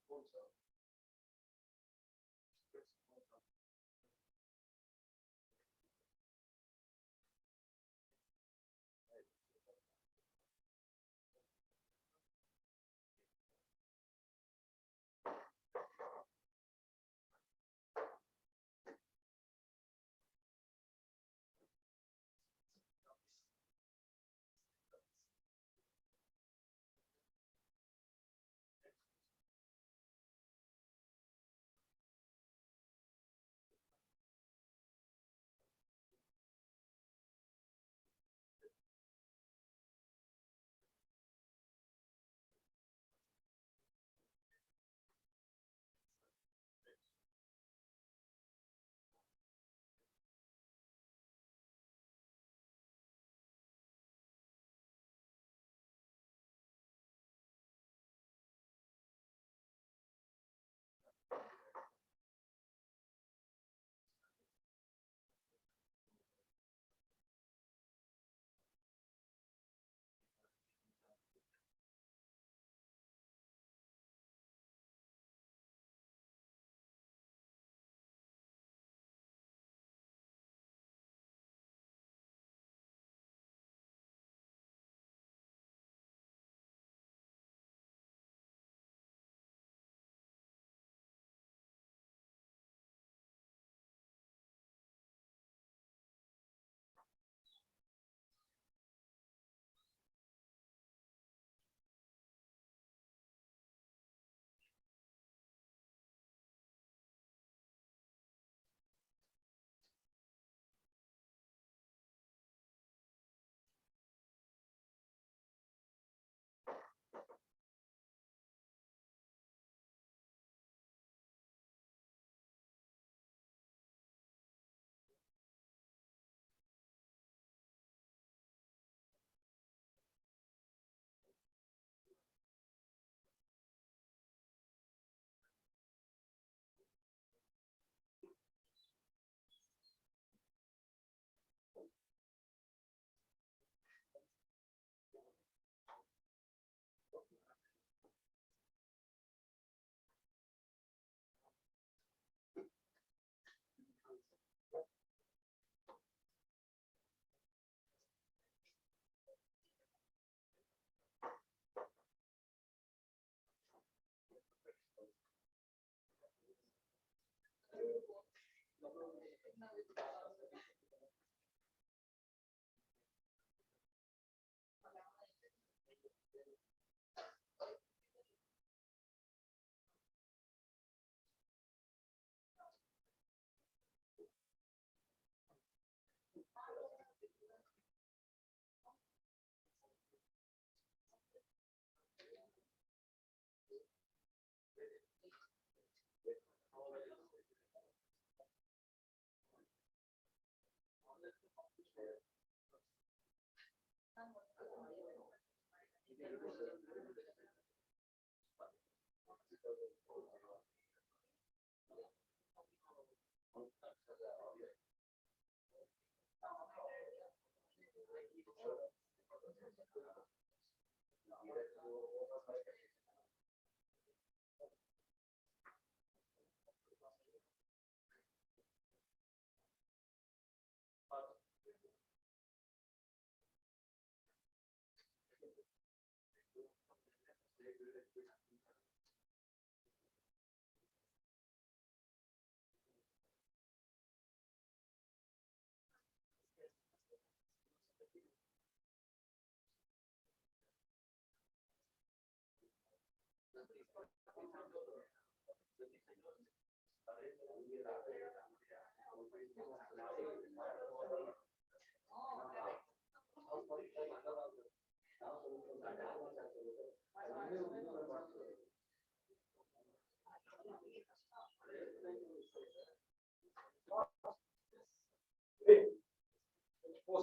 Post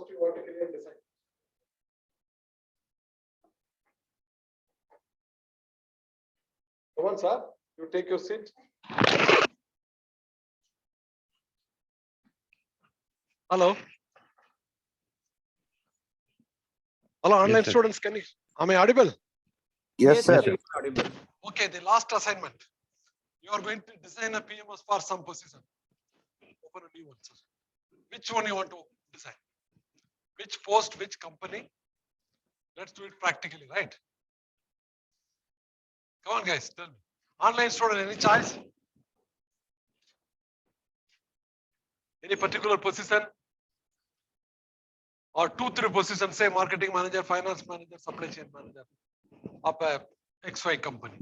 you want to create design. Come on, sir. You take your seat. Hello. Hello, online sir. students. Can you? Am I audible? Yes, sir. Okay, the last assignment. You are going to design a PMS for some position. Open a new one, sir. Which one you want to design? Which post, which company? Let's do it practically, right? Come on, guys, tell me. Online student, any choice? Any particular position? Or 2-3 positions, say marketing manager, finance manager, supply chain manager of a XY company.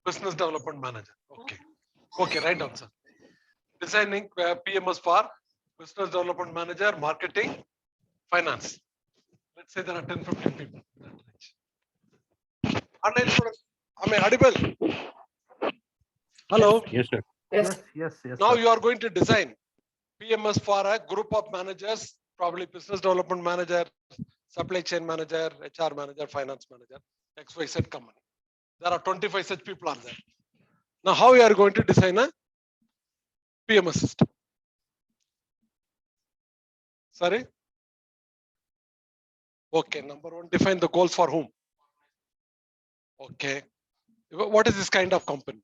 Business development manager. Okay. Okay, right answer. Designing PMS for business development manager, marketing, finance. Let's say there are 10-15 people. Online students, am I audible? Hello. Yes, sir. Yes, yes, yes. Now sir. you are going to design PMS for a group of managers, probably business development manager, supply chain manager, HR manager, finance manager, XYZ company. There are 25 such people are there. Now, how you are going to design a PMS system? Sorry? Okay, number one, define the goals for whom? Okay. What is this kind of company?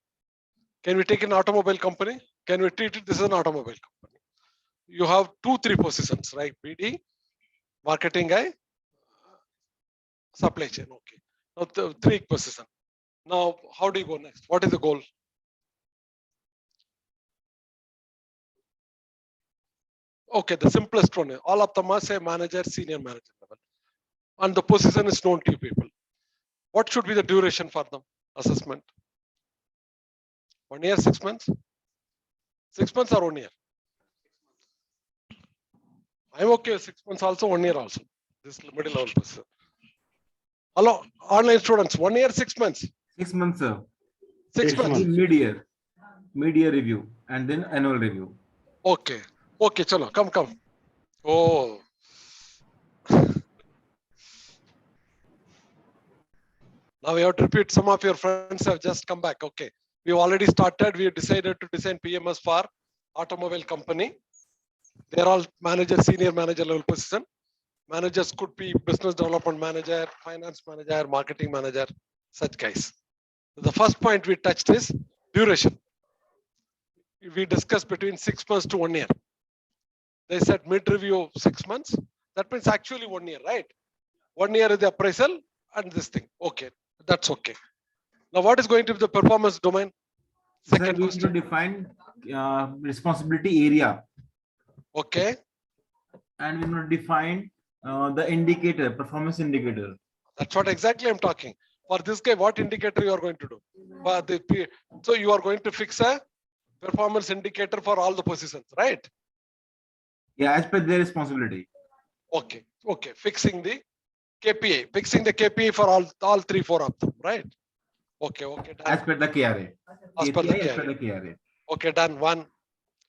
Can we take an automobile company? Can we treat it this is an automobile company? You have 2-3 positions, right? BD, marketing guy, supply chain. Okay. Now the 3 position. Now, how do you go next? What is the goal? Okay, the simplest one. All of them must say manager, senior manager level. And the position is known to you people. What should be the duration for them? Assessment. 1 year, 6 months? 6 months or 1 year? I'm okay with 6 months also, 1 year also. This middle level person. Hello, online students, 1 year, 6 months. 6 months, sir. 6 6 months. months. Mid-year review, and then annual review. Okay. Okay, chalo, come. Oh. Now we have to repeat. Some of your friends have just come back. Okay. We've already started. We decided to design PMS for automobile company. They're all manager, senior manager level position. Managers could be business development manager, finance manager, marketing manager, such guys. The first point we touched is duration. We discussed between 6 months to 1 year. They said mid-review 6 months. That means actually 1 year, right? 1 year is the appraisal and this thing. Okay, that's okay. Now, what is going to be the performance domain? Second Sir, we need to question. define responsibility area, Okay, and we need to define the indicator, performance indicator. that's what exactly I'm talking. For this guy, what indicator you are going to do? For the so you are going to fix a performance indicator for all the positions, right? Yeah, as per their responsibility. Okay, okay. Fixing the KPI for all 3-4 of them, right? Okay, okay. Done. As per the KRA. As per the KPI, as per KRA. the KRA. Okay, done. 1.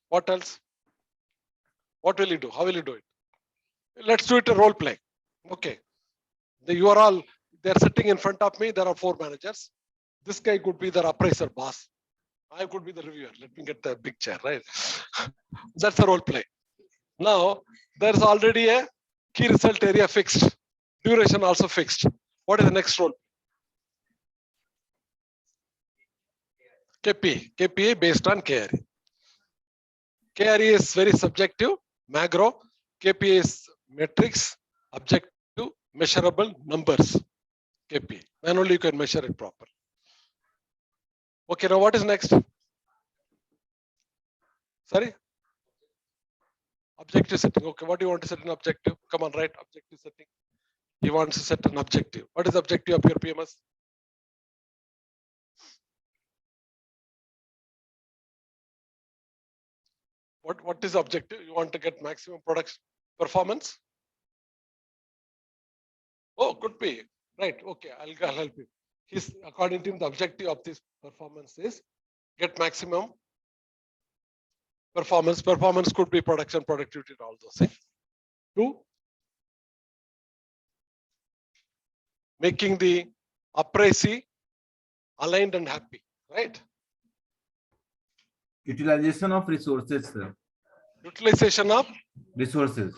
What else? What will you do? How will you do it? Let's do it a role play. Okay. You are all, they're sitting in front of me. There are 4 managers. This guy could be the appraiser boss. I could be the reviewer. Let me get the big chair, right? That's a role play. Now, there's already a key result area fixed. Duration also fixed. What is the next role? KPI based on KRA. KRA is very subjective, macro. KPI is metrics, objective, measurable numbers. KPI. Then only you can measure it proper. Okay, now what is next? Sorry? Objective setting. Okay, what do you want to set an objective? Come on, right? Objective setting. He wants to set an objective. What is the objective of your PMS? What is the objective? You want to get maximum product performance? Oh, could be. Right. Okay, I'll help you. According to him, the objective of this performance is get maximum performance. Performance could be production, productivity, all those things. 2, making the appraisee aligned and happy, right? Utilization of resources, sir. Utilization of Resources.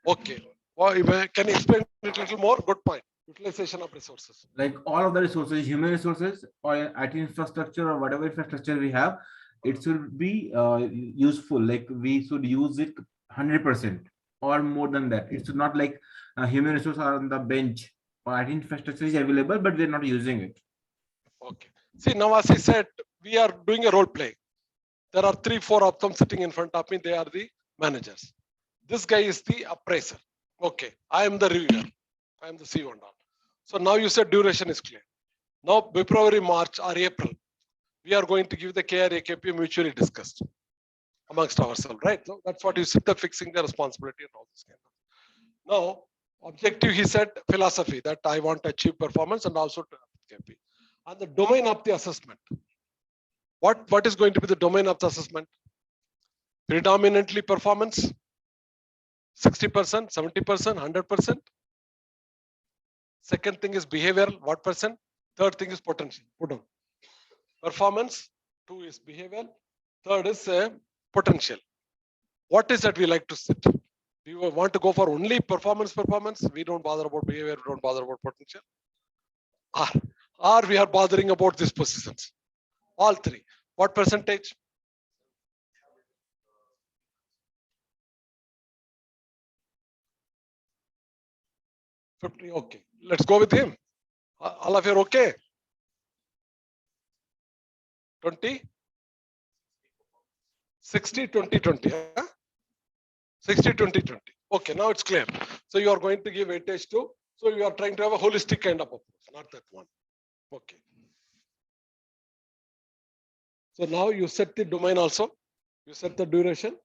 okay. Well, can you explain it a little more? Good point. Utilization of resources. Like all of the resources, human resources or IT infrastructure or whatever infrastructure we have, it should be useful. Like we should use it 100% or more than that. It should not like human resources are on the bench or IT infrastructure is available, but they're not using it. Okay. See, now as I said, we are doing a role play. There are 3-4 of them sitting in front of me. They are the managers. This guy is the appraiser. Okay. I am the reviewer. I am the CEO and all. So now you said duration is clear. Now February, March or April, we are going to give the KRA KPI mutually discussed amongst ourselves, right? No, that's what you said, the fixing the responsibility and all this kind of. Now, objective, he said, philosophy that I want to achieve performance and also to KPI. And the domain of the assessment. What is going to be the domain of the assessment? Predominantly performance, 60%, 70%, 100%. Second thing is behavioral, what percent? Third thing is potential. Put on. Performance, 2 is behavioral. Third is potential. What is that we like to sit? We want to go for only performance. We don't bother about behavior, we don't bother about potential. Or we are bothering about these positions. All three. What percentage? Okay. Let's go with him. All of you are okay? 20? 60, 20, 20. Huh? 60, 20, 20. Okay, now it's clear. So you are going to give weightage to, so you are trying to have a holistic kind of approach, not that one. Okay. So now you set the domain also, you set the duration.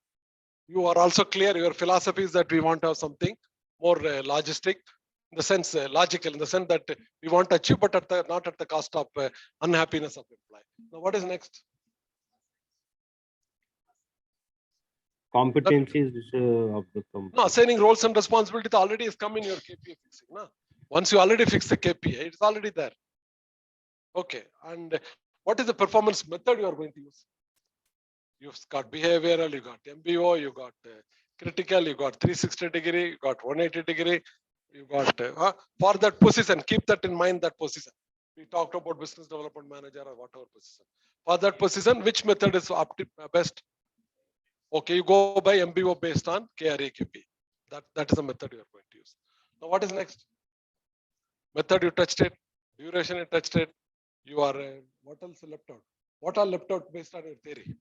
You are also clear, your philosophy is that we want to have something more logistic, in the sense logical, in the sense that we want to achieve, but not at the cost of unhappiness of employee. Now what is next? Competencies of the company. No, assigning roles and responsibilities already is come in your KPI fixing. No? Once you already fix the KPI, it's already there. Okay, and what is the performance method you are going to use? You've got behavioral, you got MBO, you got critical, you got 360-degree, you got 180-degree, you got for that position, keep that in mind, that position. We talked about business development manager or whatever position. For that position, which method is best? Okay, you go by MBO based on KRA KP. That is the method you are going to use. Now, what is next? Method you touched it, duration you touched it. You are what else left out? What are left out based on your theory?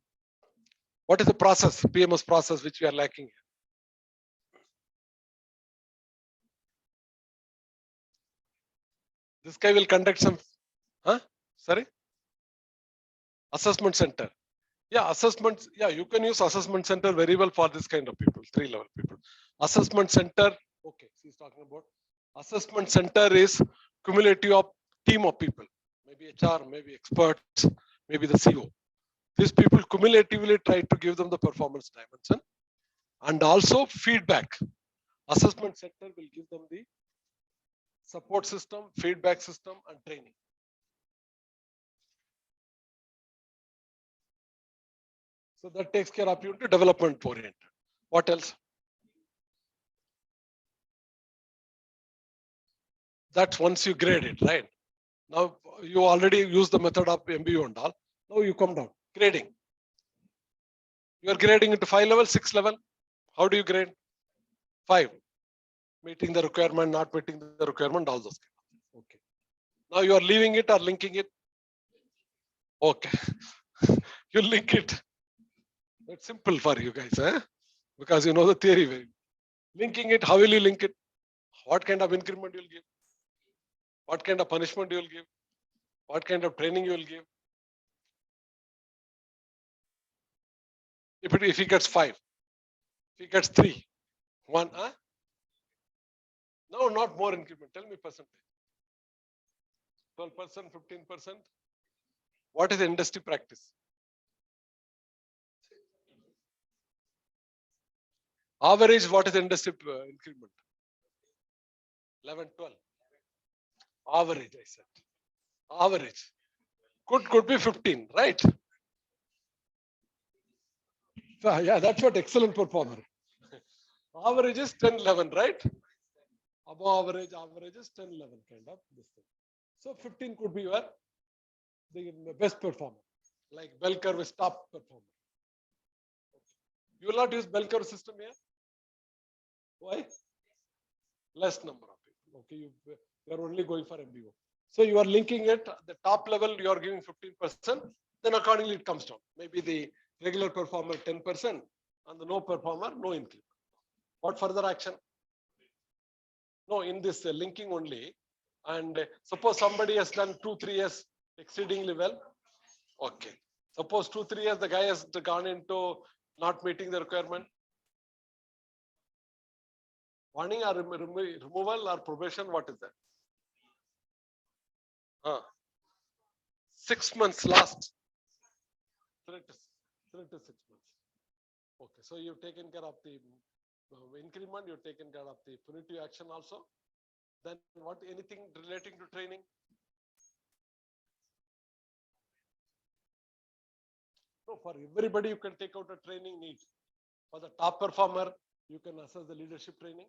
What is the process, PMS process, which we are lacking here? This guy will conduct some, sorry? Assessment center. Yeah, assessments. Yeah, you can use assessment center very well for this kind of people, 3-level people. Assessment center. Okay, he's talking about assessment center is cumulative of team of people, maybe HR, maybe experts, maybe the CEO. These people cumulatively try to give them the performance dimension and also feedback. Assessment center will give them the support system, feedback system, and training. So that takes care of you to development oriented. What else? That's once you grade it, right? Now you already use the method of MBO and all. Now you come down, grading. You are grading into 5 level, 6 level. How do you grade? 5. Meeting the requirement, not meeting the requirement, all those. Okay. Now you are leaving it or linking it? Okay. You link it. It's simple for you guys, because you know the theory very well. Linking it, how will you link it? What kind of increment you will give? What kind of punishment you will give? What kind of training you will give? If he gets 5, if he gets 3, 1, no, not more increment. Tell me percentage. 12%, 15%. What is the industry practice? Average, what is the industry increment? 11, 12. Average, I said. Average. Could be 15, right? Yeah, that's what excellent performer. Average is 10, 11, right? Above average, average is 10, 11 kind of this thing. So 15 could be your the best performer, like bell curve is top performer. You will not use bell curve system here. Why? Less number of people. Okay, you are only going for MBO. So you are linking it at the top level, you are giving 15%, then accordingly it comes down. Maybe the regular performer 10% and the no performer, no increment. What further action? No, in this linking only. And suppose somebody has done 2-3 years exceedingly well. Okay. Suppose 2-3 years the guy has gone into not meeting the requirement. Warning or removal or probation, what is that? 6 months last. 3 to 6 months. Okay, so you've taken care of the increment, you've taken care of the punitive action also. Then what, anything relating to training? So for everybody, you can take out a training need. For the top performer, you can assess the leadership training.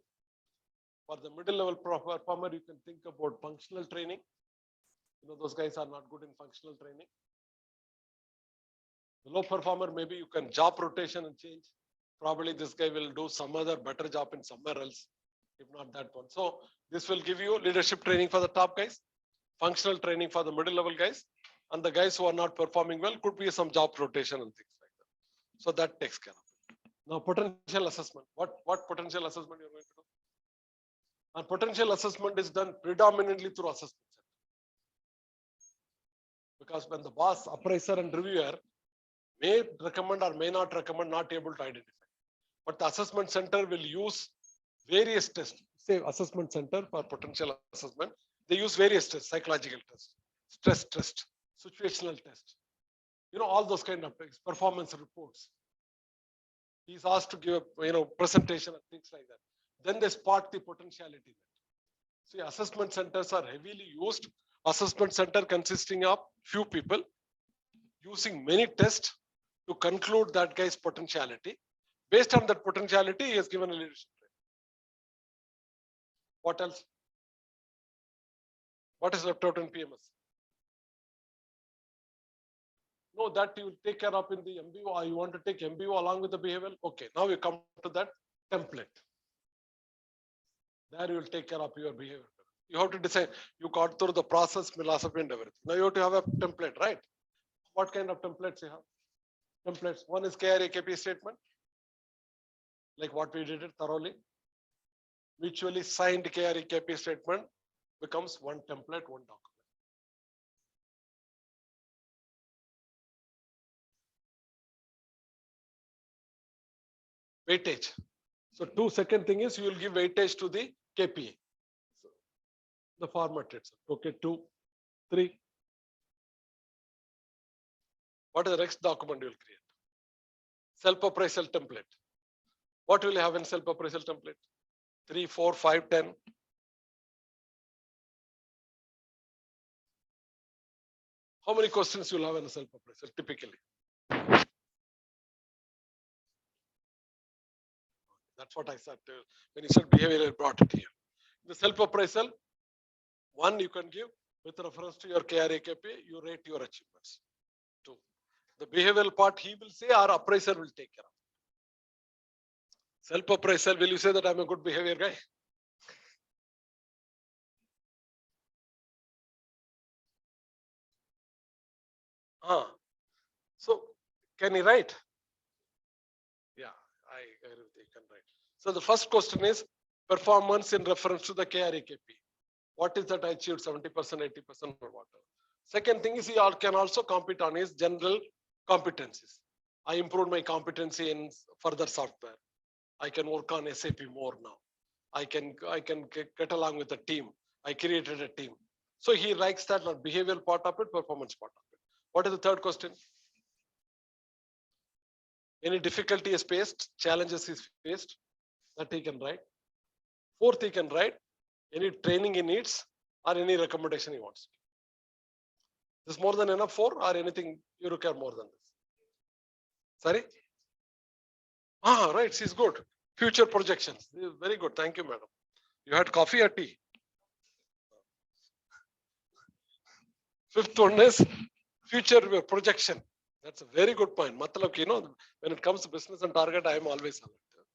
For the middle level performer, you can think about functional training. You know, those guys are not good in functional training. The low performer, maybe you can job rotation and change. Probably this guy will do some other better job in somewhere else, if not that one. So this will give you leadership training for the top guys, functional training for the middle level guys, and the guys who are not performing well could be some job rotation and things like that. So that takes care of it. Now potential assessment. What potential assessment you're going to do? And potential assessment is done predominantly through assessment center. Because when the boss, appraiser and reviewer may recommend or may not recommend, not able to identify. But the assessment center will use various tests. Say assessment center for potential assessment, they use various tests, psychological tests, stress test, situational test. You know, all those kind of things, performance reports. He's asked to give a presentation and things like that. Then they spot the potentiality. See, assessment centers are heavily used. Assessment center consisting of few people using many tests to conclude that guy's potentiality. Based on that potentiality, he has given a leadership training. What else? What is left out in PMS? No, that you will take care of in the MBO, or you want to take MBO along with the behavioral. Okay, now we come to that template. There you will take care of your behavior. You have to decide, you got through the process, philosophy and everything. Now you have to have a template, right? What kind of templates you have? Templates. One is KRA KP statement, like what we did it thoroughly. Mutually signed KRA KP statement becomes one template, one document. Weightage. So second thing is you will give weightage to the KPA. So the format itself. Okay, 2, 3. What is the next document you will create? Self-appraisal template. What will you have in self-appraisal template? 3, 4, 5, 10. How many questions you will have in a self-appraisal typically? That's what I said when you said behavioral, I brought it here. The self-appraisal, one you can give with reference to your KRA KP, you rate your achievements. 2. The behavioral part he will say, our appraiser will take care of. Self-appraisal, will you say that I'm a good behavior guy? So can he write? Yeah, I agree with you, can write. So the first question is performance in reference to the KRA KP. What is that I achieved 70%, 80% or whatever. Second thing is he can also compete on his general competencies. I improved my competency in further software. I can work on SAP more now. I can get along with the team. I created a team. So he likes that not behavioral part of it, performance part of it. What is the third question? Any difficulty is faced, challenges is faced, that he can write. Fourth, he can write any training he needs or any recommendation he wants. This is more than enough for or anything you require more than this? Sorry? Right, she's good. Future projections. Very good. Thank you, madam. You had coffee or tea? Fifth one is future projection. That's a very good point. Matlab, when it comes to business and target, I am always alert.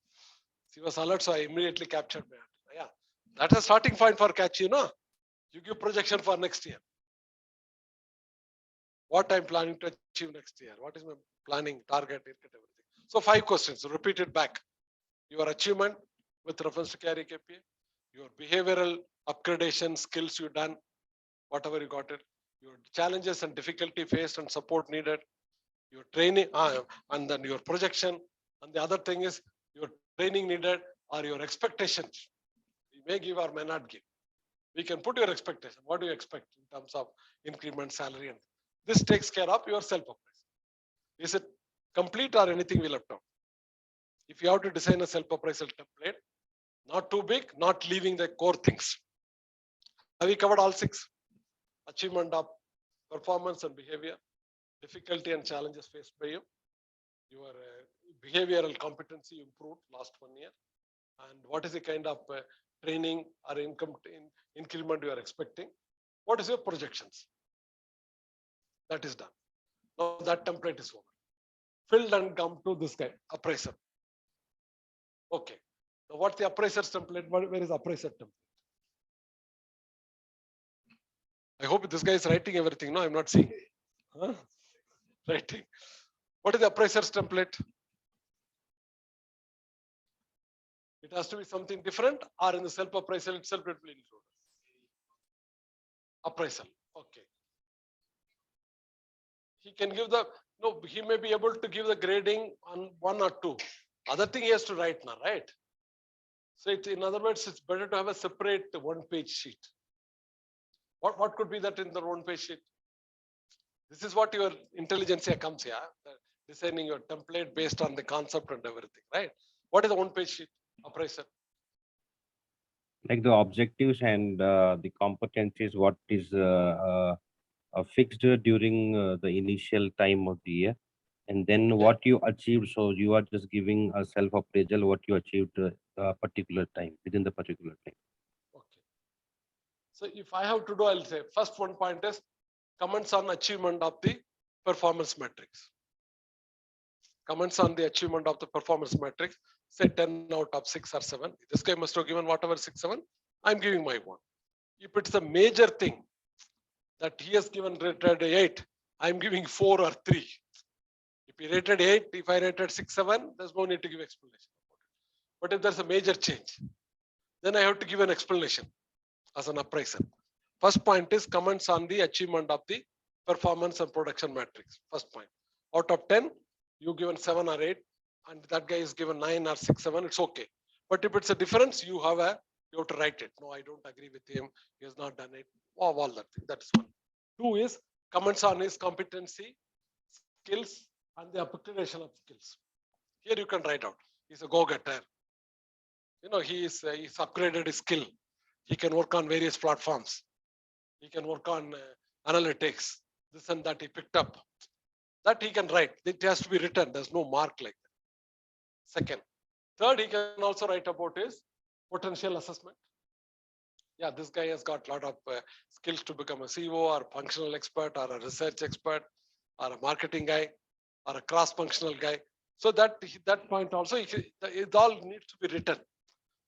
She was alert, so I immediately captured my answer. Yeah, that's a starting point for catch. You give projection for next year. What I'm planning to achieve next year? What is my planning, target, everything? So 5 questions. So repeat it back. Your achievement with reference to carry KPI, your behavioral upgradation skills you done, whatever you got it, your challenges and difficulty faced and support needed, your training, and then your projection. And the other thing is your training needed or your expectations. We may give or may not give. We can put your expectation. What do you expect in terms of increment, salary? And this takes care of your self-appraisal. Is it complete or anything we left out? If you have to design a self-appraisal template, not too big, not leaving the core things. Have we covered all 6? Achievement of performance and behavior, difficulty and challenges faced by you, your behavioral competency improved last 1 year, and what is the kind of training or increment you are expecting? What is your projections? That is done. Now that template is over. Filled and come to this guy, appraiser. Okay. Now what's the appraiser's template? Where is appraiser template? I hope this guy is writing everything. No, I'm not seeing. Huh? Writing. What is the appraiser's template? It has to be something different, or in the self-appraisal itself it will include. Appraisal. Okay. He can give he may be able to give the grading on 1 or 2. Other thing he has to write now, right? So in other words, it's better to have a separate 1-page sheet. What could be that in the 1-page sheet? This is what your intelligentsia comes here, designing your template based on the concept and everything, right? What is the 1-page sheet, appraiser? Like the objectives and the competencies, what is fixed during the initial time of the year, and then what you achieved. So you are just giving a self-appraisal, what you achieved particular time, within the particular time. Okay. So if I have to do, I'll say first one point is comments on achievement of the performance metrics. Comments on the achievement of the performance metrics, say 10 out of 6 or 7. This guy must have given whatever 6, 7. I'm giving my 1. If it's a major thing that he has given rated 8, I'm giving 4 or 3. If he rated 8, if I rated 6, 7, there's no need to give explanation. But if there's a major change, then I have to give an explanation as an appraiser. First point is comments on the achievement of the performance and production metrics. First point. Out of 10, you given 7 or 8, and that guy is given 9 or 6, 7, it's okay. But if it's a difference, you have to write it. No, I don't agree with him. He has not done it. All that thing. That's 1. 2 is comments on his competency, skills, and the upgradation of skills. Here you can write out. He's a go-getter. He's upgraded his skill. He can work on various platforms. He can work on analytics, this and that he picked up. That he can write. It has to be written. There's no mark like that. Second. Third, he can also write about his potential assessment. Yeah, this guy has got a lot of skills to become a CEO or functional expert or a research expert or a marketing guy or a cross-functional guy. So that point also, it all needs to be written.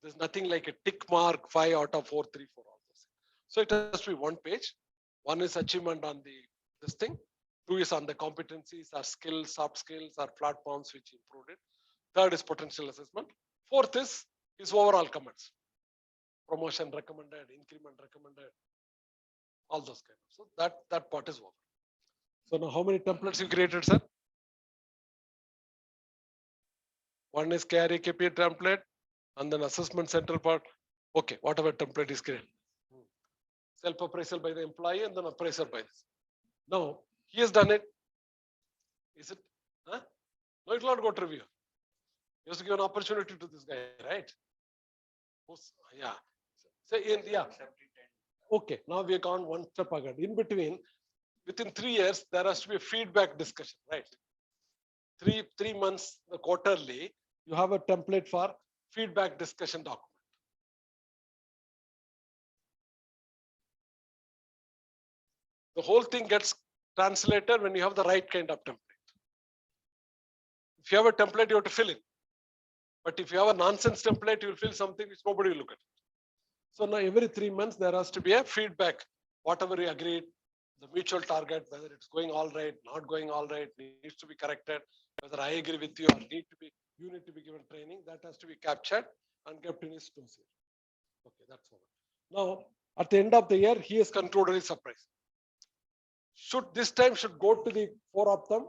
There's nothing like a tick mark, 5 out of 4, 3, 4, all those. So it has to be 1 page. 1 is achievement on this thing. 2 is on the competencies or skills, soft skills or platforms which improved it. 3rd is potential assessment. 4th is his overall comments. Promotion recommended, increment recommended, all those kind of. So that part is over. So now how many templates you created, sir? 1 is carry KPI template, and then assessment central part. Okay, whatever template is created. Self-appraisal by the employee and then appraisal by this. Now, he has done it. Is it? Huh? No, it will not go to review. He has to give an opportunity to this guy, right? Yeah. So okay, now we have gone 1 step ahead. In between, within 3 years, there has to be a feedback discussion, right? 3 months, the quarterly, you have a template for feedback discussion document. The whole thing gets translated when you have the right kind of template. If you have a template, you have to fill in. But if you have a nonsense template, you will fill something which nobody will look at. So now every 3 months, there has to be a feedback. Whatever we agreed, the mutual target, whether it's going all right, not going all right, needs to be corrected, whether I agree with you or you need to be given training, that has to be captured and kept in his dossier. Okay, that's all. Now, at the end of the year, he has concluded his surprise. This time should go to the 4 of them,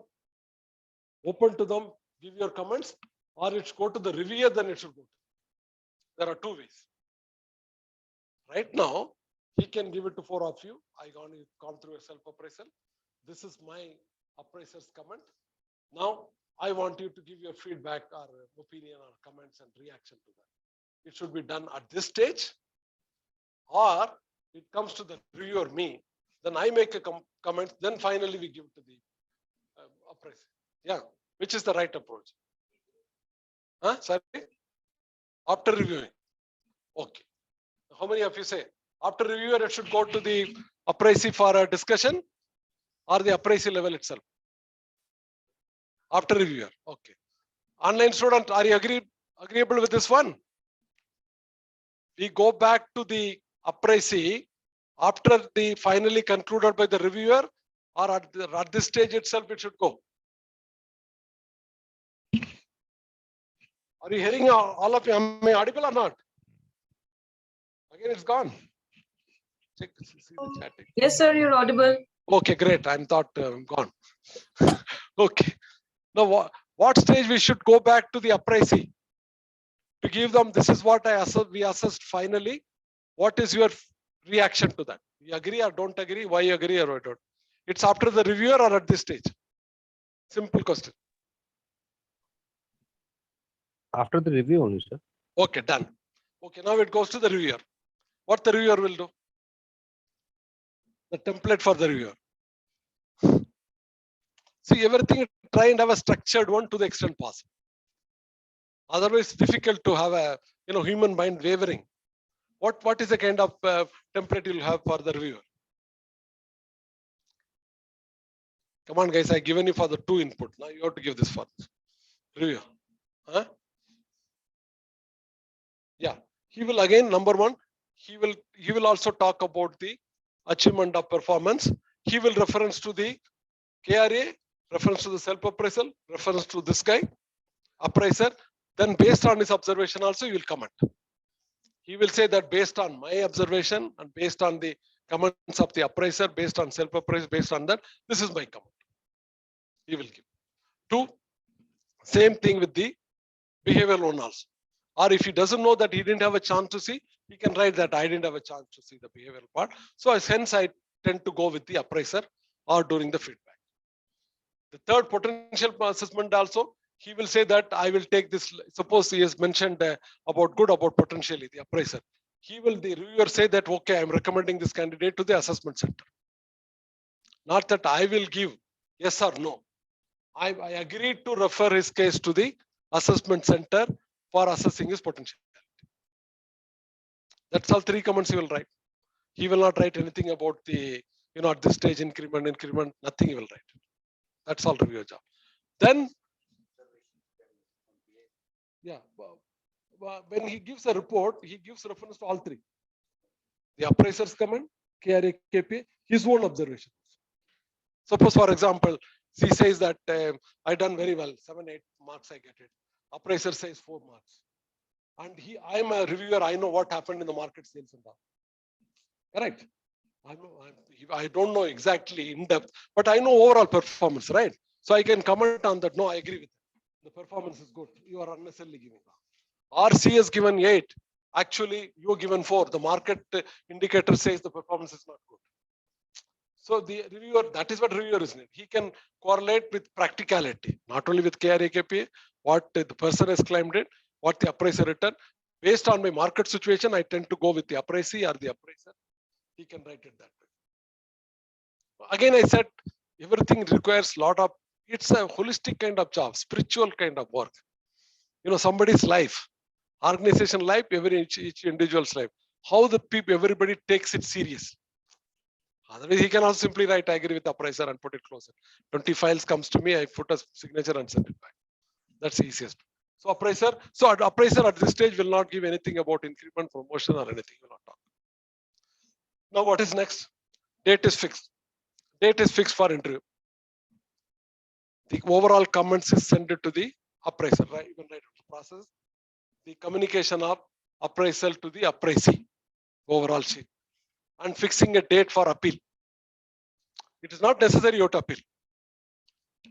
open to them, give your comments, or it should go to the reviewer, then it should go. There are 2 ways. Right now, he can give it to 4 of you. I gone through a self-appraisal. This is my appraiser's comment. Now, I want you to give your feedback or opinion or comments and reaction to that. It should be done at this stage, or it comes to the reviewer, me. Then I make a comment. Then finally we give it to the appraiser. Yeah, which is the right approach? Huh? Sorry? After reviewing. Okay. How many of you say after reviewer it should go to the appraisee for a discussion or the appraisee level itself? After reviewer. Okay. Online student, are you agreeable with this one? We go back to the appraisee after the finally concluded by the reviewer, or at this stage itself it should go. Are you hearing all of you? Am I audible or not? Again, it's gone. Check, see the chatting. Yes, sir, you're audible. Okay, great. I thought gone. Okay. Now, what stage we should go back to the appraisee to give them? This is what we assessed finally. What is your reaction to that? You agree or don't agree? Why you agree or why don't? It's after the reviewer or at this stage? Simple question. After the review only, sir. Okay, done. Okay, now it goes to the reviewer. What the reviewer will do? The template for the reviewer. See, everything try and have a structured one to the extent possible. Otherwise, it's difficult to have a human mind wavering. What is the kind of template you'll have for the reviewer? Come on, guys, I've given you for the 2 input. Now you have to give this for this reviewer. Huh? Yeah, he will again, number 1, he will also talk about the achievement of performance. He will reference to the KRA, reference to the self-appraisal, reference to this guy, appraiser. Then based on his observation also, he will comment. He will say that based on my observation and based on the comments of the appraiser, based on self-appraisal, based on that, this is my comment. He will give. 2, same thing with the behavioral one also. Or if he doesn't know that he didn't have a chance to see, he can write that I didn't have a chance to see the behavioral part. So hence I tend to go with the appraiser or during the feedback. The third potential assessment also, he will say that I will take this. Suppose he has mentioned about good, about potentially the appraiser. The reviewer say that, okay, I'm recommending this candidate to the assessment center. Not that I will give yes or no. I agreed to refer his case to the assessment center for assessing his potential. That's all 3 comments he will write. He will not write anything about the, at this stage increment, nothing he will write. That's all review job. Then, yeah, when he gives a report, he gives reference to all 3. The appraiser's comment, KRA, KPA, his own observation. Suppose, for example, he says that I done very well, 7, 8 marks I get it. Appraiser says 4 marks. And I'm a reviewer, I know what happened in the market sales and all. Correct? I don't know exactly in depth, but I know overall performance, right? So I can comment on that. No, I agree with it. The performance is good. You are unnecessarily giving. RC has given 8. Actually, you are given 4. The market indicator says the performance is not good. So the reviewer, that is what reviewer is. He can correlate with practicality, not only with KRA, KPA, what the person has claimed it, what the appraiser written. Based on my market situation, I tend to go with the appraisee or the appraiser. He can write it that way. Again, I said everything requires a lot of, it's a holistic kind of job, spiritual kind of work. Somebody's life, organization life, each individual's life. How the people, everybody takes it seriously. Otherwise, he can also simply write, I agree with the appraiser and put it closer. 20 files comes to me, I put a signature and send it back. That's the easiest. So appraiser at this stage will not give anything about increment, promotion or anything. He will not talk. Now what is next? Date is fixed. Date is fixed for interview. The overall comments is sent to the appraiser, right? Even right the process. The communication of appraisal to the appraisee, overall sheet, and fixing a date for appeal. It is not necessary you have to appeal.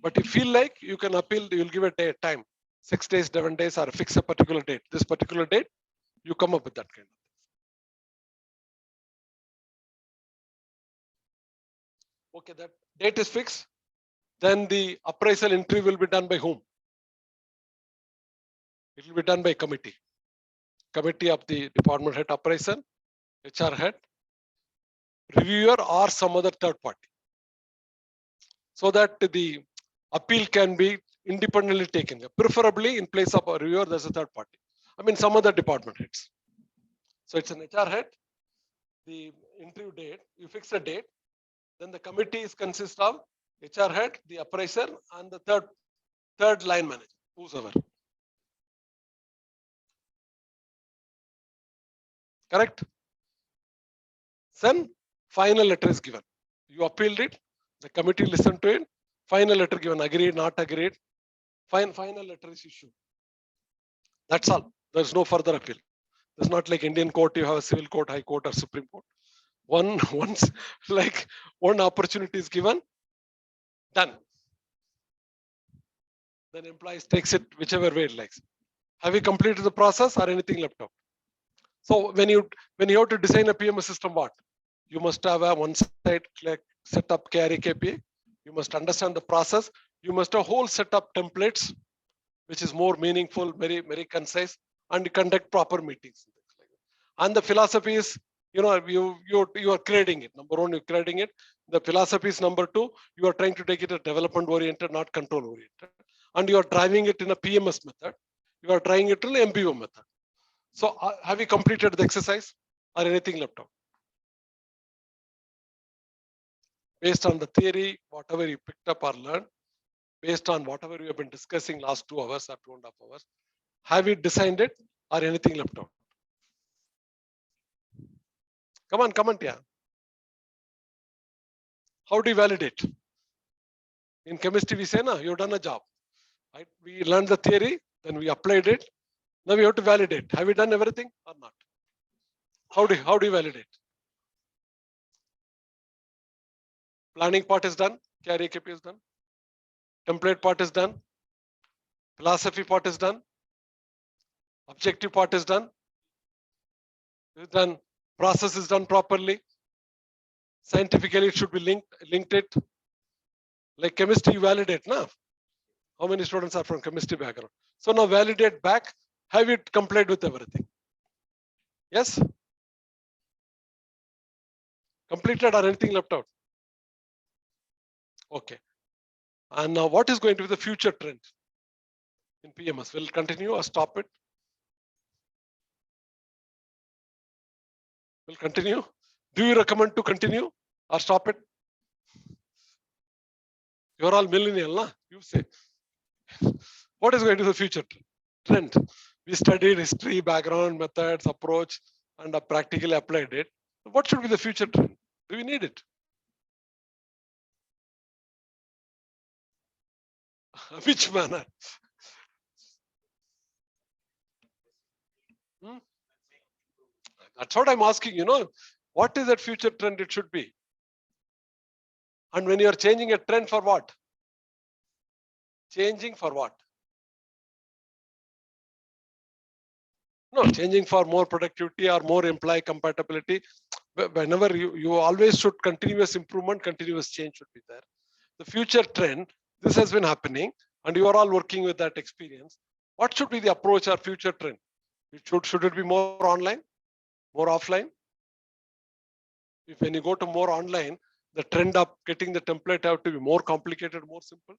But if you feel like you can appeal, you will give a time, 6 days, 7 days, or fix a particular date. This particular date, you come up with that kind of thing. Okay, that date is fixed. Then the appraisal entry will be done by whom? It will be done by committee. Committee of the department head appraiser, HR head, reviewer, or some other third party. So that the appeal can be independently taken. Preferably in place of a reviewer, there's a third party. I mean, some other department heads. So it's an HR head, the interview date, you fix a date, then the committee is consist of HR head, the appraiser, and the third line manager, whosoever. Correct? Then final letter is given. You appealed it, the committee listened to it, final letter given, agreed, not agreed, final letter is issued. That's all. There's no further appeal. It's not like Indian court, you have a civil court, high court, or Supreme Court. Once like one opportunity is given, done. Then employees takes it whichever way it likes. Have you completed the process or anything left out? So when you have to design a PMS system, what? You must have a one-side set up carry KPI. You must understand the process. You must have a whole set of templates, which is more meaningful, very, very concise, and conduct proper meetings. And the philosophy is, you are creating it. Number one, you're creating it. The philosophy is number two, you are trying to take it as development oriented, not control oriented. And you are driving it in a PMS method. You are trying it in an MBO method. So have you completed the exercise or anything left out? Based on the theory, whatever you picked up or learned, based on whatever we have been discussing last 2 hours or 2.5 hours, have you designed it or anything left out? Come on, comment, yeah. How do you validate? In chemistry, we say, no, you've done a job. Right? We learned the theory, then we applied it. Now we have to validate. Have you done everything or not? How do you validate? Planning part is done. Carry KP is done. Template part is done. Philosophy part is done. Objective part is done. It's done. Process is done properly. Scientifically, it should be linked it. Like chemistry, you validate now. How many students are from chemistry background? So now validate back. Have you complied with everything? Yes? Completed or anything left out? Okay. And now what is going to be the future trend in PMS? Will it continue or stop it? Will continue? Do you recommend to continue or stop it? You're all millennial, na? You say. What is going to be the future trend? We studied history, background, methods, approach, and practically applied it. What should be the future trend? Do we need it? Which manner? That's what I'm asking, what is that future trend it should be? And when you're changing a trend for what? Changing for what? No, changing for more productivity or more employee compatibility. Whenever you always should continuous improvement, continuous change should be there. The future trend, this has been happening and you are all working with that experience. What should be the approach or future trend? Should it be more online, more offline? If when you go to more online, the trend of getting the template out to be more complicated, more simple.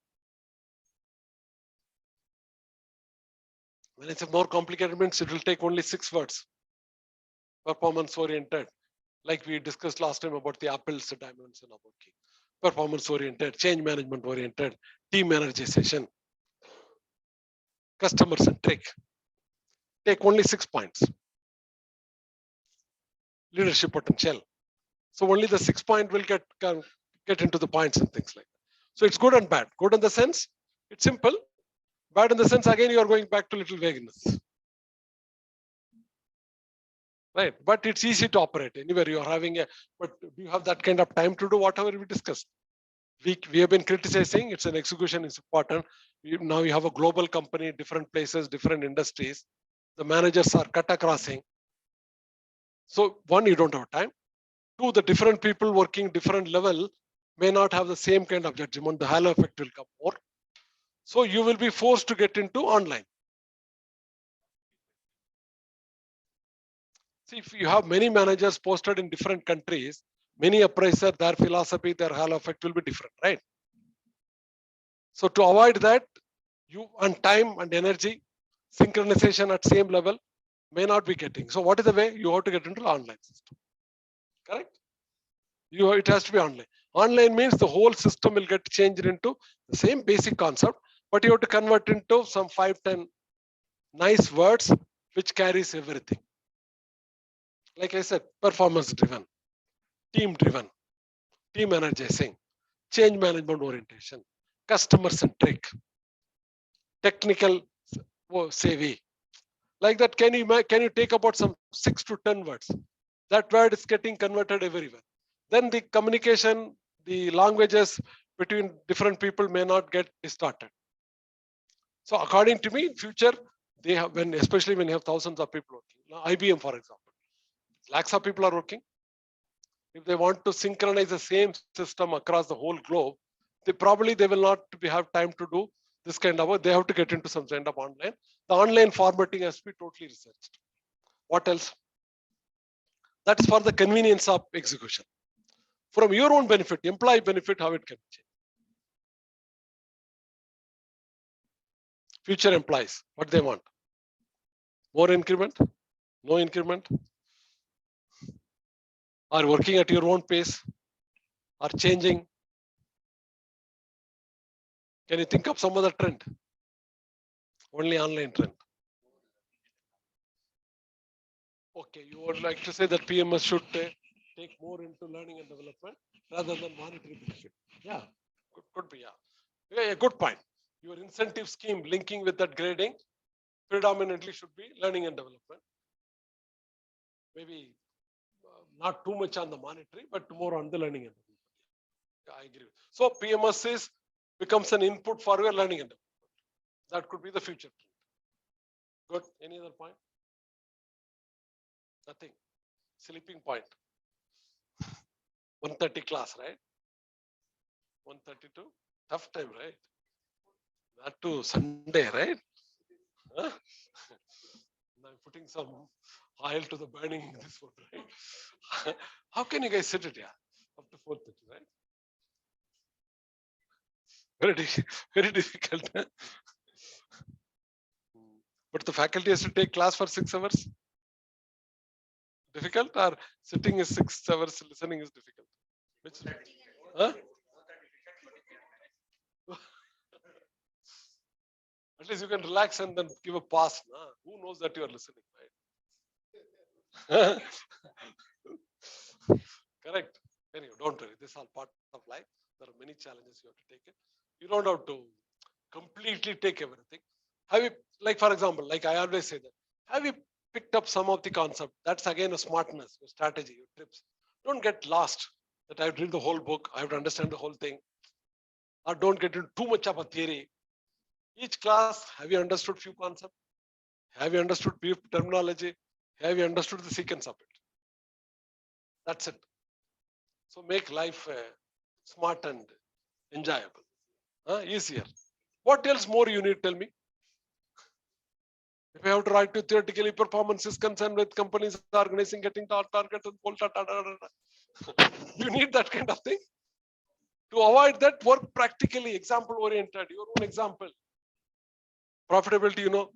When it's a more complicated means it will take only 6 words. Performance oriented, Like we discussed last time about the Apple's dimension of working. Performance oriented, change management oriented, team energization, customer centric. Take only 6 points. Leadership potential. So only the 6 point will get into the points and things like that. So it's good and bad. Good in the sense it's simple. Bad in the sense again you are going back to little vagueness. Right, but it's easy to operate anywhere you are having but do you have that kind of time to do whatever we discussed? We have been criticizing it's an execution is important. Now you have a global company, different places, different industries. The managers are cut acrossing. So one, you don't have time. Two, the different people working different level may not have the same kind of judgment. The halo effect will come more. So you will be forced to get into online. See, if you have many managers posted in different countries, many appraiser, their philosophy, their halo effect will be different, right? So to avoid that, you on time and energy, synchronization at same level may not be getting. So what is the way? You have to get into the online system. Correct? It has to be online. Online means the whole system will get changed into the same basic concept, but you have to convert into some 5-10 nice words which carries everything. Like I said, performance driven, team energizing, change management orientation, customer centric, technical savvy. Like that, can you take about some 6 to 10 words? That word is getting converted everywhere. Then the communication, the languages between different people may not get distorted. So according to me, in future, they have especially when you have thousands of people working. Now, IBM, for example, lakhs of people are working. If they want to synchronize the same system across the whole globe, they will not have time to do this kind of work. They have to get into some kind of online. The online formatting has to be totally researched. What else? That is for the convenience of execution. From your own benefit, employee benefit, how it can change. Future employees, what they want? More increment? No increment? Are working at your own pace? Are changing? Can you think of some other trend? Only online trend. Okay, you would like to say that PMS should take more into learning and development rather than monetary benefit. Yeah, could be, yeah, good point. Your incentive scheme linking with that grading predominantly should be learning and development. Maybe not too much on the monetary, but more on the learning and development. Yeah, I agree. So PMS becomes an input for your learning and development. That could be the future. Good. Any other point? Nothing. Sleeping point. 1:30 class, right? 1:32. Tough time, right? That too Sunday, right? Huh? I'm putting some oil to the burning in this one, right? How can you guys sit it here up to 4:30, right? Very difficult. Huh? But the faculty has to take class for 6 hours. Difficult, or sitting is 6 hours, listening is difficult? Which? Huh? At least you can relax and then give a pass. Nah? Who knows that you are listening, right? Correct. Anyway, don't worry. This is all part of life. There are many challenges you have to take it. You don't have to completely take everything. Have you, like for example, like I always say that, have you picked up some of the concept? That's again a smartness, your strategy, your trips. Don't get lost that I have to read the whole book, I have to understand the whole thing. Or don't get into too much of a theory. Each class, have you understood few concepts? Have you understood few terminology? Have you understood the sequence of it? That's it. So make life smart and enjoyable, easier. What else more you need, tell me? If you have to write to theoretically performance is concerned with companies organizing, getting target and you need that kind of thing. To avoid that, work practically, example oriented, your own example. Profitability,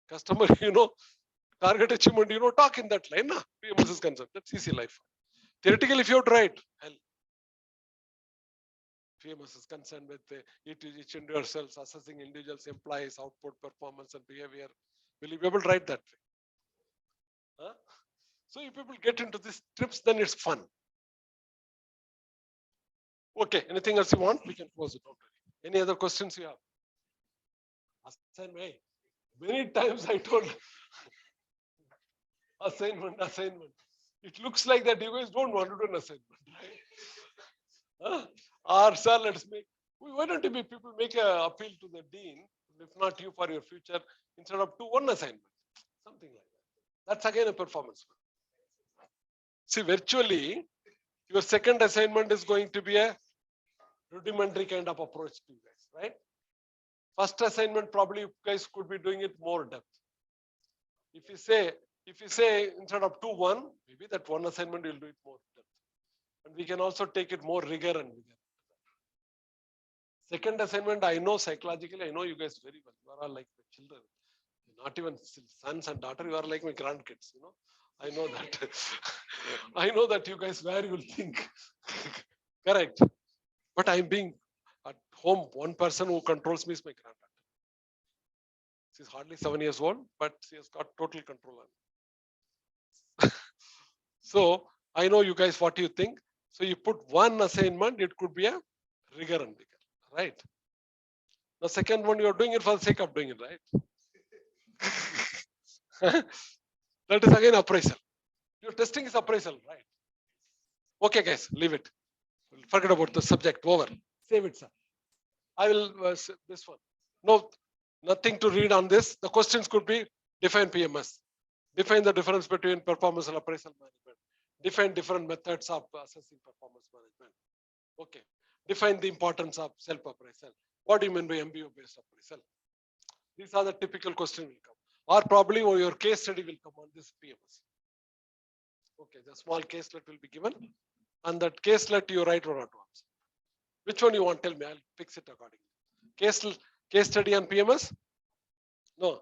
customer, target achievement, talk in that line. PMS is concerned. That's easy life. Theoretically, if you have to write, hell. PMS is concerned with each individuals, assessing individuals, employees, output, performance, and behavior. Will you be able to write that? Huh? So if people get into these trips, then it's fun. Okay, anything else you want? We can close it out. Any other questions you have? Assignment. Many times I told assignment. It looks like that you guys don't want to do an assignment, right? Or sir, let's make. Why don't you people make an appeal to the dean, if not you for your future, instead of 1 assignment, something like that. That's again a performance. See, virtually, your second assignment is going to be a rudimentary kind of approach to you guys, right? First assignment, probably you guys could be doing it more depth. If you say instead of 2-1, maybe that 1 assignment you'll do it more depth. And we can also take it more rigor and vigor. Second assignment, I know psychologically, I know you guys very well. You are all like my children. Not even sons and daughters, you are like my grandkids, I know that. I know that you guys where you will think. Correct. But I'm being at home, one person who controls me is my granddaughter. She's hardly 7 years old, but she has got total control on me. So I know you guys what you think. So you put 1 assignment, it could be a rigor and vigor, right? The second one, you're doing it for the sake of doing it, right? That is again appraisal. Your testing is appraisal, right? Okay, guys, leave it. Forget about the subject. Over. Save it, sir. I will this one. No, nothing to read on this. The questions could be define PMS. Define the difference between performance and appraisal management. Define different methods of assessing performance management. Okay. Define the importance of self-appraisal. What do you mean by MBO-based appraisal? These are the typical questions will come. Or probably your case study will come on this PMS. Okay, the small caselet will be given. And that caselet you write 1 or 2 answers. Which one you want? Tell me. I'll fix it accordingly. Case study on PMS? No.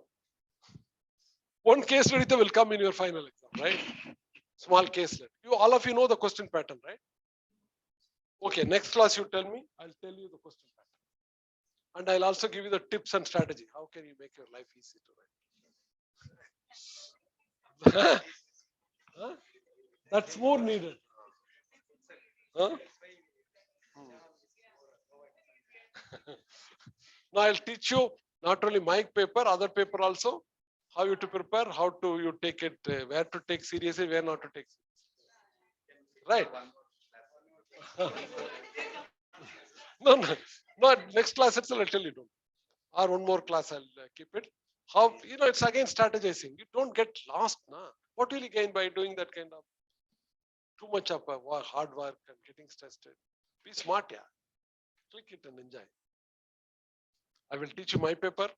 One case study will come in your final exam, right? Small caselet. All of you know the question pattern, right? Okay, next class you tell me. I'll tell you the question pattern. And I'll also give you the tips and strategy. How can you make your life easy to write? Huh? That's more needed. Huh? Now I'll teach you not only my paper, other paper also, how you to prepare, how to you take it, where to take seriously, where not to take seriously. Right? No. Next class itself I'll tell you. Don't. Or 1 more class I'll keep it. How it's again strategizing. You don't get lost, nah. What will you gain by doing that kind of too much of hard work and getting stressed? Be smart, yeah. Click it and enjoy. I will teach you my paper.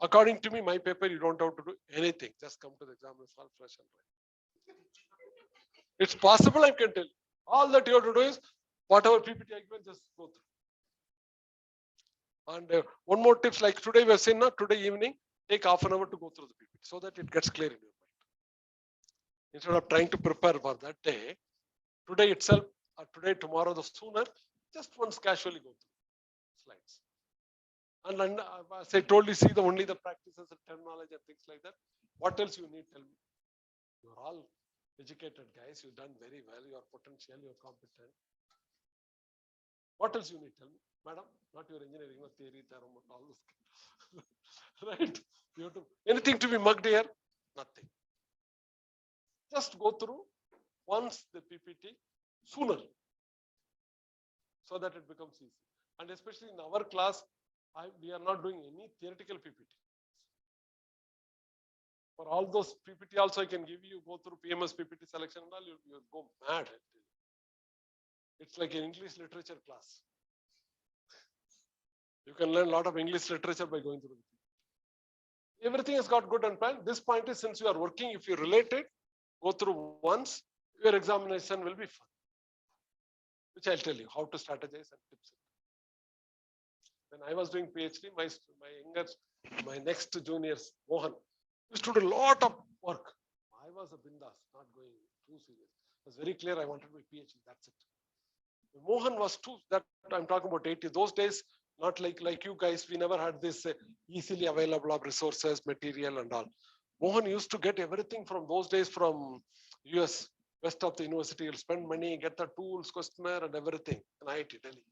According to me, my paper, you don't have to do anything. Just come to the exam and solve fresh and write. It's possible, I can tell you. All that you have to do is whatever PPT I given, just go through. And 1 more tips, like today we have seen, today evening, take half an hour to go through the PPT so that it gets clear in your mind. Instead of trying to prepare for that day, today itself, or today, tomorrow, the sooner, just once casually go through slides. And as I told you, see only the practices and terminology and things like that. What else you need? Tell me. You're all educated guys. You've done very well. You're potential. You're competent. What else you need? Tell me, madam. Not your engineering, not theory, theorem, all this. Right? You have to anything to be mugged here? Nothing. Just go through once the PPT sooner, so that it becomes easy. And especially in our class, we are not doing any theoretical PPT. For all those PPT also I can give you, go through PMS PPT selection and all, you go mad. It's like an English literature class. You can learn a lot of English literature by going through it. Everything has got good and bad. This point is, since you are working, if you relate it, go through once, your examination will be fun. Which I'll tell you how to strategize and tips. When I was doing PhD, my next juniors, Mohan, used to do a lot of work. I was a bindas, not going too serious. It was very clear I wanted my PhD. That's it. Mohan was too, that I'm talking about 80. Those days, not like you guys, we never had this easily available of resources, material and all. Mohan used to get everything from those days from US, west of the university. He'll spend money, get the tools, questionnaire and everything in IIT Delhi.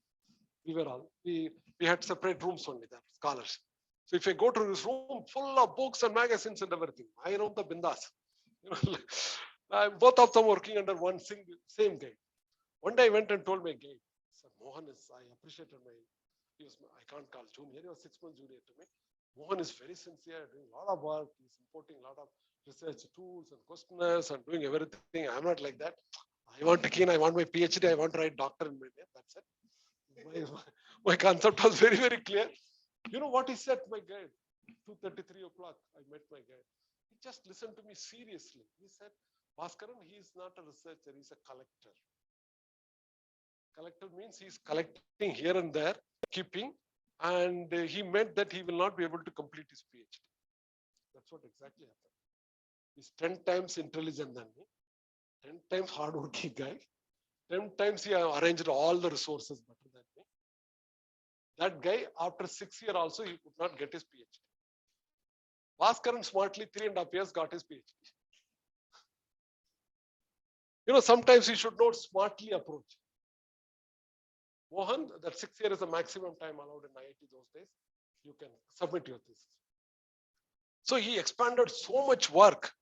We had separate rooms only there, scholars. So if I go to this room full of books and magazines and everything, I know the bindas. Both of them working under one same guy. One day I went and told my guide, Sir, Mohan I appreciated I can't call junior, he was 6 months junior to me. Mohan is very sincere, doing a lot of work, he's importing a lot of research tools and questionnaires and doing everything. I'm not like that. I want my PhD, I want to write doctor in my name, that's it. My concept was very, very clear. You know what he said, my guide? 2:33 o'clock, I met my guide. He just listened to me seriously. He said, Bhaskaran, he is not a researcher, he's a collector. Collector means he's collecting here and there, keeping, and he meant that he will not be able to complete his PhD. That's what exactly happened. He's 10 times intelligent than me, 10 times hardworking guy, 10 times he arranged all the resources better than me. That guy, after 6 years also, he could not get his PhD. Bhaskaran smartly 3.5 years got his PhD. Sometimes you should not smartly approach. Mohan, that 6 years is the maximum time allowed in IIT those days. You can submit your thesis. So he expanded so much work.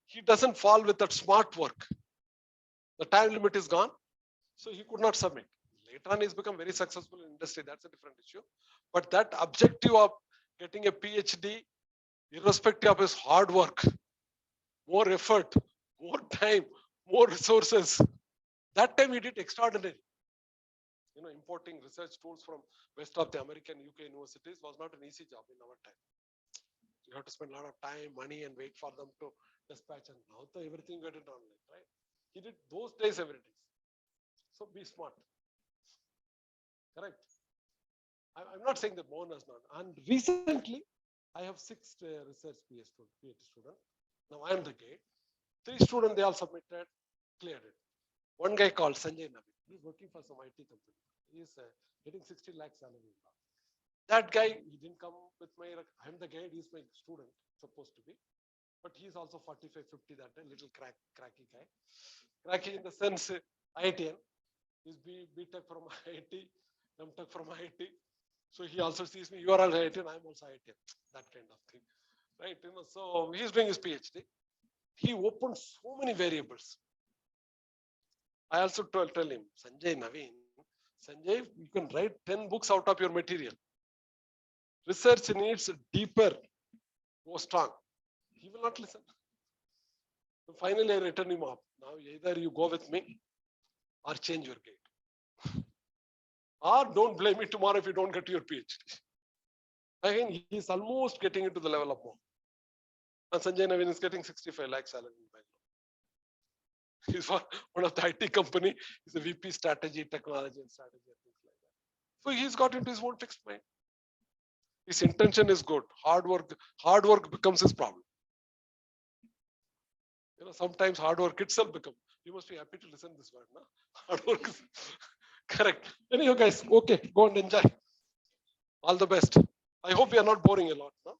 He doesn't fall with that smart work. The time limit is gone. So he could not submit. Later on, he's become very successful in industry. That's a different issue. But that objective of getting a PhD, irrespective of his hard work, more effort, more time, more resources, that time he did extraordinary. Importing research tools from west of the American UK universities was not an easy job in our time. You have to spend a lot of time, money, and wait for them to dispatch. And now everything got it online, right? He did those days every day. So be smart. Correct. I'm not saying that Mohan has not. And recently, I have 6 research PhD students. Now I am the guide. 3 students, they all submitted, cleared it. One guy called Sanjay Navi. He's working for some IT company. He's getting 60 lakh salary. That guy, he didn't come with I'm the guide, he's my student, supposed to be. But he's also 45, 50 that day, little cracky guy. Cracky in the sense, IITian. He's B.Tech from IIT, M.Tech from IIT. So he also sees me, you are all IITian, I'm also IITian. That kind of thing. Right? So he's doing his PhD. He opened so many variables. I also tell him, Sanjay Naveen, Sanjay, you can write 10 books out of your material. Research needs deeper, more strong. He will not listen. So finally, I return him up. Now either you go with me or change your gate. Or don't blame me tomorrow if you don't get your PhD. Again, he's almost getting into the level of more. And Sanjay Naveen is getting 65 lakh salary in Bangalore. He's for one of the IT company. He's a VP strategy, technology and strategy and things like that. So he's got into his own fixed mind. His intention is good. Hard work becomes his problem. Sometimes hard work itself becomes. You must be happy to listen to this word, no? Hard work is correct. Anyway, guys, okay, go and enjoy. All the best. I hope we are not boring a lot, no?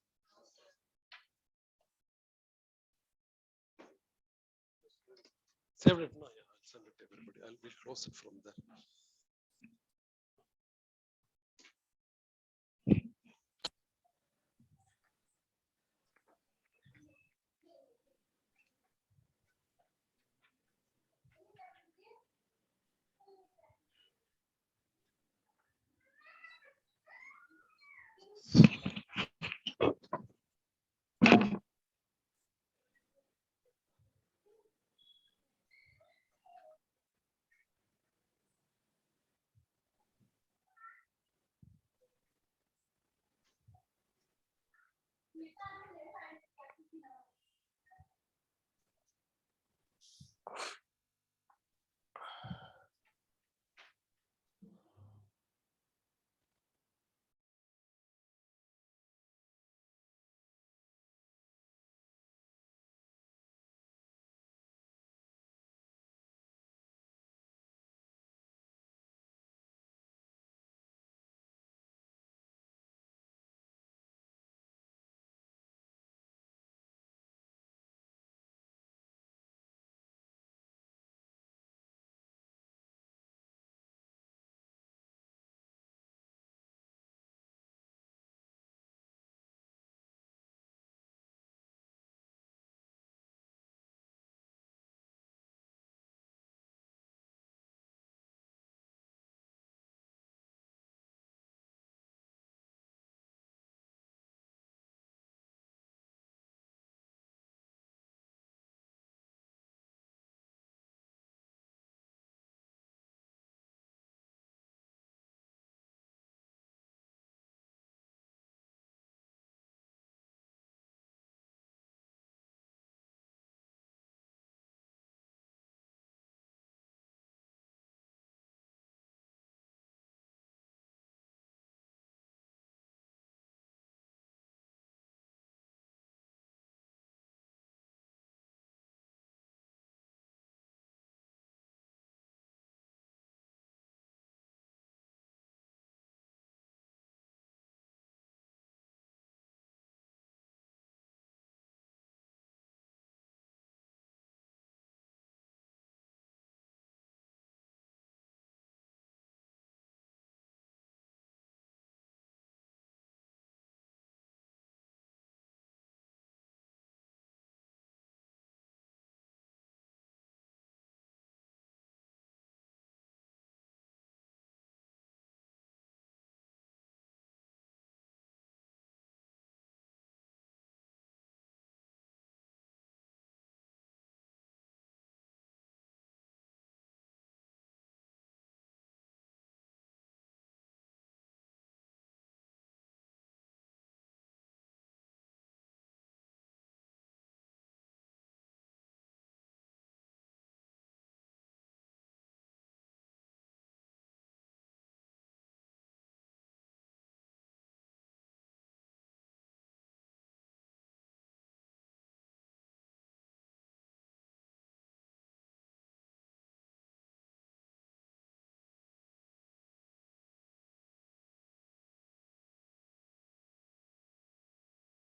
Save it. No, yeah, I'll send it to everybody. I'll be closer from there.